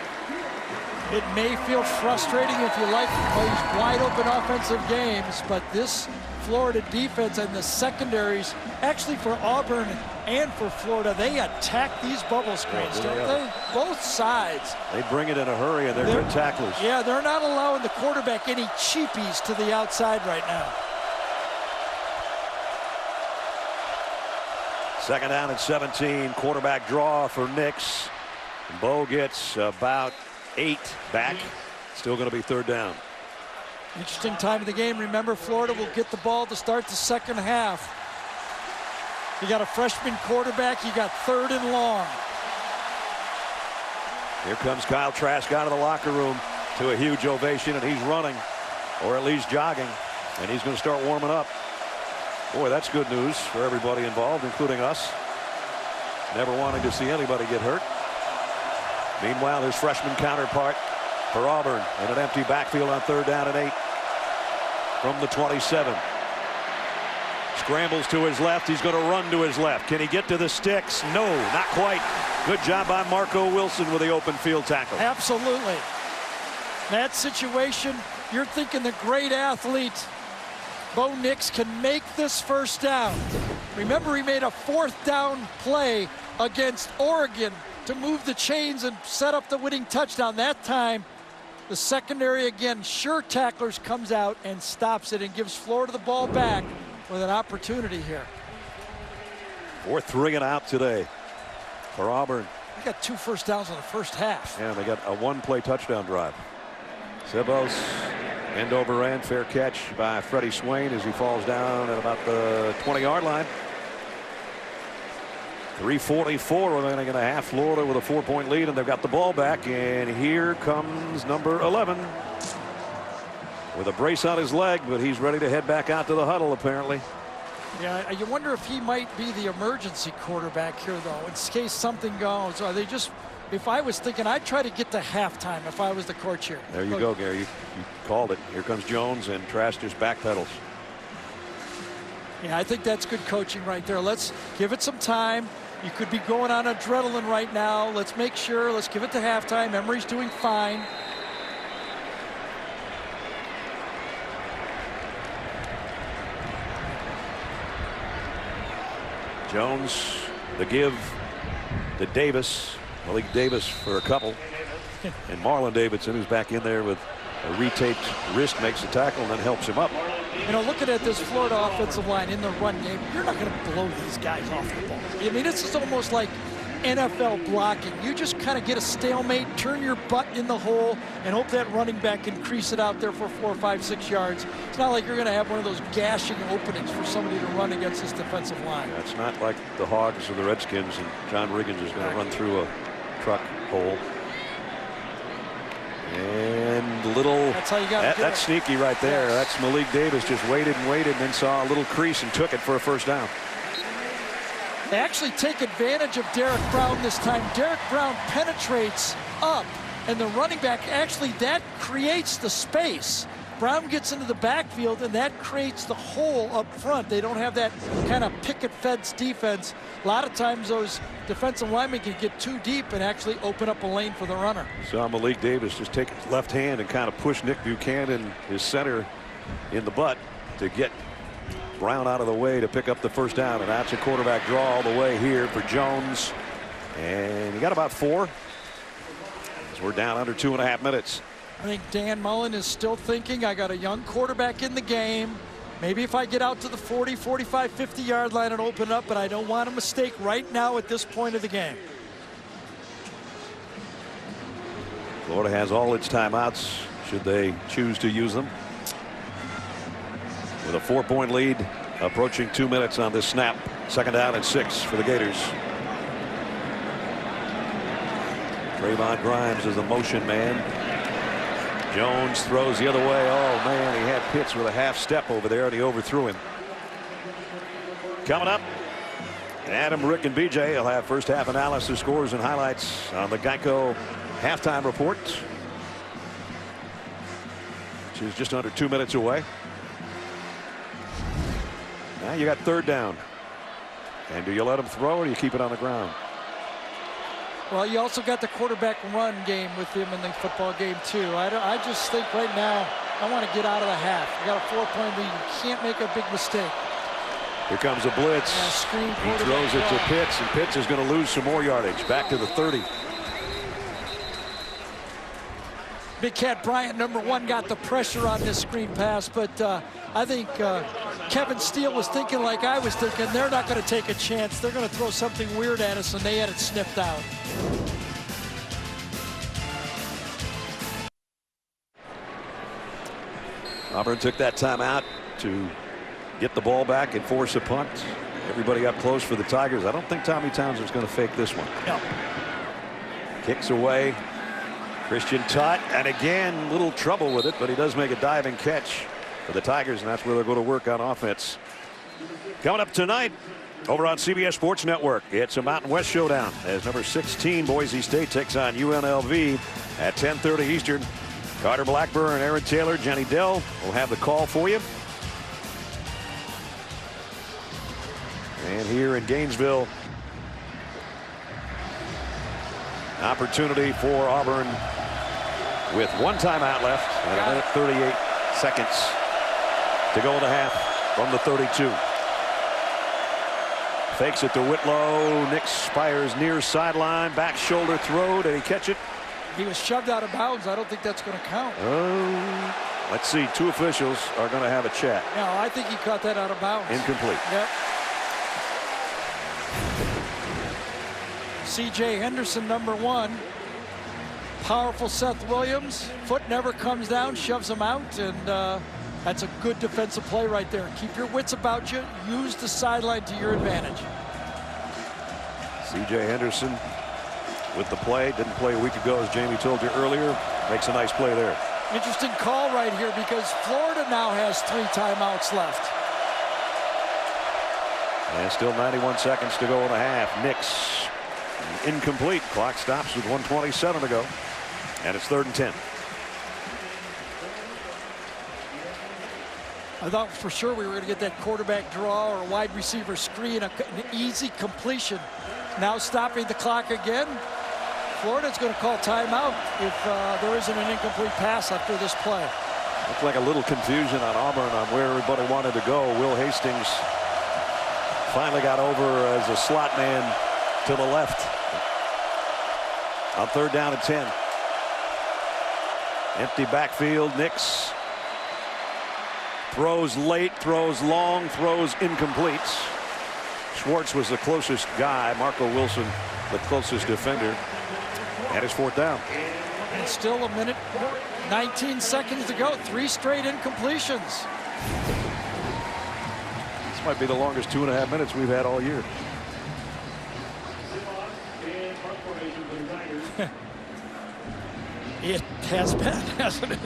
It may feel frustrating if you like these wide open offensive games, but this Florida defense and the secondaries, actually for Auburn and for Florida, they attack these bubble screens, don't they? Both sides. They bring it in a hurry, and they're good tacklers. Yeah, they're not allowing the quarterback any cheapies to the outside right now. Second down and 17. Quarterback draw for Nix. Bo gets about 8 back. Still going to be third down. Interesting time of the game. Remember, Florida will get the ball to start the second half. You got a freshman quarterback. You got third and long. Here comes Kyle Trask out of the locker room to a huge ovation, and he's running, or at least jogging, and he's going to start warming up. Boy, that's good news for everybody involved, including us. Never wanting to see anybody get hurt. Meanwhile, his freshman counterpart for Auburn in an empty backfield on third down and 8 from the 27. Scrambles to his left. He's going to run to his left. Can he get to the sticks? No, not quite. Good job by Marco Wilson with the open field tackle. Absolutely. That situation, you're thinking the great athlete Bo Nix can make this first down. Remember, he made a fourth down play against Oregon to move the chains and set up the winning touchdown. That time, the secondary, again, sure tacklers, comes out and stops it and gives Florida the ball back with an opportunity here. 4th 3 and out today for Auburn. They got 2 first downs in the first half. And they got a 1-play touchdown drive. Sebos end over end, fair catch by Freddie Swain as he falls down at about the 20-yard line. 3:44 remaining in a half. Florida with a 4-point lead, and they've got the ball back. And here comes number 11 with a brace on his leg, but he's ready to head back out to the huddle apparently. Yeah, you wonder if he might be the emergency quarterback here, though, in case something goes. Are they just? If I was thinking, I'd try to get to halftime if I was the coach here. There you go, Gary. You called it. Here comes Jones, and Trask just backpedals. Yeah, I think that's good coaching right there. Let's give it some time. You could be going on adrenaline right now. Let's make sure. Let's give it to halftime. Emory's doing fine. Jones, the give to Davis. Malik Davis for a couple. And Marlon Davidson, who's back in there with a retaped wrist, makes the tackle and then helps him up. You know, looking at this Florida offensive line in the run game, you're not going to blow these guys off the ball. I mean, this is almost like NFL blocking. You just kind of get a stalemate, turn your butt in the hole, and hope that running back can crease it out there for 4, 5, 6 yards. It's not like you're going to have one of those gashing openings for somebody to run against this defensive line. Yeah, it's not like the Hogs or the Redskins, and John Riggins is going to run through a truck hole. And little, that's how you got that's sneaky right there. Yes. That's Malik Davis just waited and waited and then saw a little crease and took it for a first down. They actually take advantage of Derek Brown this time. Derek Brown penetrates up, and the running back, actually, that creates the space. Brown gets into the backfield, and that creates the hole up front. They don't have that kind of picket fence defense. A lot of times those defensive linemen can get too deep and actually open up a lane for the runner. Saw Malik Davis just take his left hand and kind of push Nick Buchanan, his center, in the butt to get Brown out of the way to pick up the first down. And that's a quarterback draw all the way here for Jones. And he got about 4. As we're down under 2.5 minutes. I think Dan Mullen is still thinking, I got a young quarterback in the game. Maybe if I get out to the 40, 45, 50-yard line and open up, but I don't want a mistake right now at this point of the game. Florida has all its timeouts should they choose to use them. With a 4-point lead, approaching 2 minutes on this snap. Second down and 6 for the Gators. Trayvon Grimes is the motion man. Jones throws the other way. Oh, man, he had Pitts with a half step over there, and he overthrew him. Coming up, Adam, Rick, and BJ will have first half analysis, scores, and highlights on the Geico halftime report, which is just under 2 minutes away. Now you got third down. And do you let him throw, or do you keep it on the ground? Well, you also got the quarterback run game with him in the football game, too. I just think right now I want to get out of the half. You got a 4-point lead. You can't make a big mistake. Here comes a blitz. He throws it to Pitts, and Pitts is going to lose some more yardage. Back to the 30. Big Cat Bryant, number 1, got the pressure on this screen pass, but I think Kevin Steele was thinking like I was thinking. They're not going to take a chance. They're going to throw something weird at us, and they had it sniffed out. Auburn took that timeout to get the ball back and force a punt. Everybody up close for the Tigers. I don't think Tommy Townsend's going to fake this one. No. Kicks away. Christian Tutt, and again, little trouble with it, but he does make a diving catch for the Tigers, and that's where they're going to work on offense. Coming up tonight over on CBS Sports Network, it's a Mountain West showdown as number 16 Boise State takes on UNLV at 10:30 Eastern. Carter Blackburn, Aaron Taylor, Jenny Dell will have the call for you. And here in Gainesville, opportunity for Auburn with 1 timeout left and a minute 38 seconds to go in the half from the 32. Fakes it to Whitlow. Nick Spires near sideline. Back shoulder throw. Did he catch it? He was shoved out of bounds. I don't think that's going to count. Oh, let's see. 2 officials are going to have a chat. No, I think he caught that out of bounds. Incomplete. Yep. C.J. Henderson, number 1. Powerful Seth Williams. Foot never comes down, shoves him out, and that's a good defensive play right there. Keep your wits about you. Use the sideline to your advantage. C.J. Henderson with the play. Didn't play a week ago, as Jamie told you earlier. Makes a nice play there. Interesting call right here because Florida now has 3 timeouts left. And still 91 seconds to go in the half. Nix incomplete. Clock stops with 1:27 to go. And it's 3rd and 10. I thought for sure we were going to get that quarterback draw or wide receiver screen, an easy completion. Now stopping the clock again. Florida's going to call timeout if there isn't an incomplete pass after this play. Looks like a little confusion on Auburn on where everybody wanted to go. Will Hastings finally got over as a slot man to the left. On 3rd down and 10. Empty backfield. Nix throws late, throws long, throws incomplete. Schwartz was the closest guy. Marco Wilson the closest defender. And it's 4th down. And still a minute 19 seconds to go. 3 straight incompletions. This might be the longest 2.5 minutes we've had all year. It has been, hasn't it?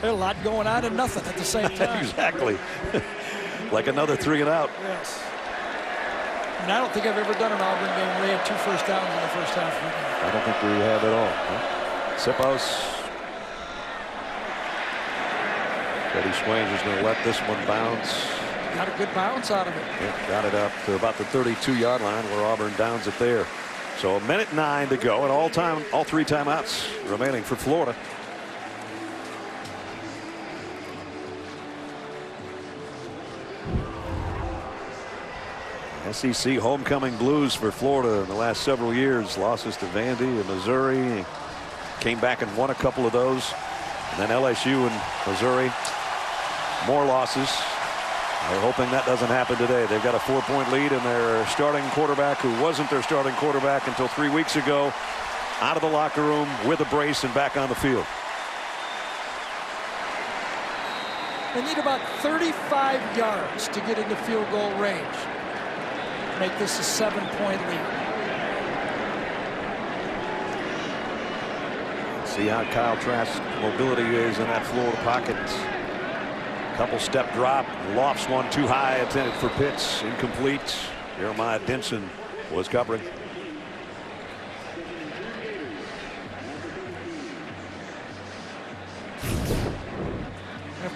There's a lot going on and nothing at the same time. Exactly. Like another 3 and out. Yes. And I don't think I've ever done an Auburn game where they had 2 first downs in the first half. I don't think we have at all. Sipos. Freddie Swain is going to let this one bounce. Got a good bounce out of it. Yeah, got it up to about the 32-yard line where Auburn downs it there. So 1:09 to go, and all 3 timeouts remaining for Florida. SEC homecoming blues for Florida in the last several years. Losses to Vandy and Missouri. Came back and won a couple of those. And then LSU and Missouri. More losses. They're hoping that doesn't happen today. They've got a 4-point lead, and their starting quarterback, who wasn't their starting quarterback until 3 weeks ago, out of the locker room with a brace and back on the field. They need about 35 yards to get into field goal range. Make this a 7-point lead. See how Kyle Trask's mobility is in that Florida pocket. Couple step drop, lofts one too high, intended for Pitts, incomplete. Jeremiah Denson was covering.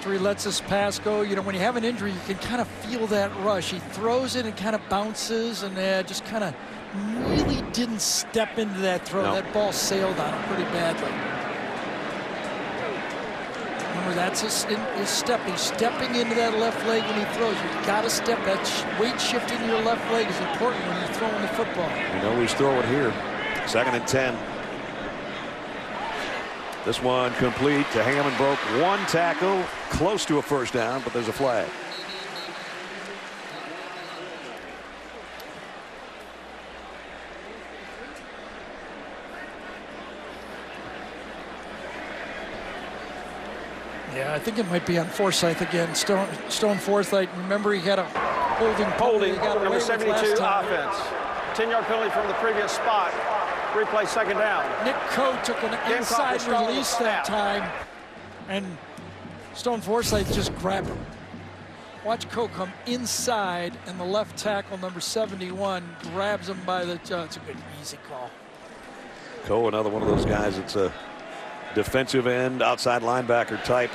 after he lets his pass go. You know, when you have an injury, you can kind of feel that rush. He throws it and kind of bounces and just kind of really didn't step into that throw. No. That ball sailed on him pretty badly. Remember, that's his step. He's stepping into that left leg when he throws. You've got to step. That weight shift into your left leg is important when you're throwing the football. You know he's throwing here. 2nd and 10. This one complete to Hammond. Broke one tackle, close to a first down, but there's a flag. Yeah, I think it might be on Forsythe again. Stone Forsythe. Remember, he had a holding. He got number away with 72 last time. offense. 10-yard penalty from the previous spot. Replay 2nd down. Nick Coe took an inside release that time, and Stone Forsythe just grabbed him. Watch Coe come inside, and the left tackle, number 71, grabs him by the. It's a good, easy call. Coe, another one of those guys. It's a defensive end, outside linebacker type.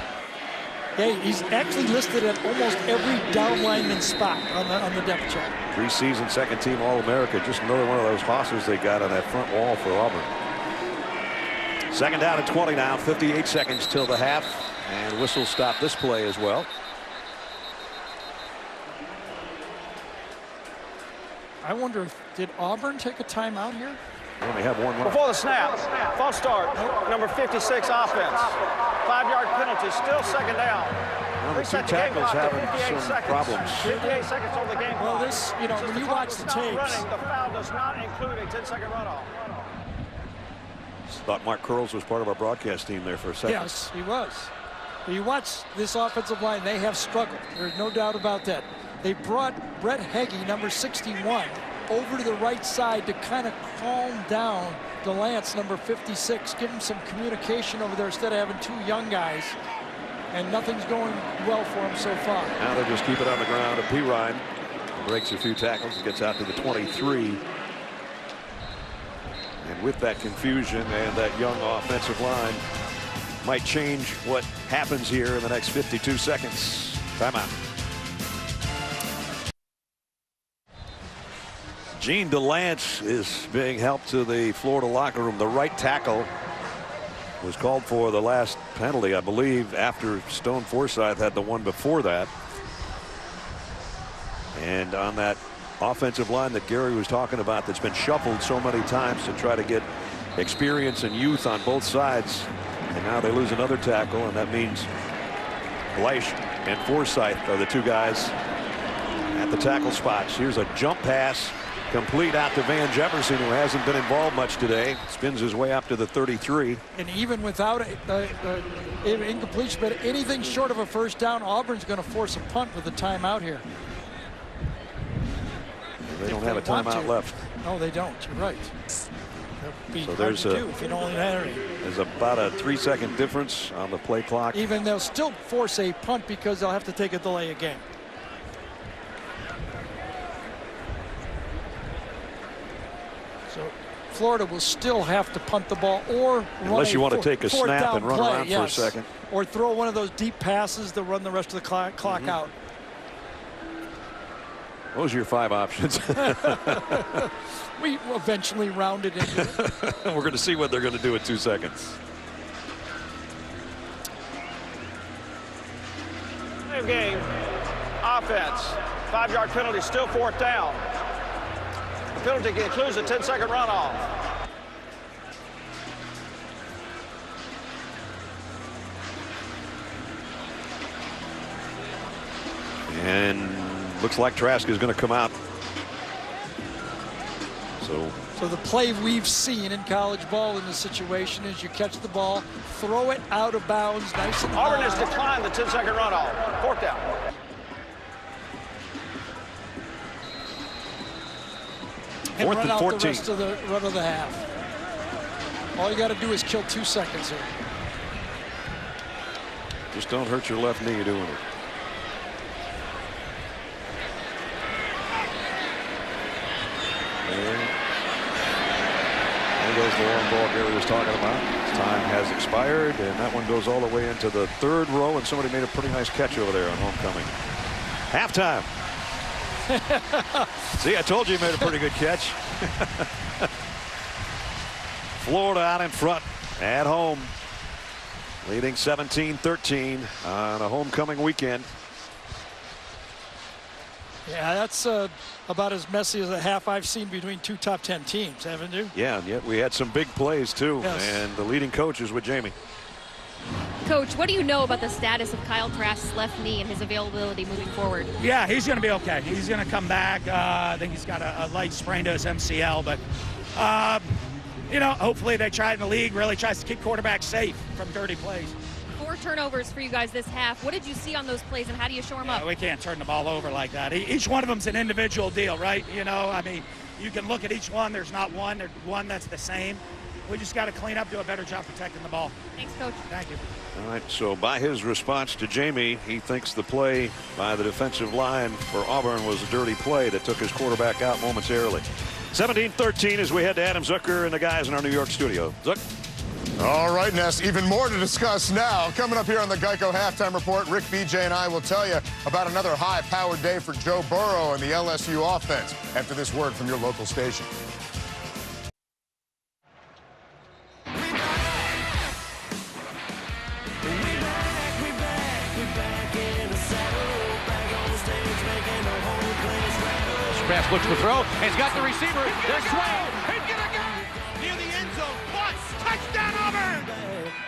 Yeah, he's actually listed at almost every down lineman spot on the depth chart. Preseason 2nd team All-America. Just another one of those hosses they got on that front wall for Auburn. 2nd down and 20 now. 58 seconds till the half. And whistle stop this play as well. I wonder, did Auburn take a timeout here? We only have one left. Before the snap, false start, number 56 offense. 5-yard penalty, still 2nd down. Well, the two tackles having some problems. 58 seconds on the game clock. Well, this, you know, when you watch the tapes. Running, the foul does not include a 10-second runoff. Thought Mark Curls was part of our broadcast team there for a second. Yes, he was. But you watch this offensive line, they have struggled. There's no doubt about that. They brought Brett Heggie, number 61, over to the right side to kind of calm down DeLance, number 56, give him some communication over there instead of having 2 young guys. And nothing's going well for him so far. Now they just keep it on the ground. P. Ryan breaks a few tackles and gets out to the 23. And with that confusion and that young offensive line, might change what happens here in the next 52 seconds. Timeout. Gene DeLance is being helped to the Florida locker room. The right tackle was called for the last penalty, I believe, after Stone Forsythe had the one before that. And on that offensive line that Gary was talking about that's been shuffled so many times to try to get experience and youth on both sides. And now they lose another tackle, and that means Gleisch and Forsythe are the 2 guys at the tackle spots. Here's a jump pass. Complete out to Van Jefferson, who hasn't been involved much today. Spins his way up to the 33. And even without incompletion, but anything short of a first down, Auburn's going to force a punt with a timeout here. They don't have a timeout left. No, they don't. You're right. So there's if you don't have any. There's about a 3-second difference on the play clock. Even they'll still force a punt because they'll have to take a delay again. So Florida will still have to punt the ball or unless you want to take a snap and run around for a second. Or throw one of those deep passes to run the rest of the clock out. Those are your 5 options. We eventually rounded into it. We're going to see what they're going to do in 2 seconds. Same game, offense, 5-yard penalty, still 4th down. The penalty includes a 10-second runoff. And looks like Trask is going to come out. So the play we've seen in college ball in this situation is you catch the ball, throw it out of bounds, nice and high. Auburn has declined the 10-second runoff. 4th down. And 4th run and out 14. the rest of the run of the half. All you got to do is kill 2 seconds here. Just don't hurt your left knee doing it. There goes the long ball Gary was talking about. Time has expired, and that one goes all the way into the third row, and somebody made a pretty nice catch over there on homecoming. Halftime. See, I told you he made a pretty good catch. Florida out in front at home, leading 17-13 on a homecoming weekend. Yeah, that's about as messy as a half I've seen between two top 10 teams, haven't you? Yeah, and yet we had some big plays too. Yes. And the leading coach is with Jamie. Coach, what do you know about the status of Kyle Trask's left knee and his availability moving forward? Yeah, he's going to be okay. He's going to come back. I think he's got a light sprain to his MCL, but you know, hopefully they try in the league, really tries to keep quarterbacks safe from dirty plays. 4 turnovers for you guys this half. What did you see on those plays, and how do you shore them up? We can't turn the ball over like that. Each one of them's an individual deal, right? You know, I mean, you can look at each one. There's not one that's the same. We just got to clean up, do a better job protecting the ball. Thanks, Coach. Thank you. All right, so by his response to Jamie, he thinks the play by the defensive line for Auburn was a dirty play that took his quarterback out momentarily. 17-13 as we head to Adam Zucker and the guys in our New York studio. Zuck. All right, Ness, even more to discuss now. Coming up here on the Geico Halftime Report, Rick, BJ, and I will tell you about another high-powered day for Joe Burrow and the LSU offense after this word from your local station. Pass looks to throw. He's got the receiver. There's Sway. He's gonna go near the end zone. Plus touchdown Auburn.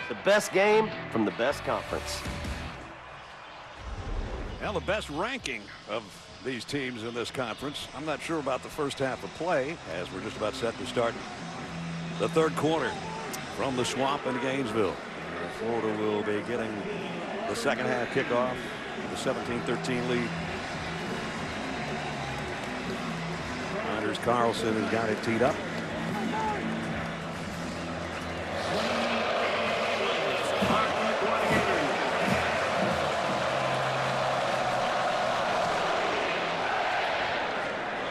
The best game from the best conference. Well, the best ranking of these teams in this conference. I'm not sure about the first half of play, as we're just about set to start the third quarter from the Swamp in Gainesville. Florida will be getting the second half kickoff, the 17-13 lead. Anders Carlson has got it teed up.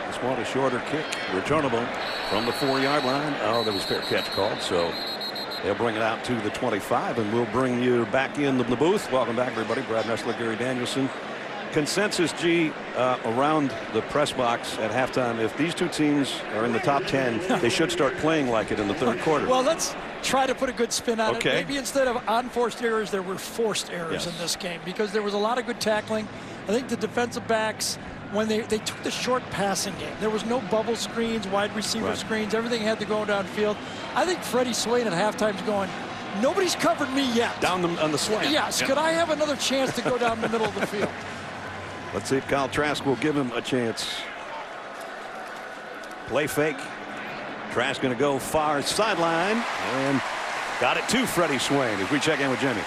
This one a shorter kick, returnable from the 4-yard line. Oh, there was fair catch called, so they'll bring it out to the 25, and we'll bring you back in the booth. Welcome back, everybody. Brad Nessler, Gary Danielson. Consensus, G, around the press box at halftime. If these two teams are in the top 10, they should start playing like it in the third quarter. Well, let's try to put a good spin on it. Okay. Maybe instead of unforced errors, there were forced errors in this game, because there was a lot of good tackling. I think the defensive backs, when they took the short passing game, there was no bubble screens, wide receiver screens. Everything had to go downfield. I think Freddie Swain at halftime's going, nobody's covered me yet. Down on the slant. Yes. Could I have another chance to go down the middle of the field? Let's see if Kyle Trask will give him a chance. Play fake. Trask going to go far sideline and got it to Freddie Swain as we check in with Jimmy.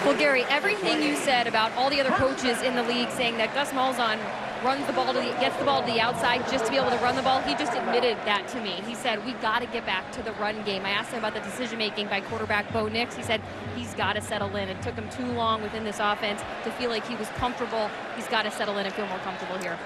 Well, Gary, everything you said about all the other coaches in the league saying that Gus Malzahn runs the ball gets the ball to the outside just to be able to run the ball, he just admitted that to me. He said, we got to get back to the run game. I asked him about the decision-making by quarterback Bo Nix. He said he's got to settle in. It took him too long within this offense to feel like he was comfortable. He's got to settle in and feel more comfortable here.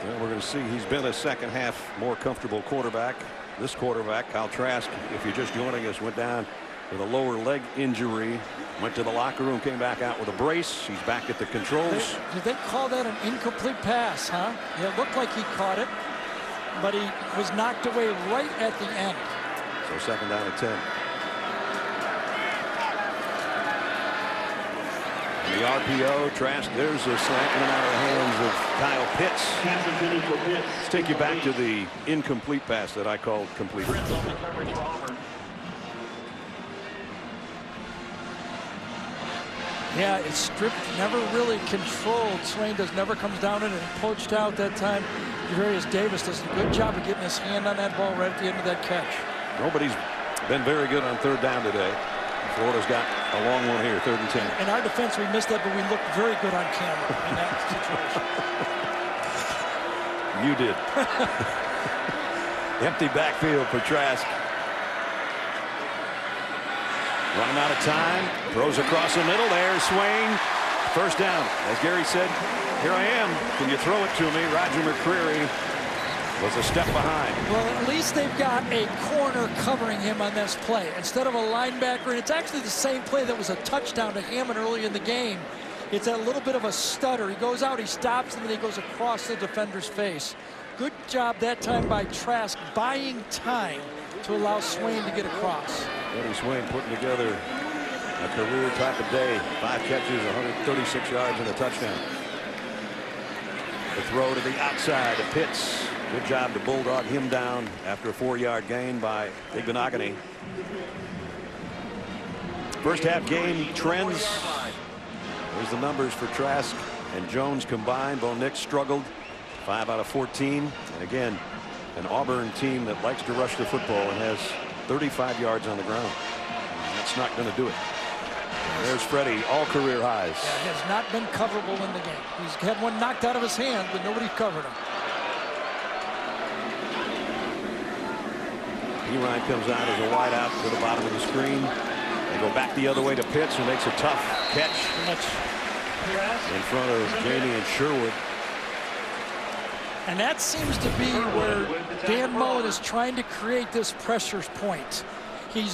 Well, we're going to see. He's been a second half more comfortable quarterback. This quarterback, Kyle Trask, if you're just joining us, went down with a lower leg injury, went to the locker room, came back out with a brace. He's back at the controls. Did they call that an incomplete pass, huh? It looked like he caught it, but he was knocked away right at the end. So second down and 10. And the RPO, Trask, there's a snap in and out of the hands of Kyle Pitts. Let's take you back to the incomplete pass that I called complete. Yeah, it's stripped, never really controlled. Swain never comes down in it and poached out that time. Javarius Davis does a good job of getting his hand on that ball right at the end of that catch. Nobody's been very good on third down today. Florida's got a long one here, 3rd and 10. In our defense, we missed that, but we looked very good on camera in that situation. You did. Empty backfield for Trask. Running out of time. Throws across the middle. There's Swain. First down. As Gary said, here I am. Can you throw it to me? Roger McCreary was a step behind. Well, at least they've got a corner covering him on this play instead of a linebacker. And it's actually the same play that was a touchdown to Hammond early in the game. It's a little bit of a stutter. He goes out, he stops, and then he goes across the defender's face. Good job that time by Trask buying time to allow Swain to get across. Eddie Swain putting together a career type of day. 5 catches, 136 yards, and a touchdown. The throw to the outside to Pitts. Good job to bulldog him down after a 4-yard gain by Igbenogany. First half game trends. There's the numbers for Trask and Jones combined. Bo Nix struggled. 5 out of 14. And again, an Auburn team that likes to rush the football and has 35 yards on the ground. That's not going to do it. There's Freddie, all career highs. Yeah, has not been coverable in the game. He's had one knocked out of his hand, but nobody covered him. Ryan comes out as a wide out to the bottom of the screen. They go back the other way to Pitts, who makes a tough catch in front of Jamie and Sherwood. And that seems to be where Dan Mullen is trying to create this pressure point. He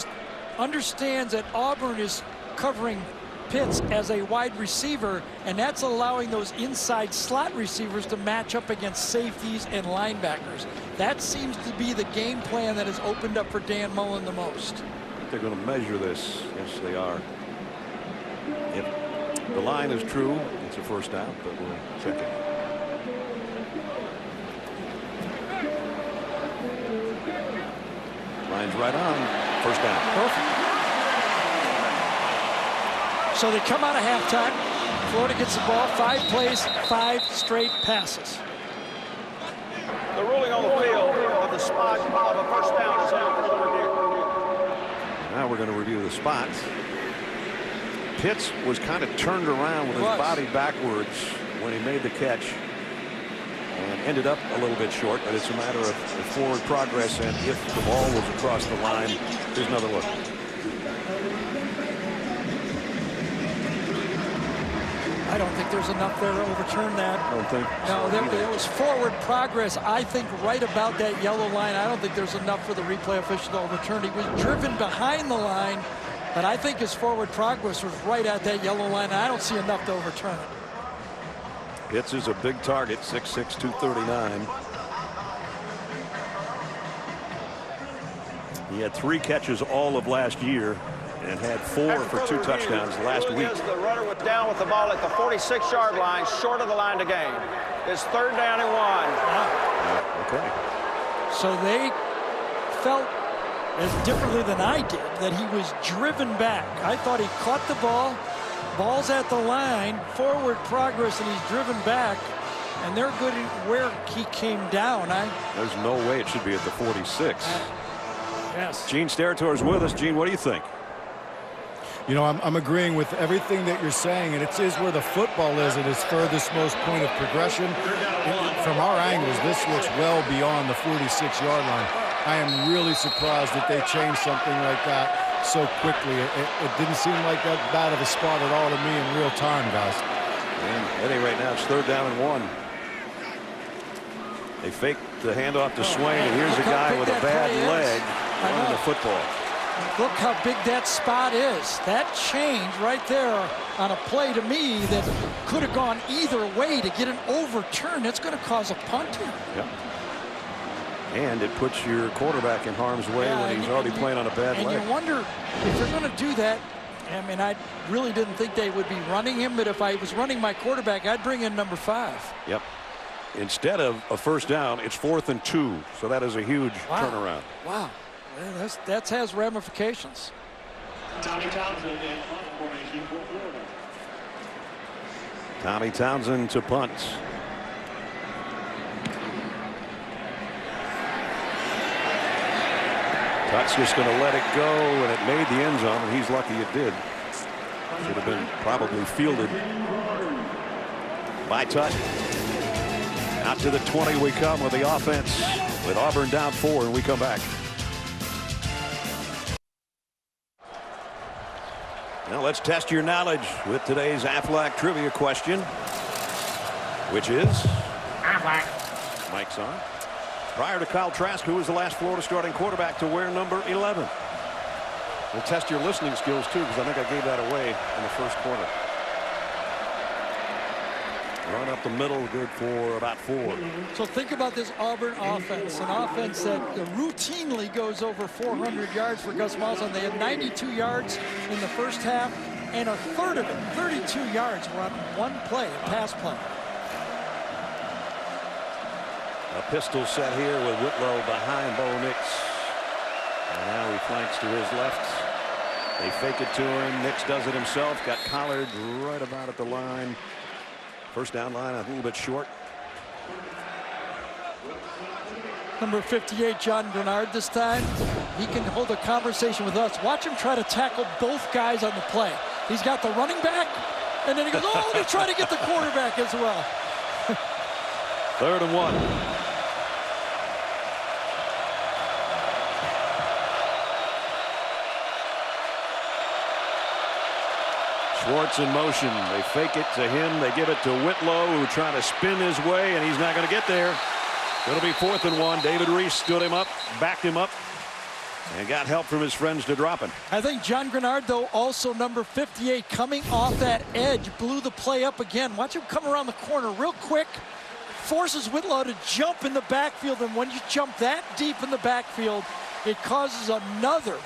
understands that Auburn is covering Pitts as a wide receiver, and that's allowing those inside slot receivers to match up against safeties and linebackers. That seems to be the game plan that has opened up for Dan Mullen the most. They're going to measure this. Yes, they are. If the line is true, it's a first down, but we'll check it. Line's right on. First down. Perfect. So they come out of halftime. Florida gets the ball. 5 plays, 5 straight passes. The ruling on the field of the spot of a first down is under review. Now we're going to review the spots. Pitts was kind of turned around with his body backwards when he made the catch and ended up a little bit short, but it's a matter of forward progress, and if the ball was across the line, here's another look. I don't think there's enough there to overturn that. I don't think no, there was forward progress, I think, right about that yellow line. I don't think there's enough for the replay official to overturn. He was driven behind the line, but I think his forward progress was right at that yellow line. I don't see enough to overturn it. Pitts is a big target, 6'6", 239. He had 3 catches all of last year and had 4 for 2 touchdowns last week. The runner was down with the ball at the 46-yard line, short of the line to gain. It's 3rd down and 1. Okay. So they felt as differently than I did that he was driven back. I thought he caught the ball, ball's at the line, forward progress, and he's driven back. And they're good at where he came down. There's no way it should be at the 46. Yes. Gene Steratore is with us. Gene, what do you think? You know, I'm agreeing with everything that you're saying, and it is where the football is at its furthest most point of progression. From our angles, this looks well beyond the 46-yard line. I am really surprised that they changed something like that so quickly. It didn't seem like that bad of a spot at all to me in real time, guys. And Eddie, right now it's 3rd down and 1. They fake the handoff to Swain, and here's a guy with a bad leg running the football. Look how big that spot is. That change right there on a play to me that could have gone either way to get an overturn. That's going to cause a punt here. Yep. And it puts your quarterback in harm's way when he's already playing on a bad leg. And you wonder if they're going to do that. I mean, I really didn't think they would be running him, but if I was running my quarterback, I'd bring in number 5. Yep. Instead of a first down, it's 4th and 2. So that is a huge turnaround. Wow. That has ramifications. Tommy Townsend to punt. Tut's just going to let it go, and it made the end zone, and he's lucky it did. Should have been probably fielded by Tut. Out to the 20 we come with the offense, with Auburn down 4, and we come back. Now let's test your knowledge with today's Aflac trivia question, which is Aflac. Mike's on. Prior to Kyle Trask, who was the last Florida starting quarterback to wear number 11. We'll test your listening skills too, because I think I gave that away in the first quarter. Run up the middle, good for about 4. So think about this Auburn offense, an offense that routinely goes over 400 yards for Gus Malzahn. They had 92 yards in the first half, and a third of it, 32 yards, were on one play, a pass play. A pistol set here with Whitlow behind Bo Nix. And now he flanks to his left. They fake it to him. Nix does it himself. Got collared right about at the line. First down line a little bit short. Number 58, John Grenard this time. He can hold a conversation with us. Watch him try to tackle both guys on the play. He's got the running back, and then he goes, oh, let me try to get the quarterback as well. 3rd and 1. Schwartz in motion. They fake it to him. They give it to Whitlow, who trying to spin his way, and he's not going to get there. It'll be 4th and 1. David Reese stood him up, backed him up, and got help from his friends to drop him. I think John Grenard, though, also number 58, coming off that edge, blew the play up again. Watch him come around the corner real quick, forces Whitlow to jump in the backfield, and when you jump that deep in the backfield, it causes another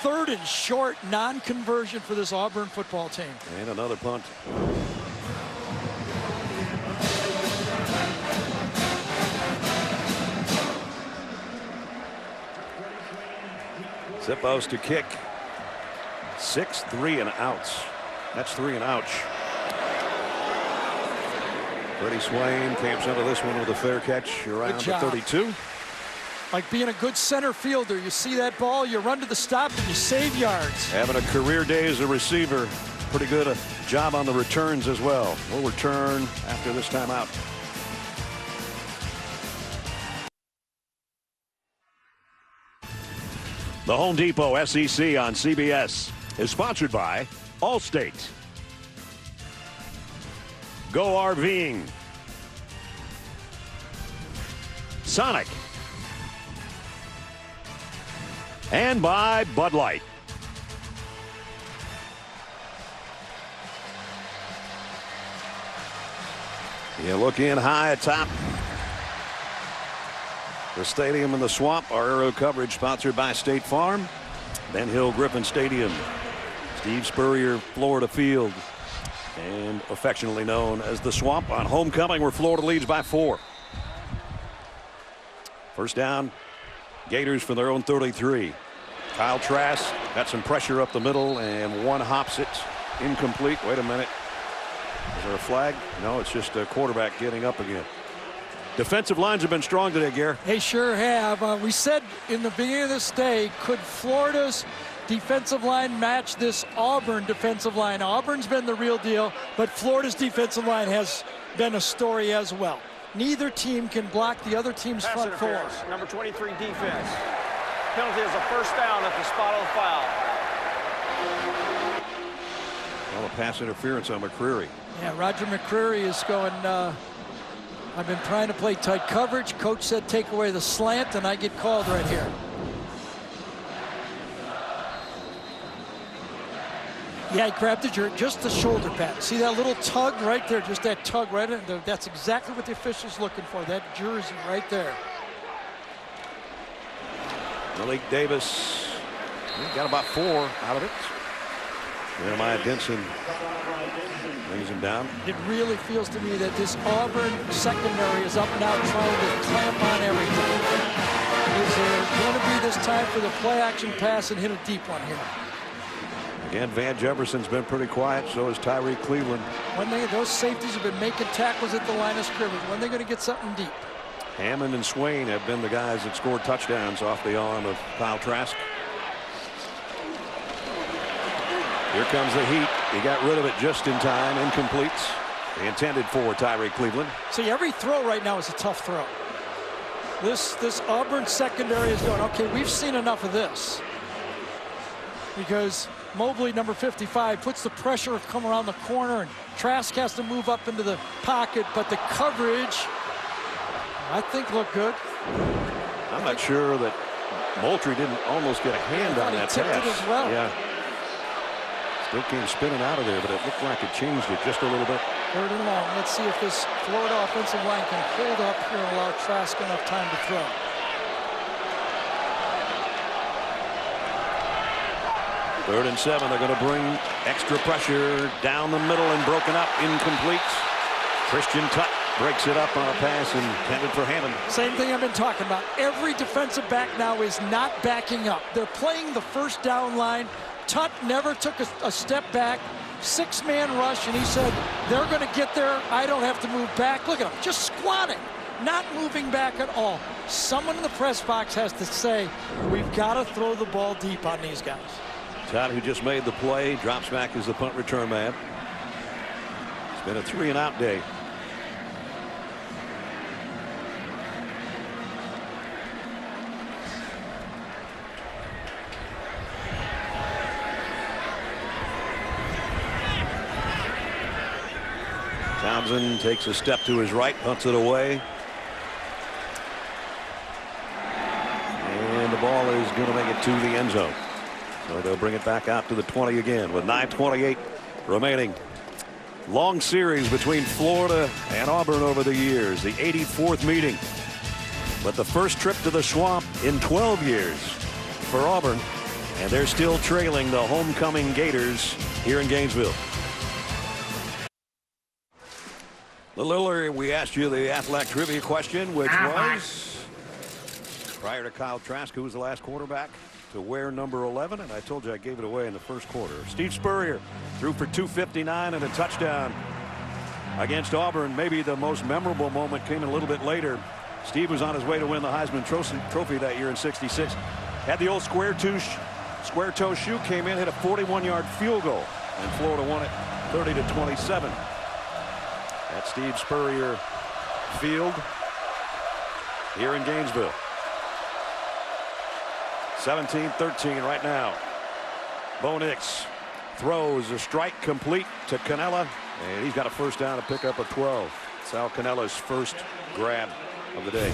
3rd and short non-conversion for this Auburn football team. And another punt. Zippos to kick. 6, 3 and outs. That's 3 and ouch. Freddie Swain camps into this one with a fair catch around the 32. Like being a good center fielder, you see that ball, you run to the stop, and you save yards. Having a career day as a receiver. Pretty good job on the returns as well. We'll return after this timeout. The Home Depot SEC on CBS is sponsored by Allstate. Go RVing. Sonic. And by Bud Light. You look in high atop the stadium in the Swamp. Our aero coverage sponsored by State Farm. Ben Hill Griffin Stadium. Steve Spurrier Florida Field. And affectionately known as the Swamp on homecoming, where Florida leads by 4. First down. Gators for their own 33. Kyle Trask got some pressure up the middle, and one hops it incomplete. Wait a minute. Is there a flag? No, it's just a quarterback getting up again. Defensive lines have been strong today, Gare. They sure have. We said in the beginning of this day, could Florida's defensive line match this Auburn defensive line? Auburn's been the real deal, but Florida's defensive line has been a story as well. Neither team can block the other team's front four. Number 23 defense. Penalty is a first down at the spot of the foul. Well, a pass interference on McCreary. Yeah, Roger McCreary is going, I've been trying to play tight coverage. Coach said take away the slant, and I get called right here. Yeah, he grabbed just the shoulder pad. See that little tug right there? Just that tug right in there. That's exactly what the official's looking for. That jersey right there. Malik Davis got about 4 out of it. Jeremiah Denson brings him down. It really feels to me that this Auburn secondary is up now trying to clamp on everything. Is there going to be this time for the play action pass and hit a deep one here? Again, Van Jefferson's been pretty quiet. So is Tyree Cleveland. Those safeties have been making tackles at the line of scrimmage. When they're going to get something deep? Hammond and Swain have been the guys that scored touchdowns off the arm of Kyle Trask. Here comes the heat. He got rid of it just in time. Incomplete. They intended for Tyree Cleveland. See, every throw right now is a tough throw. This Auburn secondary is going, okay, we've seen enough of this. Because Mobley, number 55, puts the pressure of come around the corner, and Trask has to move up into the pocket, but the coverage, I think, looked good. I'm not sure that Moultrie didn't almost get a hand on that pass. It as well. Yeah. Still came spinning out of there, but it looked like it changed it just a little bit. 3rd and long. Let's see if this Florida offensive line can hold up here and allow Trask enough time to throw. Third and 7. They're going to bring extra pressure down the middle and broken up. Incomplete. Christian Tutt breaks it up on a pass intended for Hammond. Same thing I've been talking about. Every defensive back now is not backing up. They're playing the first down line. Tutt never took a step back. 6-man rush, and he said, they're going to get there. I don't have to move back. Look at him, just squatting, not moving back at all. Someone in the press box has to say, we've got to throw the ball deep on these guys. Todd, who just made the play, drops back as the punt return man. It's been a 3-and-out day. Townsend takes a step to his right, punts it away. And the ball is going to make it to the end zone. So they'll bring it back out to the 20 again with 9:28 remaining. Long series between Florida and Auburn over the years. The 84th meeting. But the first trip to the Swamp in 12 years for Auburn. And they're still trailing the homecoming Gators here in Gainesville. A little earlier, we asked you the athletic trivia question, which was, prior to Kyle Trask, who was the last quarterback to wear number 11, and I told you I gave it away in the first quarter. Steve Spurrier threw for 259 and a touchdown against Auburn. Maybe the most memorable moment came a little bit later. Steve was on his way to win the Heisman Trophy that year in '66. Had the old square toe shoe, came in, hit a 41-yard field goal, and Florida won it 30-27. At Steve Spurrier Field here in Gainesville. 17-13 right now. Bo Nix throws a strike complete to Canella, and he's got a first down to pick up a 12. Sal Canella's first grab of the day.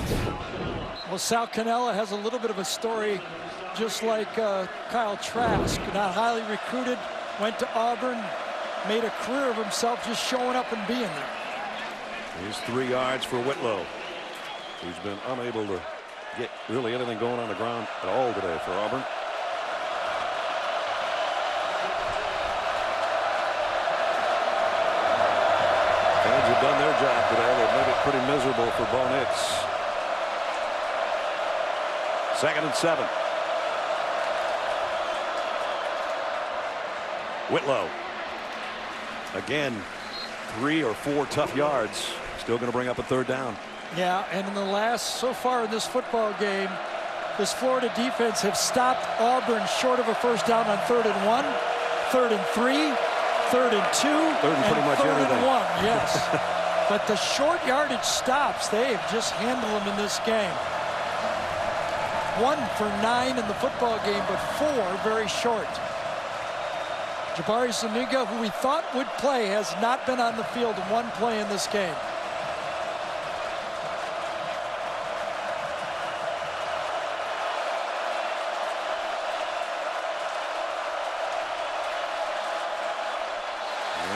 Well, Sal Cannella has a little bit of a story, just like Kyle Trask. Not highly recruited, went to Auburn, made a career of himself just showing up and being there. Here's 3 yards for Whitlow, who's been unable to get really anything going on the ground at all today for Auburn. Fans have done their job today. They've made it pretty miserable for Bo Nix. 2nd and 7. Whitlow. Again, 3 or 4 tough yards. Still going to bring up a 3rd down. Yeah, and in the last, so far in this football game, this Florida defense have stopped Auburn short of a first down on 3rd and 1, 3rd and 3, 3rd and 2, and 3rd and 1. Yes. But the short yardage stops, they have just handled them in this game. 1 for 9 in the football game, but 4 very short. Jabari Zuniga, who we thought would play, has not been on the field in 1 play in this game.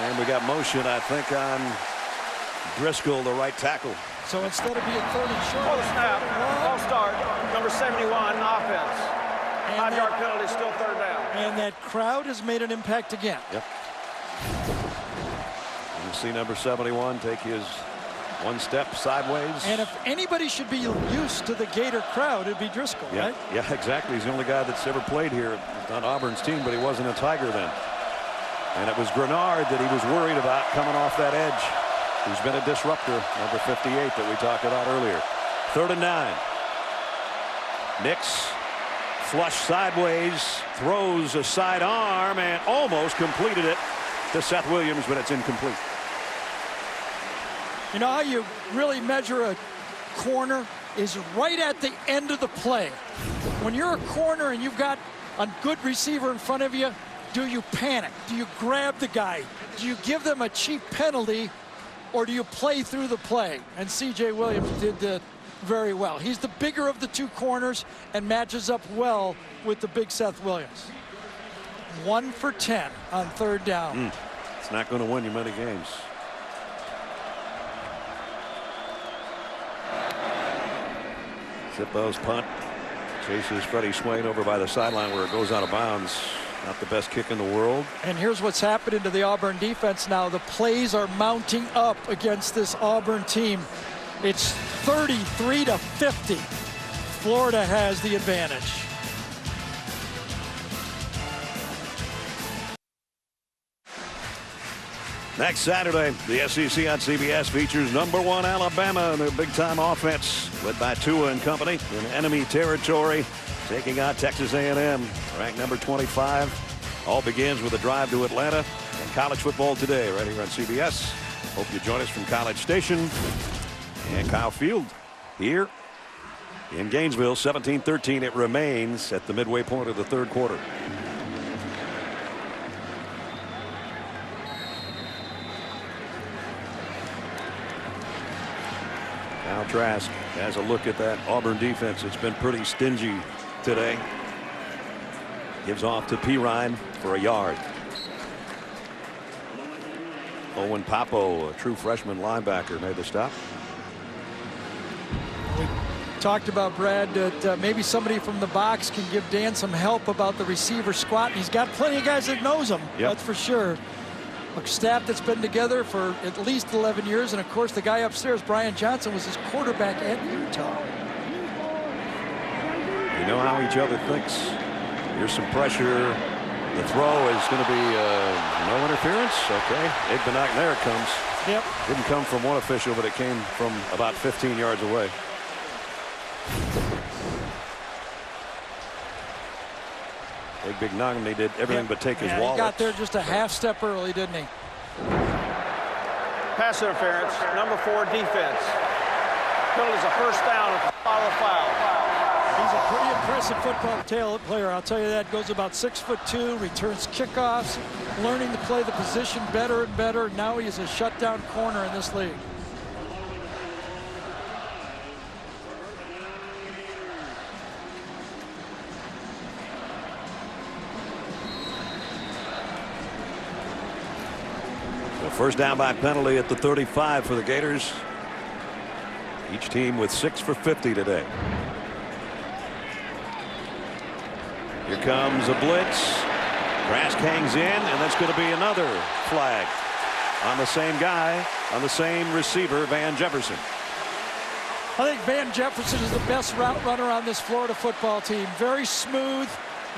And we got motion, I think, on Driscoll, the right tackle. So instead of being 3rd and short, Full snap, false start, number 71, offense. 5-yard penalty, still 3rd down. And that crowd has made an impact again. Yep. You can see number 71 take his 1 step sideways. And if anybody should be used to the Gator crowd, it'd be Driscoll, yeah, right? Yeah, exactly. He's the only guy that's ever played here on Auburn's team, but he wasn't a Tiger then. And it was Grenard that he was worried about coming off that edge. Who's been a disruptor, number 58 that we talked about earlier. 3rd and 9. Nix flush sideways, throws a side arm and almost completed it to Seth Williams, but it's incomplete. You know how you really measure a corner is right at the end of the play. When you're a corner and you've got a good receiver in front of you, do you panic? Do you grab the guy? Do you give them a cheap penalty, or do you play through the play? And C.J. Williams did the very well. He's the bigger of the two corners and matches up well with the big Seth Williams. 1 for 10 on 3rd down. It's not going to win you many games. Zippo's punt chases Freddie Swain over by the sideline where it goes out of bounds. Not the best kick in the world. And here's what's happening to the Auburn defense now. The plays are mounting up against this Auburn team. It's 33-50. Florida has the advantage. Next Saturday, the SEC on CBS features #1 Alabama and their big-time offense, led by Tua and company in enemy territory, taking on Texas A&M, ranked number 25. All begins with a drive to Atlanta and college football today, right here on CBS. Hope you join us from College Station and Kyle Field here in Gainesville. 17-13 it remains at the midway point of the 3rd quarter. Now Trask has a look at that Auburn defense. It's been pretty stingy today. Gives off to Pirine for a yard. Owen Papo, a true freshman linebacker, made the stop. We talked about, Brad, that maybe somebody from the box can give Dan some help about the receiver squat. He's got plenty of guys that knows him. Yep. That's for sure. A staff that's been together for at least 11 years. And, of course, the guy upstairs, Brian Johnson, was his quarterback at Utah. You know how each other thinks. Here's some pressure. The throw is going to be no interference. Okay. Igbenach, there it comes. Yep. Didn't come from one official, but it came from about 15 yards away. Big Nogany did everything but take his wallet. He got there just a half step early, didn't he? Pass interference, #4 defense. Penalty is a 1st down and follow foul. He's a pretty impressive football player, I'll tell you that. Goes about 6'2", returns kickoffs, learning to play the position better and better. Now he is a shutdown corner in this league. First down by penalty at the 35 for the Gators. Each team with 6 for 50 today. Here comes a blitz. Trask hangs in, and that's going to be another flag on the same guy, on the same receiver, Van Jefferson. I think Van Jefferson is the best route runner on this Florida football team. Very smooth,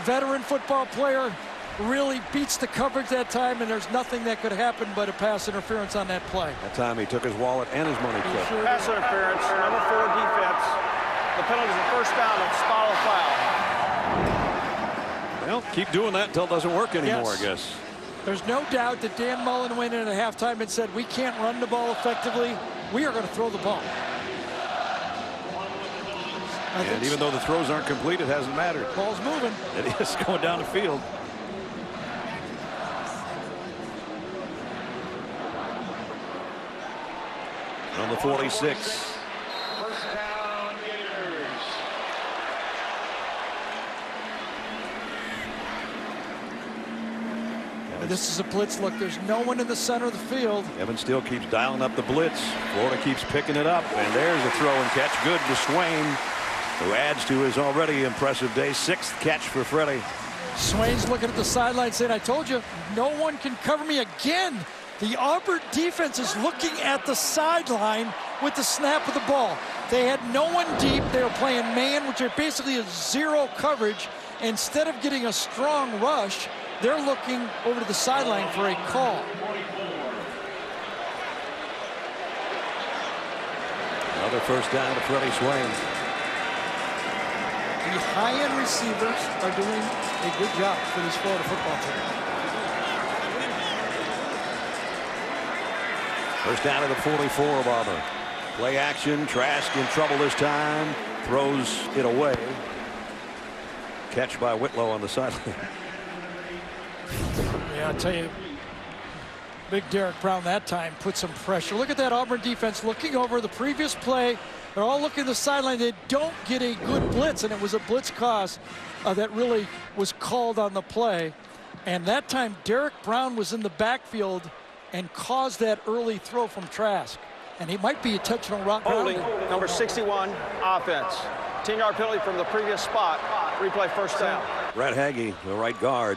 veteran football player. Really beats the coverage that time, and there's nothing that could happen but a pass interference on that play. That time he took his wallet and his money clip. Sure pass interference, #4 defense. The penalty is a 1st down and follow foul. Well, keep doing that until it doesn't work anymore, Yes. I guess. There's no doubt that Dan Mullen went in at halftime and said, we can't run the ball effectively. We are going to throw the ball. And even though the throws aren't complete, it hasn't mattered. Ball's moving. It is going down the field. On the 46. This is a blitz look. There's no one in the center of the field. Evan Steele keeps dialing up the blitz. Florida keeps picking it up, and there's a throw and catch. Good to Swain, who adds to his already impressive day. 6th catch for Freddie. Swain's looking at the sideline saying, I told you, no one can cover me again. The Auburn defense is looking at the sideline with the snap of the ball. They had no one deep. They were playing man, which basically is zero coverage. Instead of getting a strong rush, they're looking over to the sideline for a call. Another 1st down to Freddie Swain. The high-end receivers are doing a good job for this Florida football team. 1st down to the 44 of Auburn. Play action. Trask in trouble this time. Throws it away. Catch by Whitlow on the sideline. Yeah, I'll tell you, big Derek Brown that time put some pressure. Look at that Auburn defense looking over the previous play. They're all looking at the sideline. They don't get a good blitz, and it was a blitz cause that really was called on the play. And that time, Derek Brown was in the backfield and caused that early throw from Trask. And he might be intentional route Holding, grounding. number 61, offense. 10-yard penalty from the previous spot. Replay first down. Brett Hagee, the right guard.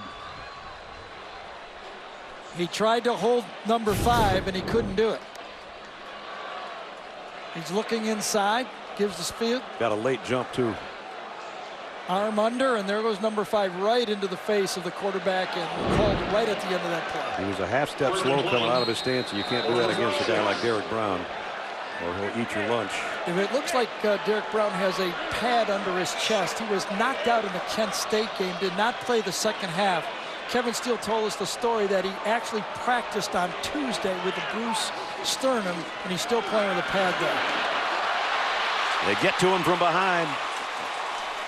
He tried to hold number 5, and he couldn't do it. He's looking inside, gives the speed. Got a late jump, too. Arm under, and there goes number 5 right into the face of the quarterback, and called right at the end of that play. He was a half step slow coming out of his stance, and you can't do that against a guy like Derek Brown, or he'll eat your lunch. If it looks like Derek Brown has a pad under his chest. He was knocked out in the Kent State game, did not play the second half. Kevin Steele told us the story that he actually practiced on Tuesday with the Bruce sternum, and he's still playing with a pad there. They get to him from behind.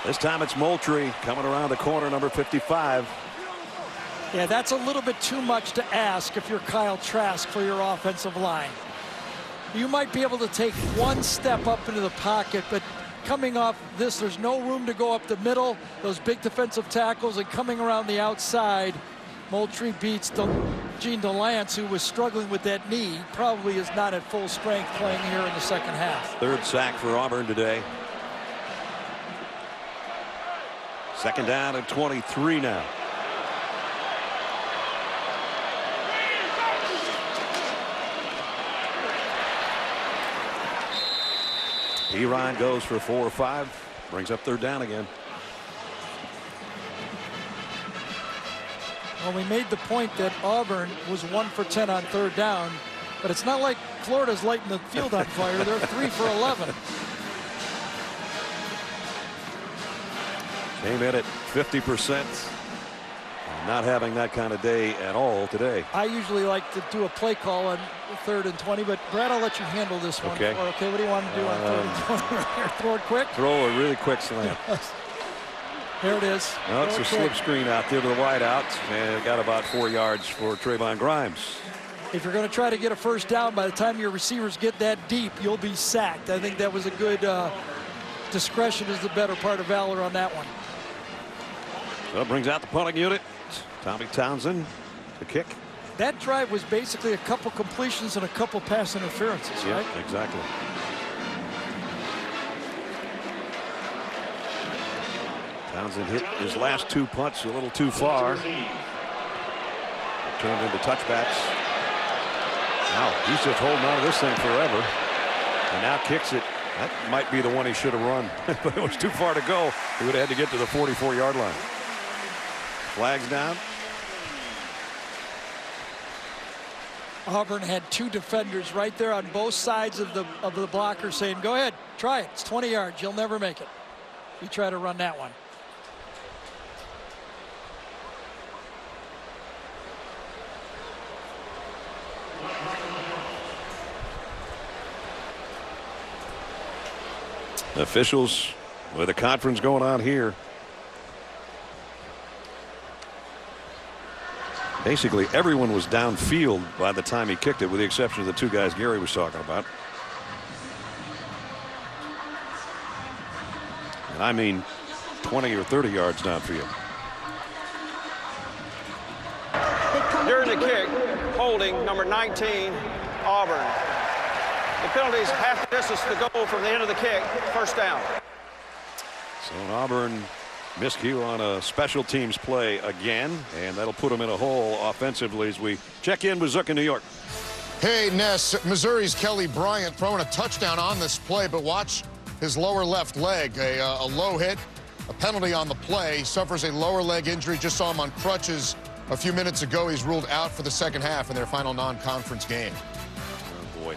This time it's Moultrie coming around the corner, number 55. Yeah, that's a little bit too much to ask if you're Kyle Trask for your offensive line. You might be able to take one step up into the pocket, but coming off this, there's no room to go up the middle. Those big defensive tackles, and coming around the outside, Moultrie beats Gene DeLance, who was struggling with that knee. Probably is not at full strength playing here in the second half. Third sack for Auburn today. Second down and 23 now. Ryan goes for 4 or 5, brings up third down again. Well, we made the point that Auburn was 1 for 10 on third down, but it's not like Florida's lighting the field on fire. They're 3 for 11. Came in at 50%. Not having that kind of day at all today. I usually like to do a play call on 3rd and 20, but Brad, I'll let you handle this one. Okay. Okay, what do you want to do on 3rd and 20 right here? Throw it quick? Throw a really quick slant. There it is. No, it's a slip screen out there to the wide out, and got about 4 yards for Trayvon Grimes. If you're going to try to get a first down, by the time your receivers get that deep, you'll be sacked. I think that was a good discretion is the better part of valor on that one. So it brings out the punting unit. Tommy Townsend to kick. That drive was basically a couple completions and a couple pass interferences, right? Yeah, exactly. Townsend hit his last 2 punts a little too far. Turned into touchbacks. Now he's just holding on to this thing forever. And now kicks it. That might be the one he should have run, but it was too far to go. He would have had to get to the 44-yard line. Flags down. Auburn had 2 defenders right there on both sides of the blocker saying, go ahead, try it. It's 20 yards. You'll never make it. You try to run that one. Officials with a conference going on here. Basically everyone was downfield by the time he kicked it, with the exception of the 2 guys Gary was talking about. And I mean 20 or 30 yards downfield. During the kick, holding number 19, Auburn. The penalty is half the distance to the goal from the end of the kick. First down. So an Auburn miscue on a special teams play again, and that'll put them in a hole offensively as we check in with Zook in New York. Hey, Ness, Missouri's Kelly Bryant throwing a touchdown on this play, but watch his lower left leg. A low hit, a penalty on the play. He suffers a lower leg injury. Just saw him on crutches a few minutes ago. He's ruled out for the second half in their final non-conference game. Oh, boy.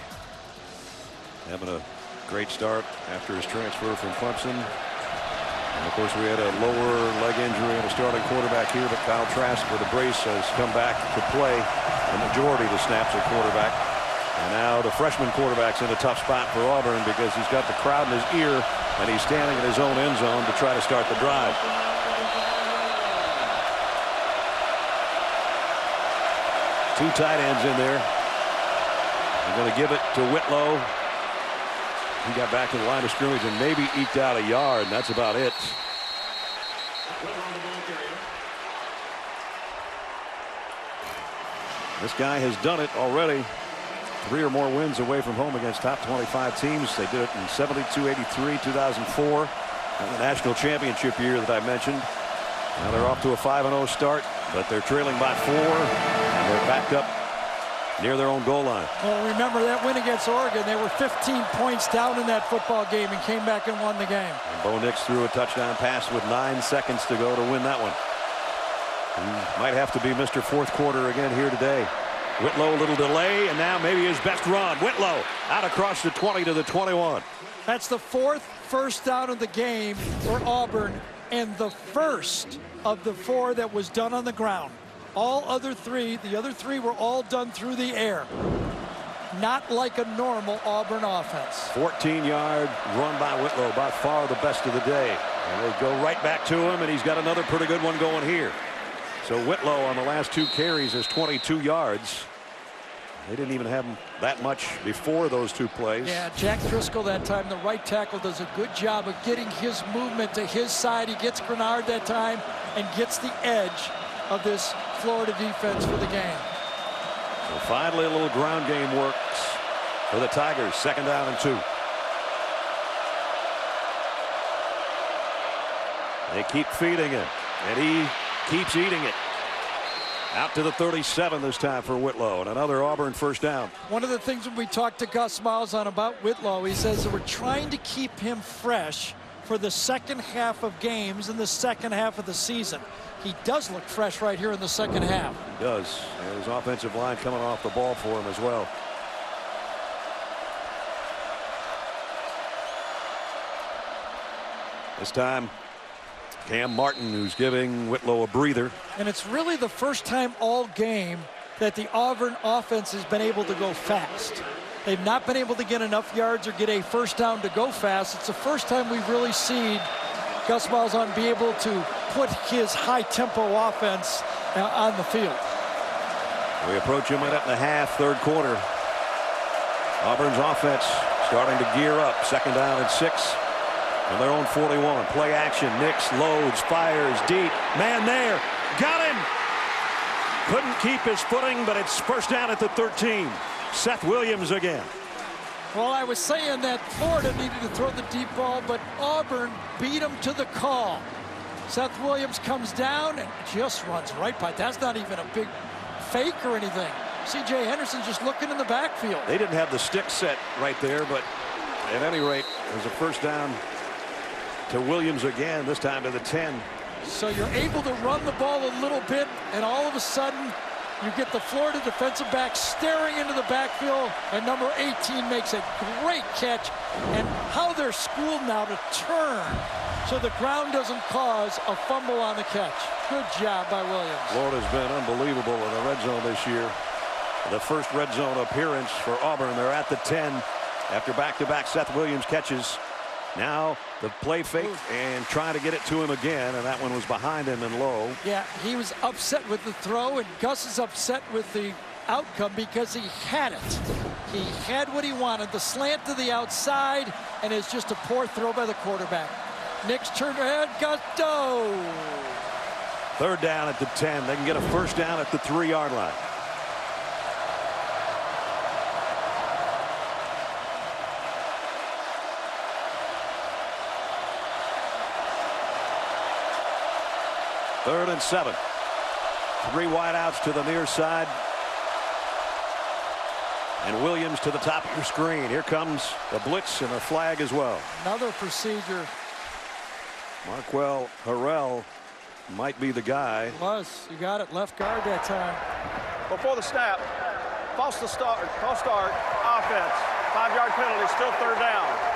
Having a great start after his transfer from Clemson. And of course, we had a lower leg injury and a starting quarterback here, but Kyle Trask with a brace has come back to play the majority of the snaps at quarterback. And now the freshman quarterback's in a tough spot for Auburn because he's got the crowd in his ear and he's standing in his own end zone to try to start the drive. Two tight ends in there. They're going to give it to Whitlow. He got back to the line of scrimmage and maybe eked out a yard, and that's about it. This guy has done it already. 3 or more wins away from home against top 25 teams. They did it in 72, 83, 2004, and the national championship year that I mentioned. Now they're off to a 5-0 start, but they're trailing by 4, and they're backed up near their own goal line. Well, remember that win against Oregon. They were 15 points down in that football game and came back and won the game. And Bo Nix threw a touchdown pass with 9 seconds to go to win that one. He might have to be Mr. Fourth Quarter again here today. Whitlow, a little delay, and now maybe his best run. Whitlow out across the 20 to the 21. That's the 4th first down of the game for Auburn, and the first of the 4 that was done on the ground. All other 3, the other 3 were all done through the air. Not like a normal Auburn offense. 14-yard run by Whitlow, by far the best of the day. And they go right back to him, and he's got another pretty good one going here. So Whitlow on the last 2 carries is 22 yards. They didn't even have him that much before those 2 plays. Yeah, Jack Driscoll that time, the right tackle, does a good job of getting his movement to his side. He gets Grenard that time and gets the edge of this Florida defense for the game. So finally a little ground game works for the Tigers. 2nd down and 2. They keep feeding him, and he keeps eating it. Out to the 37 this time for Whitlow, and another Auburn first down. One of the things when we talked to Gus Miles on about Whitlow, he says that we're trying to keep him fresh for the second half of games and the second half of the season. He does look fresh right here in the second half. He does. And his offensive line coming off the ball for him as well. This time Cam Martin, who's giving Whitlow a breather. And it's really the first time all game that the Auburn offense has been able to go fast. They've not been able to get enough yards or get a first down to go fast. It's the first time we've really seen Gus Malzahn be able to put his high-tempo offense on the field. We approach a minute and a half, 3rd quarter. Auburn's offense starting to gear up. 2nd down and 6. On their own 41. Play action. Nix loads, fires deep. Man there. Got him. Couldn't keep his footing, but it's first down at the 13. Seth Williams again. Well, I was saying that Florida needed to throw the deep ball, but Auburn beat him to the call. Seth Williams comes down and just runs right by. That's not even a big fake or anything. C.J. Henderson's just looking in the backfield. They didn't have the stick set right there, but at any rate, there's a first down to Williams again, this time to the 10. So you're able to run the ball a little bit, and all of a sudden you get the Florida defensive back staring into the backfield, and number 18 makes a great catch. And how they're schooled now to turn so the ground doesn't cause a fumble on the catch. Good job by Williams. Florida's been unbelievable in the red zone this year. The first red zone appearance for Auburn. They're at the 10 after back-to-back Seth Williams catches. Now the play fake and trying to get it to him again, and that one was behind him and low. Yeah, he was upset with the throw, and Gus is upset with the outcome because he had it. He had what he wanted, the slant to the outside, and it's just a poor throw by the quarterback. Nix turned ahead, Gusto. 3rd down at the 10. They can get a first down at the 3-yard line. Third and 7. 3 wideouts to the near side. And Williams to the top of your screen. Here comes the blitz and a flag as well. Another procedure. Marquel Harrell might be the guy. You got it, left guard that time. Before the snap, false start, offense. 5-yard penalty, still 3rd down.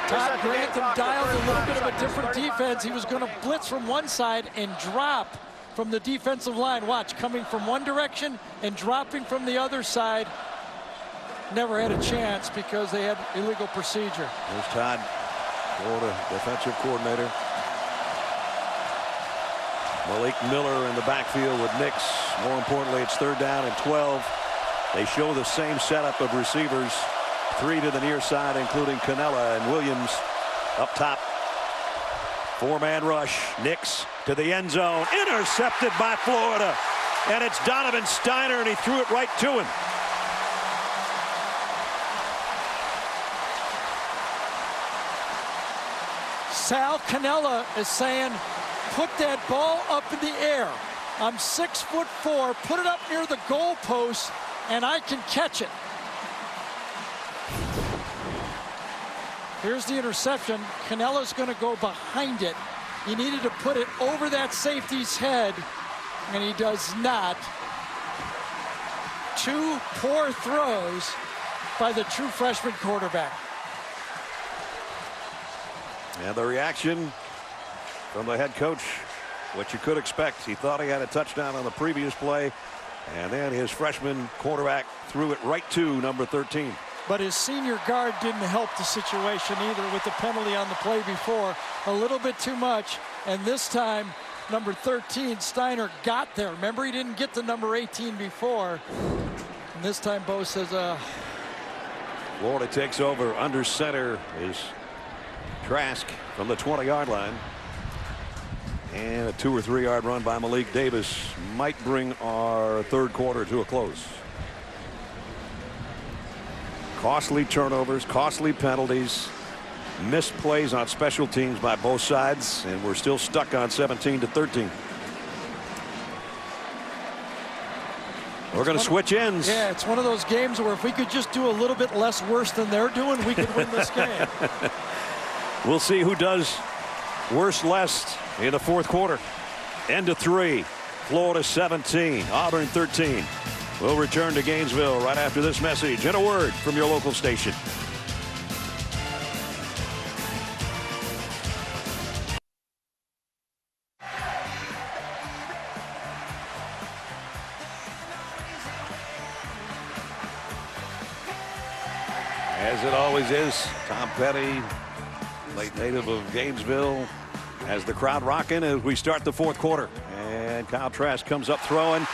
Todd Grantham dialed a little bit of a different defense. He was going to blitz from one side and drop from the defensive line. Watch, coming from one direction and dropping from the other side. Never had a chance because they had illegal procedure. There's Todd, Florida defensive coordinator. Malik Miller in the backfield with Nix. More importantly, it's 3rd down and 12. They show the same setup of receivers Three to the near side, including Canella and Williams up top. Four-man rush. Nix to the end zone. Intercepted by Florida. And it's Donovan Steiner, and he threw it right to him. Sal Cannella is saying, put that ball up in the air. I'm 6'4", put it up near the goalpost, and I can catch it. Here's the interception. Canella's going to go behind it. He needed to put it over that safety's head, and he does not. Two poor throws by the true freshman quarterback. And the reaction from the head coach, what you could expect. He thought he had a touchdown on the previous play, and then his freshman quarterback threw it right to number 13. But his senior guard didn't help the situation either with the penalty on the play before. A little bit too much, and this time number 13, Steiner, got there. Remember, he didn't get to number 18 before. And this time Bo says, Florida takes over. Under center is Trask from the 20-yard line. And a 2 or 3 yard run by Malik Davis might bring our third quarter to a close. Costly turnovers, costly penalties, missed plays on special teams by both sides, and we're still stuck on 17-13. We're going to switch ends. Yeah, it's one of those games where if we could just do a little bit less worse than they're doing, we could win this game. We'll see who does worse less in the fourth quarter. End of 3. Florida 17, Auburn 13. We'll return to Gainesville right after this message and a word from your local station. As it always is, Tom Petty, late native of Gainesville, has the crowd rocking as we start the fourth quarter. And Kyle Trask comes up throwing.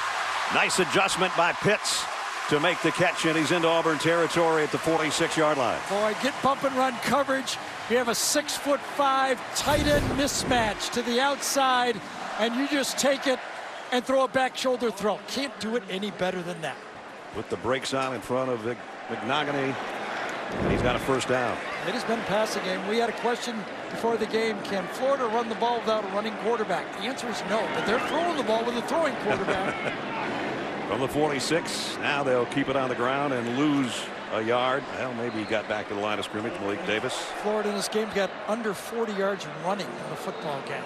Nice adjustment by Pitts to make the catch, and he's into Auburn territory at the 46-yard line. Boy, get bump and run coverage. We have a 6'5" tight end mismatch to the outside, and you just take it and throw a back shoulder throw. Can't do it any better than that. Put the brakes on in front of McNogany, and he's got a first down. It has been a passing game. We had a question before the game, can Florida run the ball without a running quarterback? The answer is no, but they're throwing the ball with a throwing quarterback. From the 46, now they'll keep it on the ground and lose a yard. Well, maybe he got back to the line of scrimmage, Malik Davis. Florida in this game's got under 40 yards running in a football game.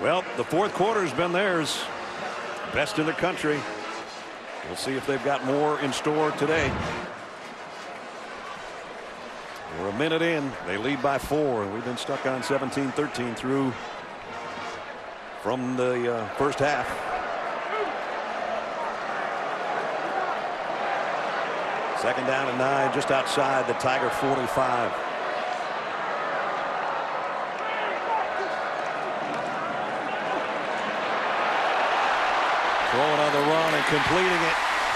Well, the fourth quarter's been theirs. Best in the country. We'll see if they've got more in store today. We're a minute in. They lead by 4, and we've been stuck on 17-13 through from the first half. Second down and 9, just outside the Tiger 45. Throwing on the run and completing it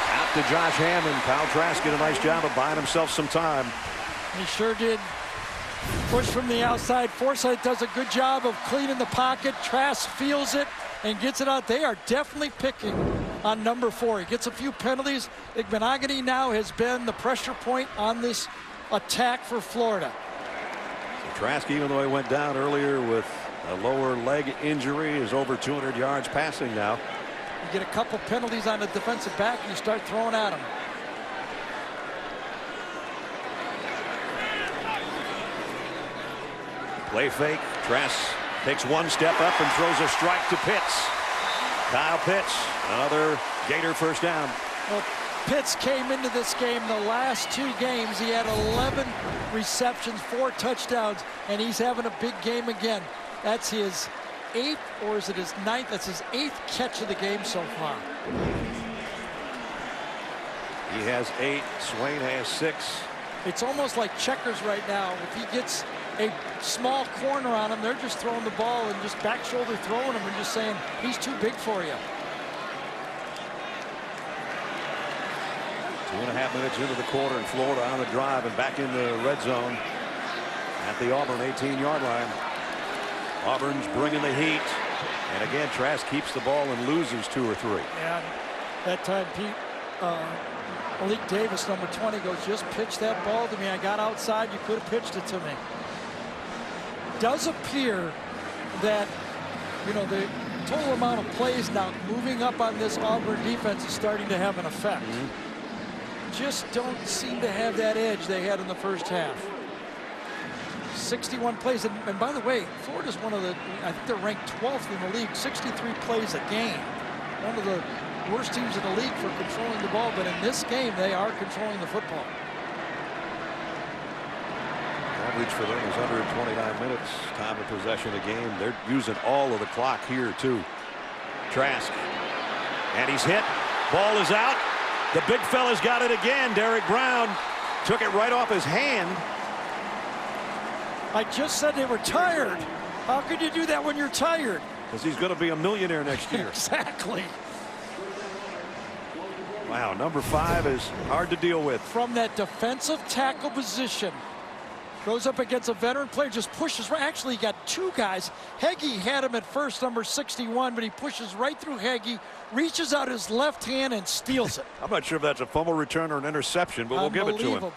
out to Josh Hammond. Kyle Trask did a nice job of buying himself some time. He sure did. Push from the outside. Forsythe does a good job of cleaning the pocket. Trask feels it and gets it out. They are definitely picking on number 4. He gets a few penalties. McNogany now has been the pressure point on this attack for Florida. So Trask, even though he went down earlier with a lower leg injury, is over 200 yards passing now. You get a couple penalties on the defensive back and you start throwing at him. Play fake. Trask takes one step up and throws a strike to Pitts. Kyle Pitts, another Gator first down. Well, Pitts came into this game the last 2 games. He had 11 receptions, 4 touchdowns, and he's having a big game again. That's his 8th, or is it his 9th? That's his 8th catch of the game so far. He has 8. Swain has 6. It's almost like checkers right now. If he gets a small corner on him, they're just throwing the ball and just back shoulder throwing him and just saying, he's too big for you. 2.5 minutes into the quarter, and Florida on the drive and back in the red zone at the Auburn 18-yard line. Auburn's bringing the heat. And again, Trask keeps the ball and loses 2 or 3. Yeah, that time, Pete, Malik Davis, number 20, goes, just pitch that ball to me. I got outside. You could have pitched it to me. Does appear that, you know, the total amount of plays now moving up on this Auburn defense is starting to have an effect. Just don't seem to have that edge they had in the first half. 61 plays, and by the way, Florida's one of the, I think they're ranked 12th in the league, 63 plays a game. One of the worst teams in the league for controlling the ball, but in this game, they are controlling the football. Average for them is under 29 minutes. Time of possession a game. They're using all of the clock here, too. Trask. And he's hit. Ball is out. The big fella's got it again. Derek Brown took it right off his hand. I just said they were tired. How could you do that when you're tired? Because he's going to be a millionaire next year. Exactly. Wow, number 5 is hard to deal with. From that defensive tackle position. Goes up against a veteran player, just pushes right. Actually, he got 2 guys. Heggie had him at first, number 61, but he pushes right through Heggie, reaches out his left hand and steals it. I'm not sure if that's a fumble return or an interception, but we'll give it to him.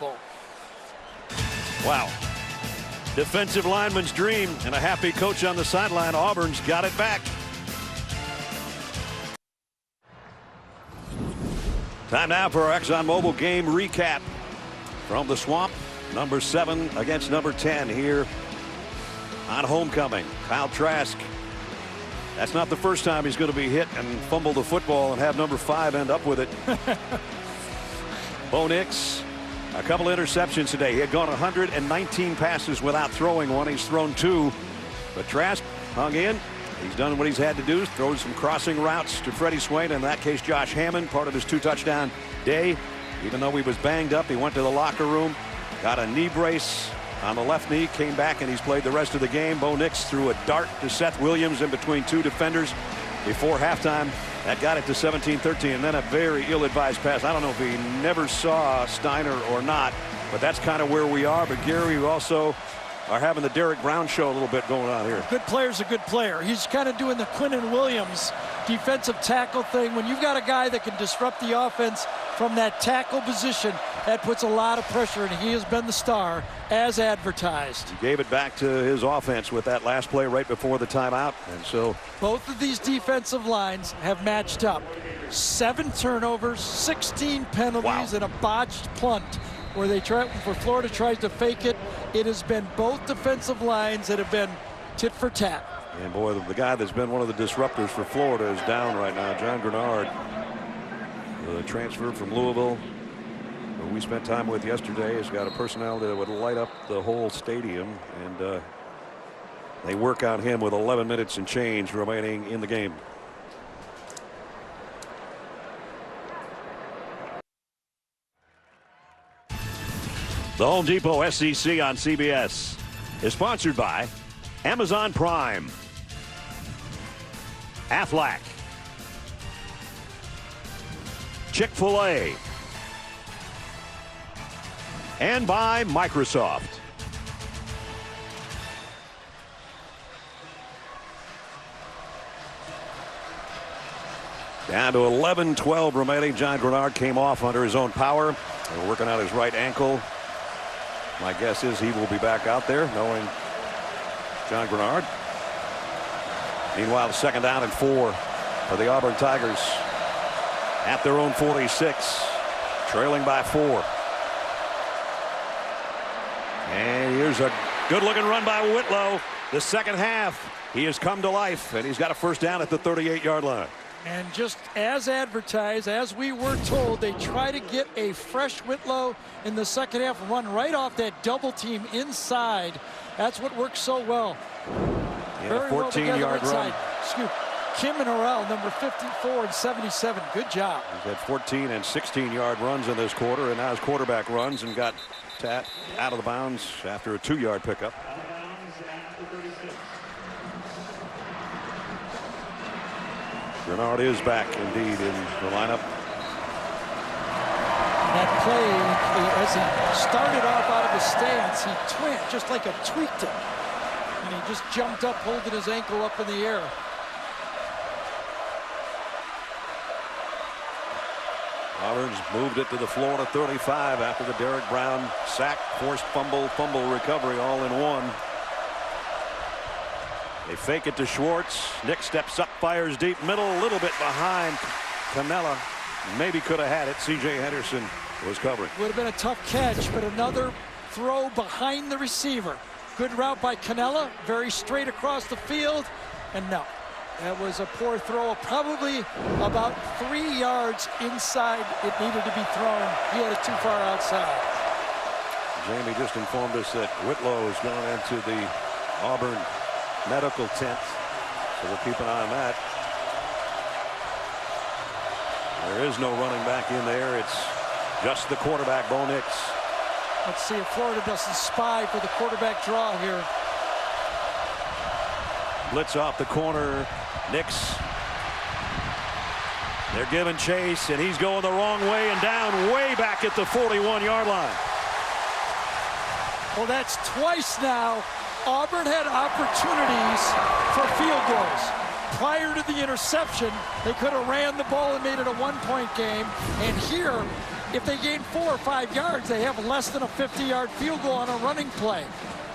Wow. Defensive lineman's dream, and a happy coach on the sideline. Auburn's got it back. Time now for our ExxonMobil game recap from the Swamp. Number 7 against number 10 here on homecoming. Kyle Trask. That's not the first time he's going to be hit and fumble the football and have number 5 end up with it. Bo Nix, a couple interceptions today. He had gone 119 passes without throwing one. He's thrown 2. But Trask hung in. He's done what he's had to do. Throws some crossing routes to Freddie Swain. In that case, Josh Hammond, part of his 2-touchdown day. Even though he was banged up, he went to the locker room. Got a knee brace on the left knee, came back, and he's played the rest of the game. Bo Nix threw a dart to Seth Williams in between 2 defenders before halftime. That got it to 17-13, and then a very ill-advised pass. I don't know if he never saw Steiner or not, but that's kind of where we are. But Gary, we also are having the Derek Brown show a little bit going on here. Good player's a good player. He's kind of doing the Quinnen Williams defensive tackle thing. When you've got a guy that can disrupt the offense from that tackle position, that puts a lot of pressure, and he has been the star as advertised. He gave it back to his offense with that last play right before the timeout, and so both of these defensive lines have matched up. 7 turnovers, 16 penalties, and a botched punt where Florida tries to fake it. It has been both defensive lines that have been tit for tat. And boy, the guy that's been one of the disruptors for Florida is down right now. John Grenard, the transfer from Louisville, who we spent time with yesterday, has got a personality that would light up the whole stadium, and they work on him with 11 minutes and change remaining in the game. The Home Depot SEC on CBS is sponsored by Amazon Prime, Aflac, Chick-fil-A, and by Microsoft. Down to 11-12 remaining. John Grenard came off under his own power. They're working on his right ankle. My guess is he will be back out there, knowing John Grenard. Meanwhile, 2nd down and 4 for the Auburn Tigers at their own 46, trailing by 4. And here's a good-looking run by Whitlow. The second half, he has come to life, and he's got a first down at the 38-yard line. And just as advertised, as we were told, they try to get a fresh Whitlow in the second half, run right off that double team inside. That's what works so well. Yeah, 14-yard run. Excuse Kim and Orell, number 54 and 77. Good job. He's had 14 and 16-yard runs in this quarter, and now his quarterback runs and got out of the bounds after a 2-yard pickup. Grenard is back indeed in the lineup. That play, as he started off out of his stance, he just like a tweaked it. And he just jumped up, holding his ankle up in the air. Auburn's moved it to the Florida 35 after the Derek Brown sack, forced fumble recovery all in one. They fake it to Schwartz. Nick steps up, fires deep middle, a little bit behind Canella. Maybe could have had it. C.J. Henderson was covering. Would have been a tough catch, but another throw behind the receiver. Good route by Canella, very straight across the field, and no. That was a poor throw, probably about 3 yards inside it needed to be thrown. He had it too far outside. Jamie just informed us that Whitlow is going into the Auburn medical tent, so we'll keep an eye on that. There is no running back in there. It's just the quarterback, Bo Nix. Let's see if Florida doesn't spy for the quarterback draw here. Blitz off the corner. Nix. They're giving chase, and he's going the wrong way and down way back at the 41-yard line. Well, that's twice now. Auburn had opportunities for field goals. Prior to the interception, they could have ran the ball and made it a one-point game. And here, if they gain 4 or 5 yards, they have less than a 50-yard field goal on a running play.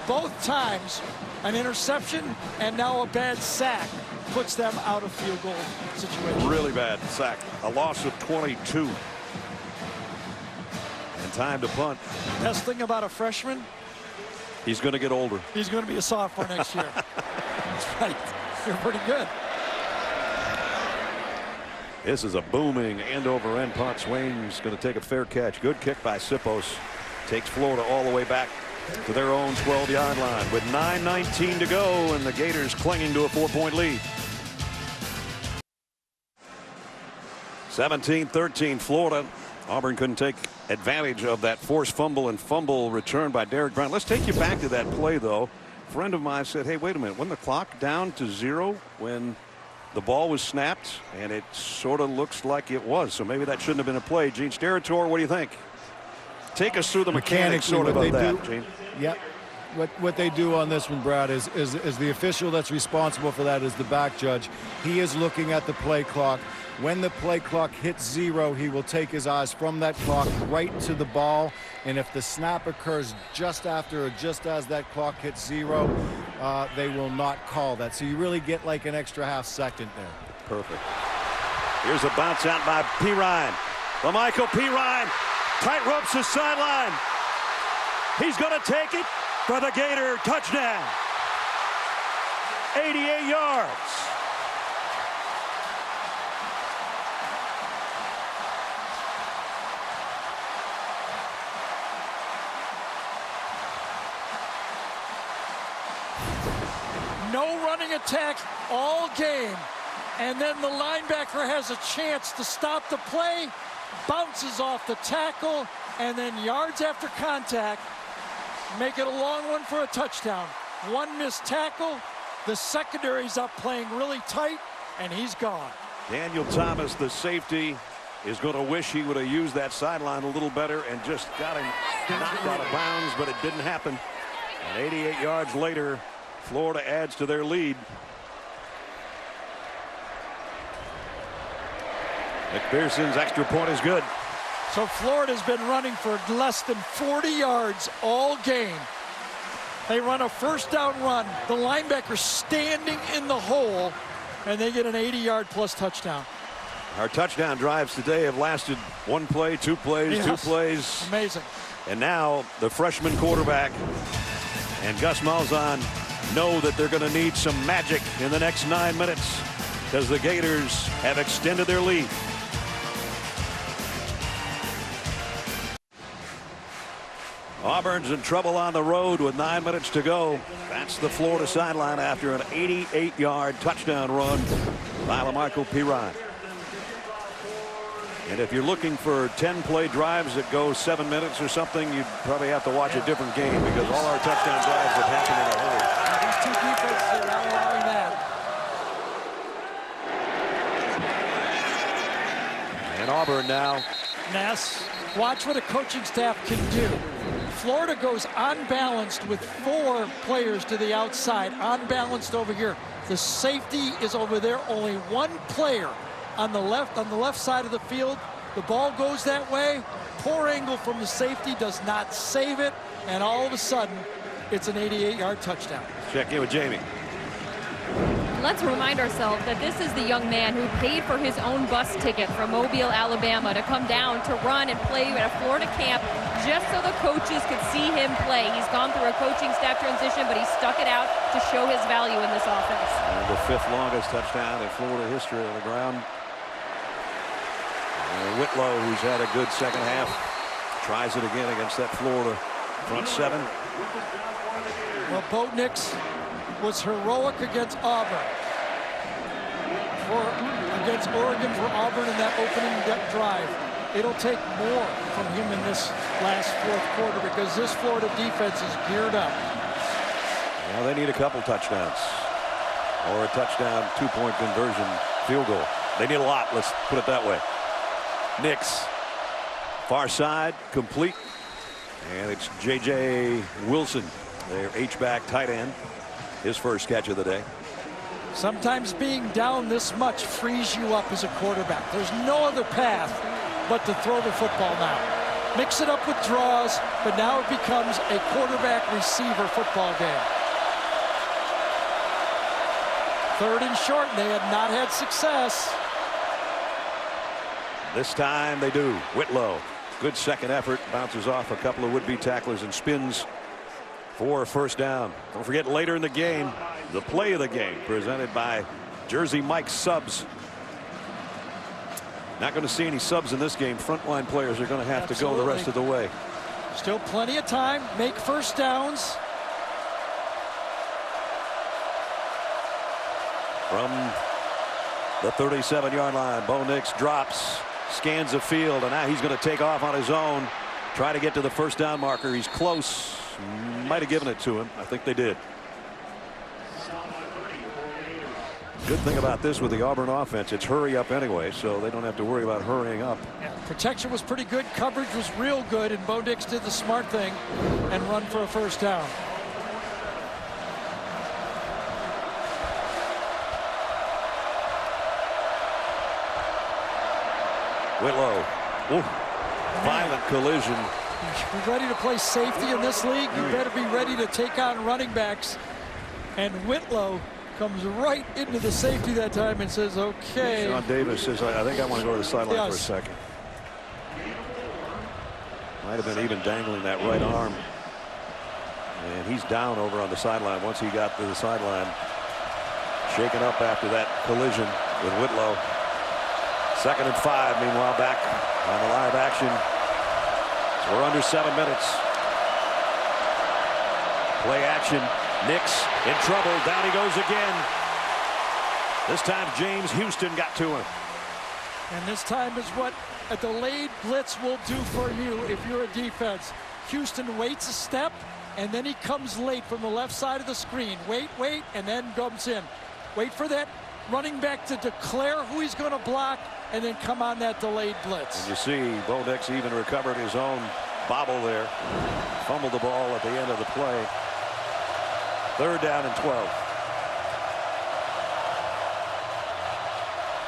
Both times, an interception and now a bad sack puts them out of field goal situation. Really bad sack. A loss of 22. And time to punt. Best thing about a freshman, he's going to get older. He's going to be a sophomore next year. That's right. You're pretty good. This is a booming end-over-end punt. Swain's going to take a fair catch. Good kick by Sippos. Takes Florida all the way back to their own 12-yard line with 9:19 to go, and the Gators clinging to a 4-point lead. 17-13 Florida. Auburn couldn't take advantage of that forced fumble and fumble return by Derek Brown. Let's take you back to that play, though. A friend of mine said, hey, wait a minute. Wasn't the clock down to 0 when the ball was snapped? And it sort of looks like it was. So maybe that shouldn't have been a play. Gene Steratore, what do you think? Take us through the mechanics sort of that, Gene. Yep. What they do on this one, Brad, is the official that's responsible for that is the back judge. He is looking at the play clock. When the play clock hits 0, he will take his eyes from that clock right to the ball. And if the snap occurs just after or just as that clock hits 0, they will not call that. So you really get like an extra half second there. Perfect. Here's a bounce out by Pirine. LaMichael Pirine tight ropes the sideline. He's going to take it for the Gator touchdown. 88 yards. No running attack all game. And then the linebacker has a chance to stop the play, bounces off the tackle, and then yards after contact, make it a long one for a touchdown. One missed tackle, the secondary's up playing really tight, and he's gone. Daniel Thomas, the safety, is going to wish he would have used that sideline a little better and just got him knocked out of bounds, but it didn't happen. And 88 yards later, Florida adds to their lead. McPherson's extra point is good. So Florida's been running for less than 40 yards all game. They run a first down run. The linebacker's standing in the hole, and they get an 80-yard plus touchdown. Our touchdown drives today have lasted 1 play, 2 plays, yes. 2 plays. Amazing. And now the freshman quarterback and Gus Malzahn know that they're going to need some magic in the next 9 minutes because the Gators have extended their lead. Auburn's in trouble on the road with 9 minutes to go. That's the Florida sideline after an 88-yard touchdown run by LaMichael Pirine. And if you're looking for 10-play drives that go 7 minutes or something, you'd probably have to watch a different game because all our touchdown drives have happened in a hurry. These two defenses are not allowing that. And Auburn now. Ness Watch what a coaching staff can do. Florida goes unbalanced with 4 players to the outside, unbalanced over here. The safety is over there, only 1 player on the left side of the field. The ball goes that way. Poor angle from the safety does not save it, and all of a sudden, it's an 88-yard touchdown. Check in with Jamie. Let's remind ourselves that this is the young man who paid for his own bus ticket from Mobile, Alabama to come down to run and play at a Florida camp just so the coaches could see him play. He's gone through a coaching staff transition, but he stuck it out to show his value in this offense. And the 5th longest touchdown in Florida history on the ground. And Whitlow, who's had a good second half, tries it again against that Florida front 7. Well, Bo Nix was heroic against Auburn, against Oregon for Auburn in that opening drive. It'll take more from him in this last 4th quarter because this Florida defense is geared up. Well, they need a couple touchdowns or a touchdown 2-point conversion field goal. They need a lot, let's put it that way. Nix, far side, complete, and it's J.J. Wilson, their H-back tight end. His first catch of the day. Sometimes being down this much frees you up as a quarterback. There's no other path but to throw the football now. Mix it up with draws, but now it becomes a quarterback-receiver football game. 3rd and short, and they had not had success. This time they do. Whitlow, good second effort, bounces off a couple of would-be tacklers and spins for a first down. Don't forget, later in the game, the play of the game presented by Jersey Mike subs. Not going to see any subs in this game. Frontline players are going to have to go the rest of the way. Still plenty of time. Make first downs. From the 37-yard line, Bo Nix drops, scans the field, and now he's going to take off on his own. Try to get to the first down marker. He's close. Might have given it to him. I think they did. Good thing about this with the Auburn offense, it's hurry up anyway, so they don't have to worry about hurrying up. Yeah, protection was pretty good. Coverage was real good, and Bo Nix did the smart thing and run for a first down. Whitlow. Ooh, violent collision. You're ready to play safety in this league. You better be ready to take on running backs. And Whitlow comes right into the safety that time and says, okay. Sean Davis says, I think I want to go to the sideline for a second. Might have been even dangling that right arm. And he's down over on the sideline once he got to the sideline. Shaken up after that collision with Whitlow. 2nd and 5, meanwhile, back on the live action. So we're under 7 minutes. Play action. Nix in trouble. Down he goes again. This time James Houston got to him. And this time is what a delayed blitz will do for you if you're a defense. Houston waits a step, and then he comes late from the left side of the screen. Wait, and then comes in. Wait for that running back to declare who he's going to block, and then come on that delayed blitz. And you see Bo Nix even recovered his own bobble there. Fumbled the ball at the end of the play. 3rd down and 12.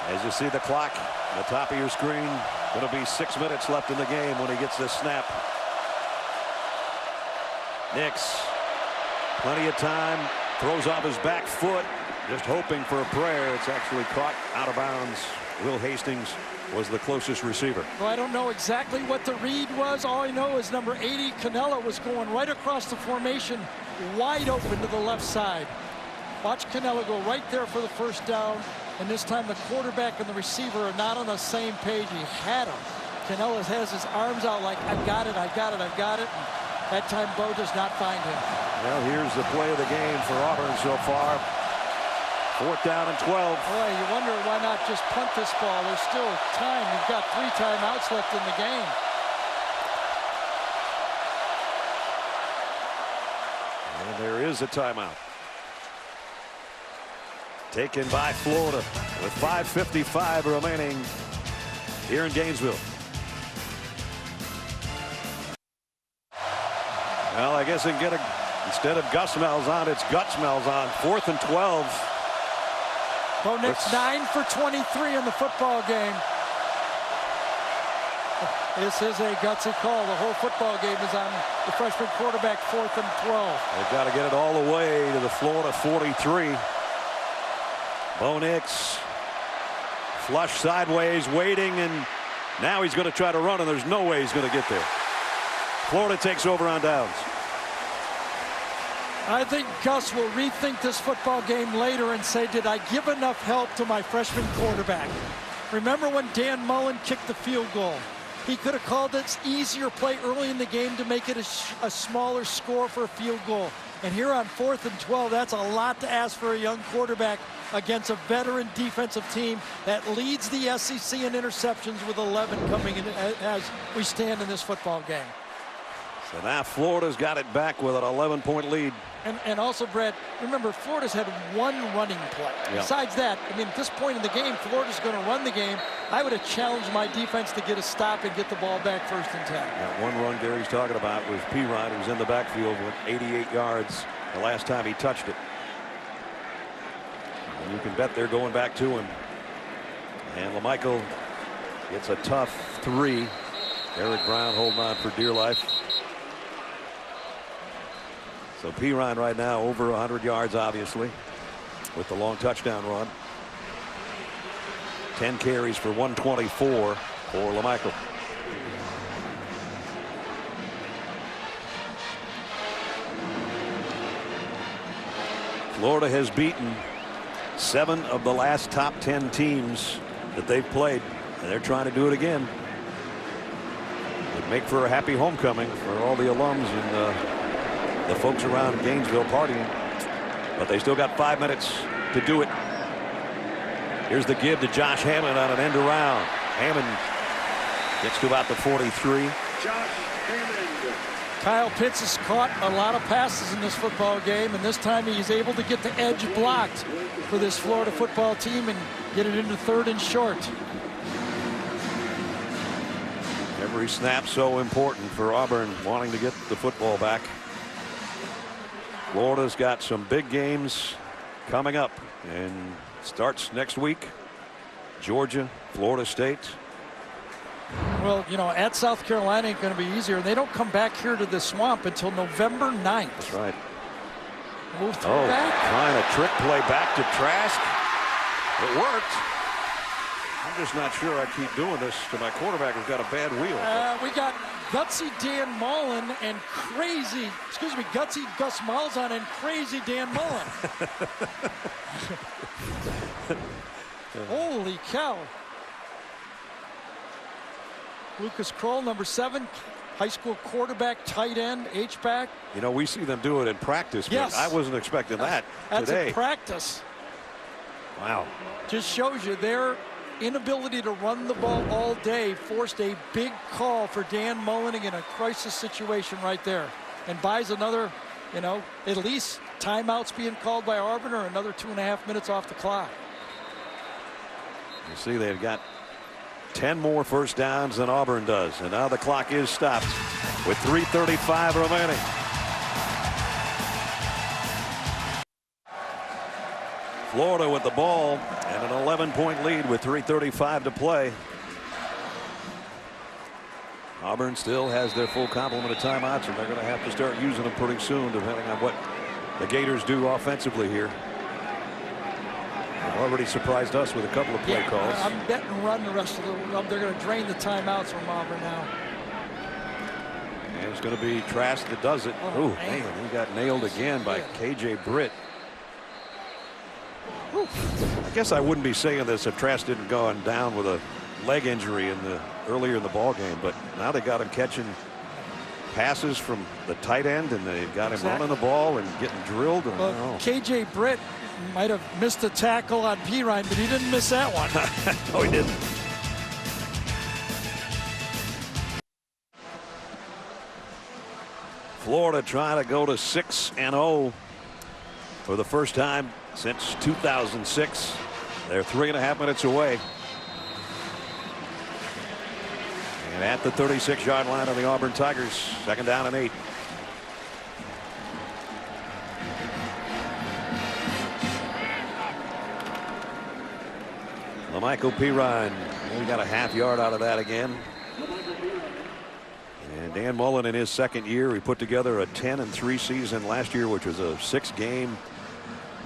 As you see the clock at the top of your screen, it'll be 6 minutes left in the game when he gets this snap. Nix, plenty of time, throws off his back foot, just hoping for a prayer. It's actually caught out of bounds. Will Hastings was the closest receiver. Well, I don't know exactly what the read was. All I know is number 80, Canella, was going right across the formation, wide open to the left side. Watch Canella go right there for the first down, and this time the quarterback and the receiver are not on the same page. He had him. Canella has his arms out like, I've got it. And that time Bo does not find him. Well, here's the play of the game for Auburn so far. 4th down and 12. Boy, you wonder why not just punt this ball. There's still time. You've got 3 timeouts left in the game. And there is a timeout. Taken by Florida with 5:55 remaining here in Gainesville. Well, I guess instead of Gus Malzahn, it's Guts Malzahn. 4th and 12. Bo Nix 9 for 23 in the football game. This is a gutsy call. The whole football game is on the freshman quarterback, 4th and 12. They've got to get it all the way to the Florida 43. Bo Nix flush sideways, waiting, and now he's going to try to run, and there's no way he's going to get there. Florida takes over on downs. I think Gus will rethink this football game later and say, did I give enough help to my freshman quarterback? Remember when Dan Mullen kicked the field goal? He could have called this easier play early in the game to make it a smaller score for a field goal. And here on 4th and 12, that's a lot to ask for a young quarterback against a veteran defensive team that leads the SEC in interceptions with 11 coming in as we stand in this football game. So now Florida's got it back with an 11-point lead. And also, Brad, remember, Florida's had one running play. Yeah. Besides that, I mean, at this point in the game, Florida's going to run the game. I would have challenged my defense to get a stop and get the ball back 1st and 10. That one run Gary's talking about was Pirine, who was in the backfield with 88 yards the last time he touched it. And you can bet they're going back to him. And LaMichael gets a tough 3. Eric Brown holding on for dear life. So Pirine right now over 100 yards, obviously, with the long touchdown run. 10 carries for 124 for LaMichael. Florida has beaten 7 of the last top 10 teams that they've played, and they're trying to do it again. It'd make for a happy homecoming for all the alums and the folks around Gainesville partying, but they still got 5 minutes to do it. Here's the give to Josh Hammond on an end around. Hammond gets to about the 43. Josh Hammond. Kyle Pitts has caught a lot of passes in this football game, and this time he's able to get the edge blocked for this Florida football team and get it into 3rd and short. Every snap so important for Auburn wanting to get the football back. Florida's got some big games coming up and starts next week. Georgia, Florida State. Well, you know, at South Carolina ain't going to be easier. They don't come back here to the Swamp until November 9th. That's right. Move through back. Trying a trick play back to Trask. It worked. I'm just not sure I keep doing this to my quarterback who's got a bad wheel. We got gutsy Dan Mullen and crazy, gutsy Gus Malzahn and crazy Dan Mullen. Holy cow. Lucas Kroll, number 7, high school quarterback, tight end, H-back. You know, we see them do it in practice, yes. But I wasn't expecting that That's today. in practice. Wow. Just shows you their inability to run the ball all day forced a big call for Dan Mullen in a crisis situation right there, and buys another, you know, at least timeouts being called by Auburn or another 2.5 minutes off the clock. You see they've got 10 more first downs than Auburn does, and now the clock is stopped with 3:35 remaining. Florida with the ball and an 11-point lead with 3:35 to play. Auburn still has their full complement of timeouts, and they're going to have to start using them pretty soon, depending on what the Gators do offensively here. They've already surprised us with a couple of play calls. I'm betting run the rest of the. They're going to drain the timeouts from Auburn now. And it's going to be Trask that does it. Oh, man, he got nailed again by KJ Britt. I guess I wouldn't be saying this if Trask didn't go down with a leg injury earlier in the ball game, but now they got him catching passes from the tight end, and they got him running the ball and getting drilled. And, KJ Britt might have missed a tackle on Pirine, but he didn't miss that one. No, he didn't. Florida trying to go to 6-0 for the first time since 2006. They're 3.5 minutes away. And at the 36-yard line of the Auburn Tigers, 2nd down and 8. Michael Pirine. We got a half yard out of that again. And Dan Mullen in his second year, he put together a 10-3 season last year, which was a 6-game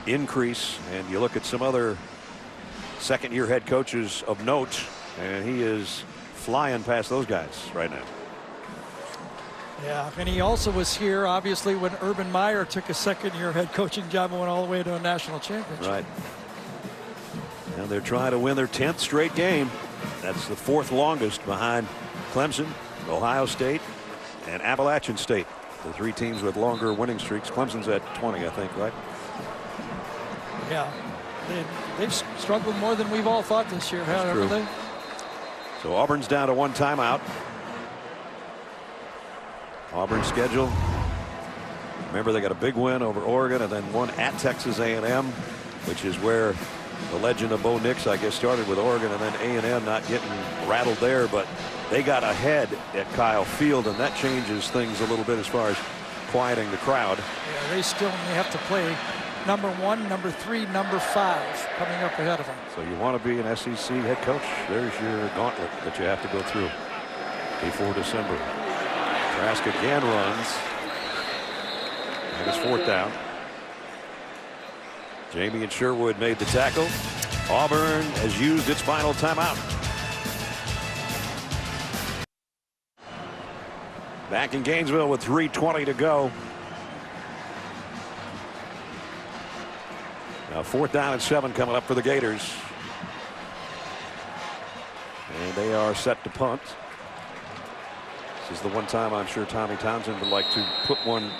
increase. And you look at some other second-year head coaches of note, and he is flying past those guys right now. Yeah, and he also was here, obviously, when Urban Meyer took a second-year head coaching job and went all the way to a national championship. Right. And they're trying to win their 10th straight game. That's the 4th longest behind Clemson, Ohio State, and Appalachian State. The 3 teams with longer winning streaks. Clemson's at 20, I think, right? Yeah. They've struggled more than we've all thought this year, haven't they? So Auburn's down to 1 timeout. Auburn's schedule. Remember, they got a big win over Oregon and then one at Texas A&M, which is where the legend of Bo Nix, I guess, started with Oregon, and then A&M not getting rattled there, but they got ahead at Kyle Field, and that changes things a little bit as far as quieting the crowd. Yeah, they still only have to play number 1, number 3, number 5 coming up ahead of them. So you want to be an SEC head coach? There's your gauntlet that you have to go through before December. Trask again runs. And it's 4th down. Jamie and Sherwood made the tackle. Auburn has used its final timeout. Back in Gainesville with 3:20 to go. Now 4th down and 7 coming up for the Gators. And they are set to punt. This is the one time I'm sure Tommy Townsend would like to put one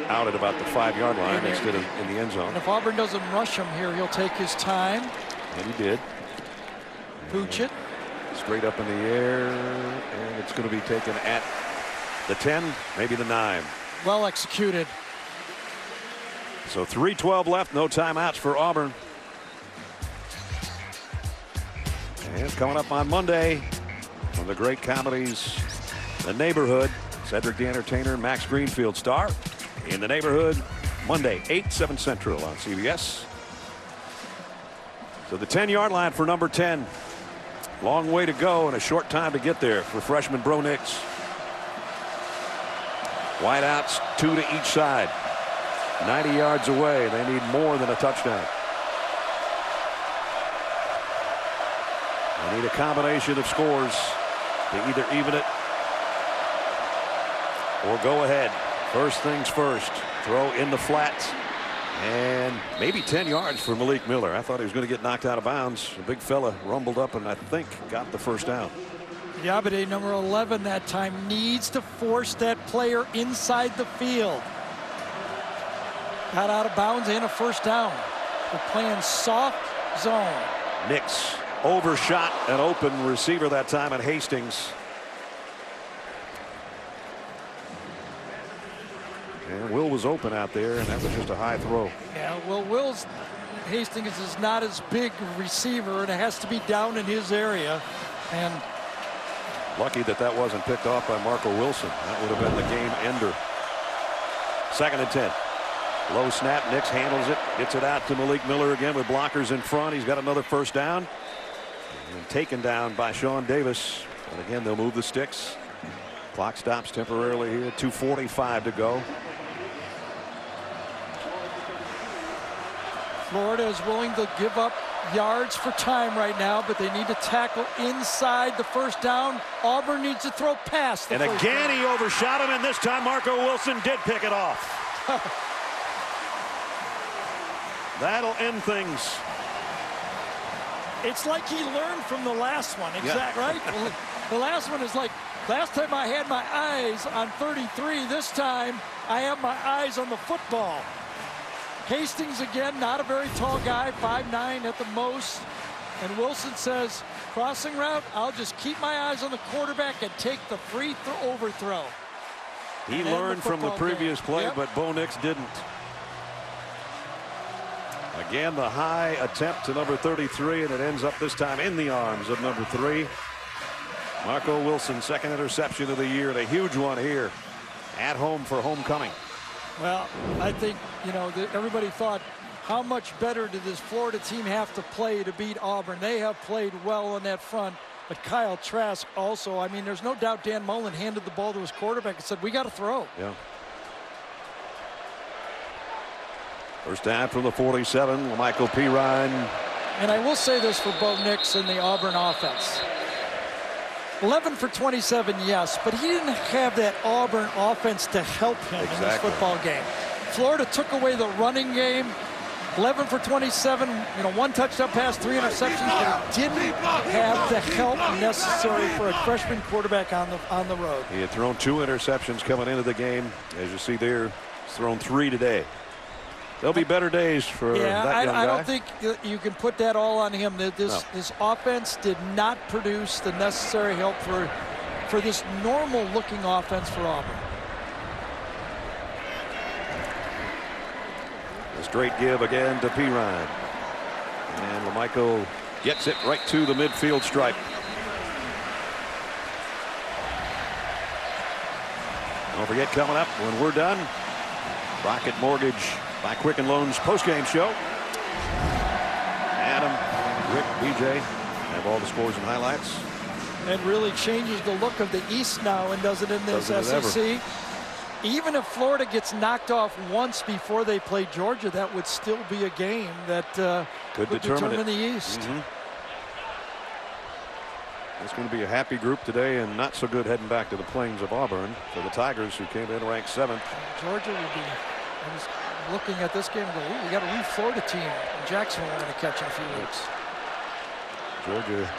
out at about the 5-yard line instead of in the end zone. And if Auburn doesn't rush him here, he'll take his time. And he did. Pooch it. Straight up in the air, and it's going to be taken at the 10, maybe the 9. Well executed. So 3:12 left, no timeouts for Auburn. And coming up on Monday, one of the great comedies, The Neighborhood, Cedric the Entertainer and Max Greenfield star in The Neighborhood, Monday, 8/7 Central on CBS. So the 10-yard line for number 10. Long way to go and a short time to get there for freshman Bo Nix. Wideouts, 2 to each side. 90 yards away. They need more than a touchdown. They need a combination of scores to either even it or go ahead. First things first. Throw in the flat. And maybe 10 yards for Malik Miller. I thought he was going to get knocked out of bounds. The big fella rumbled up and I think got the first down. Yabade, number 11 that time, needs to force that player inside the field. Got out of bounds and a first down. We're playing soft zone. Nix overshot an open receiver that time at Hastings. And Will was open out there, and that was just a high throw. Yeah, well, Hastings is not as big a receiver, and it has to be down in his area. And lucky that wasn't picked off by Marco Wilson. That would have been the game ender. 2nd and 10. Low snap. Nix handles it. Gets it out to Malik Miller again with blockers in front. He's got another first down. And taken down by Sean Davis. And again, they'll move the sticks. Clock stops temporarily here. 2:45 to go. Florida is willing to give up yards for time right now, but they need to tackle inside the first down. Auburn needs to throw past the and first again down. He overshot him, and this time Marco Wilson did pick it off. That'll end things. It's like he learned from the last one. Exactly, right? The last one is like, last time I had my eyes on 33. This time I have my eyes on the football. Hastings again, not a very tall guy, 5'9" at the most. And Wilson says, crossing route, I'll just keep my eyes on the quarterback and take the free overthrow. He learned from the previous play, yep. but Bo Nix didn't. Again, the high attempt to number 33, and it ends up this time in the arms of number 3. Marco Wilson, 2nd interception of the year, and a huge one here at home for homecoming. Well, I think, everybody thought how much better did this Florida team have to play to beat Auburn? They have played well on that front. But Kyle Trask also, I mean, there's no doubt Dan Mullen handed the ball to his quarterback and said, we got to throw. Yeah. First down from the 47, Michael Pirine. And I will say this for Bo Nix and the Auburn offense. 11 for 27, yes, but he didn't have that Auburn offense to help him in this football game. Florida took away the running game. 11 for 27, one touchdown pass, 3 interceptions, but he didn't have the help necessary for a freshman quarterback on the road. He had thrown 2 interceptions coming into the game. As you see there, he's thrown 3 today. There'll be better days for that young guy. I don't think you can put that all on him. This offense did not produce the necessary help for this normal-looking offense for Auburn. A straight give again to Pirine. And LaMichael gets it right to the midfield stripe. Don't forget, coming up when we're done, Rocket Mortgage by Quicken Loans postgame show. Adam, Rick, BJ have all the scores and highlights. It really changes the look of the East now and does it in this SEC. Even if Florida gets knocked off once before they play Georgia, that would still be a game that could determine the East. It's going to be a happy group today, and not so good heading back to the plains of Auburn for the Tigers, who came in ranked 7th. Georgia would be. I was looking at this game and go, ooh, we got a new Florida team in Jacksonville we're going to catch in a few weeks. Georgia,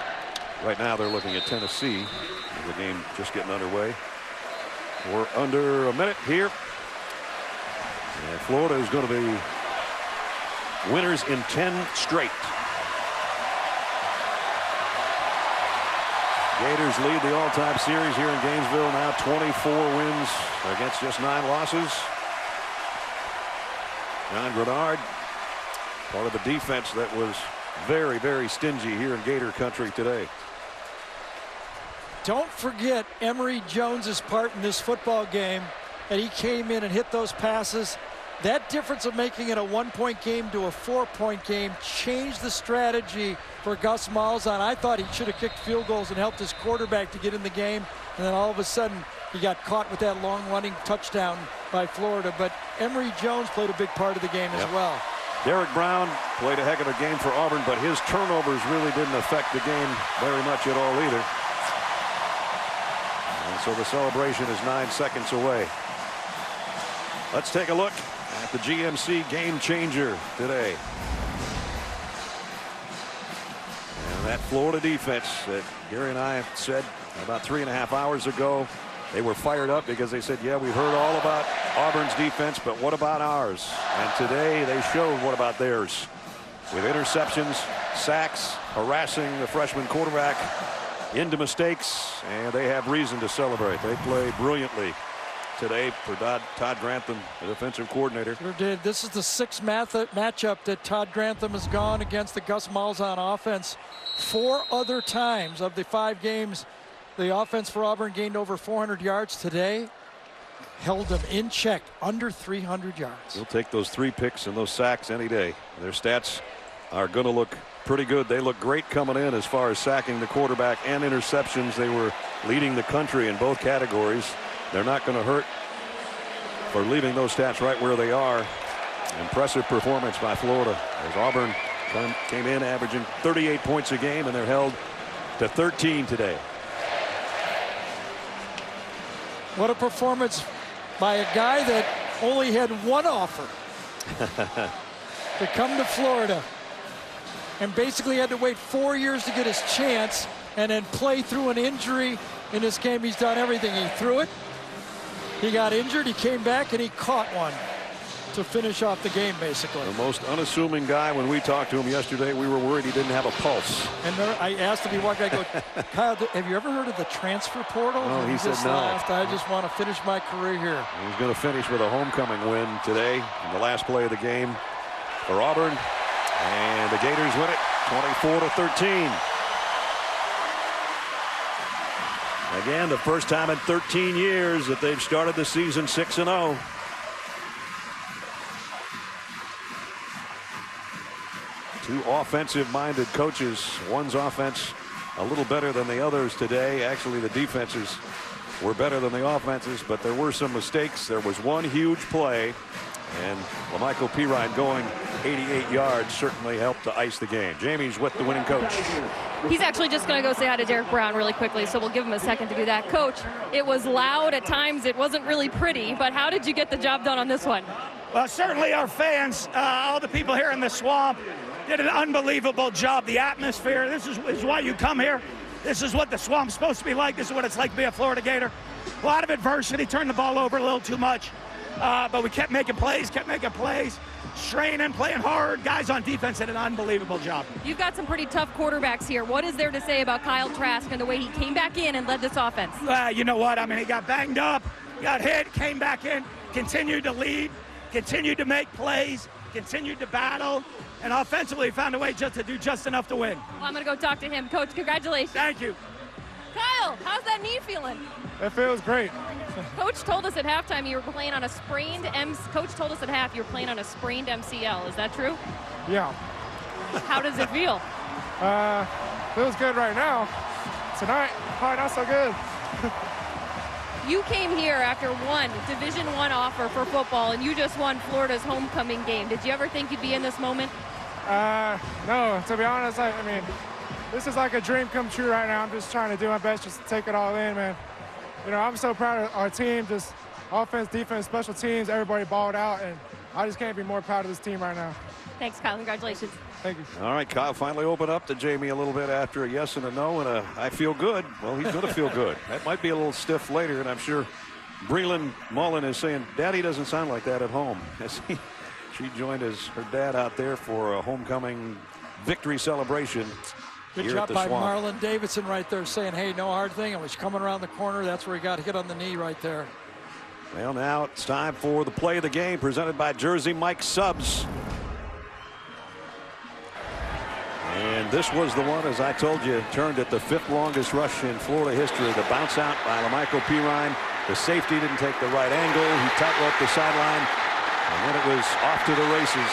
right now they're looking at Tennessee. The game just getting underway. We're under a minute here. And Florida is going to be winners in 10 straight. Gators lead the all-time series here in Gainesville. Now 24 wins against just 9 losses. John Grenard, part of the defense that was very, very stingy here in Gator country today. Don't forget Emory Jones's part in this football game, that he came in and hit those passes. That difference of making it a 1-point game to a 4-point game changed the strategy for Gus Malzahn. I thought he should have kicked field goals and helped his quarterback to get in the game, and then all of a sudden he got caught with that long running touchdown by Florida. But Emory Jones played a big part of the game as well. Derek Brown played a heck of a game for Auburn, but his turnovers really didn't affect the game very much at all either. And so the celebration is 9 seconds away. Let's take a look at the GMC game changer today. And that Florida defense that Gary and I said about 3.5 hours ago, they were fired up because they said, yeah, we've heard all about Auburn's defense, but what about ours? And today they showed what about theirs. With interceptions, sacks, harassing the freshman quarterback into mistakes, and they have reason to celebrate. They play brilliantly today for Todd Grantham, the defensive coordinator. Sure did. This is the 6th matchup that Todd Grantham has gone against the Gus Malzahn offense. 4 other times of the 5 games, the offense for Auburn gained over 400 yards. Today, held them in check, under 300 yards. You'll take those 3 picks and those sacks any day. Their stats are going to look pretty good. They look great coming in as far as sacking the quarterback and interceptions. They were leading the country in both categories. They're not going to hurt for leaving those stats right where they are. Impressive performance by Florida as Auburn came in averaging 38 points a game, and they're held to 13 today. What a performance by a guy that only had 1 offer to come to Florida and basically had to wait 4 years to get his chance and then play through an injury. In this game, he's done everything. He threw it, he got injured, he came back, and he caught one to finish off the game, basically. The most unassuming guy. When we talked to him yesterday, we were worried he didn't have a pulse. And I asked him, he walked back, I go, Kyle, have you ever heard of the transfer portal? No, he said no. Laughed. I just want to finish my career here. He's going to finish with a homecoming win today in the last play of the game for Auburn. And the Gators win it 24-13. Again, the first time in 13 years that they've started the season 6-0. Two offensive-minded coaches. One's offense a little better than the others today. Actually, the defenses were better than the offenses, but there were some mistakes. There was one huge play, and Lamichael Pirine going 88 yards certainly helped to ice the game. Jamie's with the winning coach. He's actually just going to go say hi to Derek Brown really quickly, so we'll give him a second to do that. Coach, it was loud at times. It wasn't really pretty, but how did you get the job done on this one? Well, certainly our fans, all the people here in the swamp, did an unbelievable job. The atmosphere, this is why you come here. This is what the swamp's supposed to be like. This is what it's like to be a Florida Gator. A lot of adversity, turned the ball over a little too much. But we kept making plays, straining, playing hard. Guys on defense did an unbelievable job. You've got some pretty tough quarterbacks here. What is there to say about Kyle Trask and the way he came back in and led this offense? You know what? I mean, he got banged up, got hit, came back in, continued to lead, continued to make plays, continued to battle, and offensively found a way just to do just enough to win. Well, I'm going to go talk to him. Coach, congratulations. Thank you. Kyle, how's that knee feeling? It feels great. Coach told us at halftime you were playing on a sprained Coach told us at half you were playing on a sprained MCL. Is that true? Yeah. How does it feel? Feels good right now. Tonight, probably not so good. You came here after one Division I offer for football, and you just won Florida's homecoming game. Did you ever think you'd be in this moment? No, to be honest, I mean, this is like a dream come true right now. I'm just trying to do my best just to take it all in, man. You know, I'm so proud of our team, just offense, defense, special teams, everybody balled out, and I just can't be more proud of this team right now. Thanks, Kyle. Congratulations. Thank you. All right, Kyle finally opened up to Jamie a little bit after a yes and a no and a I feel good. Well, he's going to feel good. That might be a little stiff later, and I'm sure Breland Mullen is saying, Daddy doesn't sound like that at home. As she joined her dad out there for a homecoming victory celebration. Good here job at the by Swamp. Marlon Davidson right there saying, hey, no hard thing. It was coming around the corner. That's where he got hit on the knee right there. Well, now it's time for the play of the game presented by Jersey Mike Subs. And this was the one, as I told you, turned at the 5th longest rush in Florida history. The bounce out by Lamichael Pirine. The safety didn't take the right angle. He tight-roped the sideline. And then it was off to the races.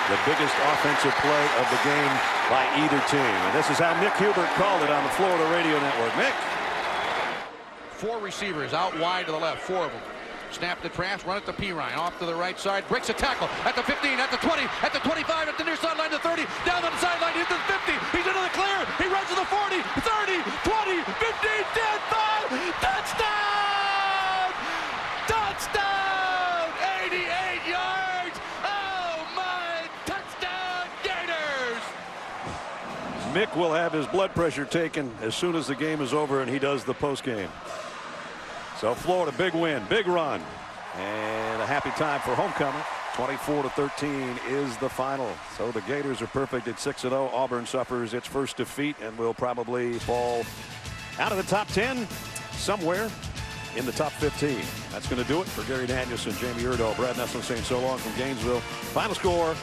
The biggest offensive play of the game by either team. And this is how Mick Hubert called it on the Florida Radio Network. Mick. 4 receivers out wide to the left, 4 of them. Snap the Trask, run it to Pirine, off to the right side, breaks a tackle at the 15, at the 20, at the 25, at the near sideline, the 30, down on the sideline, into the 50, he's into the clear, he runs to the 40, 30, 20, 15, 10, 5, touchdown! Touchdown! 88 yards! Oh my, touchdown Gators! Mick will have his blood pressure taken as soon as the game is over and he does the post game. So Florida, big win, big run, and a happy time for homecoming. 24-13 is the final. So the Gators are perfect at 6-0. Auburn suffers its first defeat and will probably fall out of the top 10 somewhere in the top 15. That's going to do it for Gary Danielson, Jamie Erdahl, Brad Nessel saying so long from Gainesville. Final score,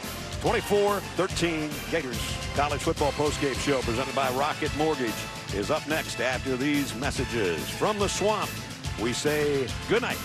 24-13. Gators College Football Postgame Show presented by Rocket Mortgage is up next after these messages. From the Swamp, we say good night.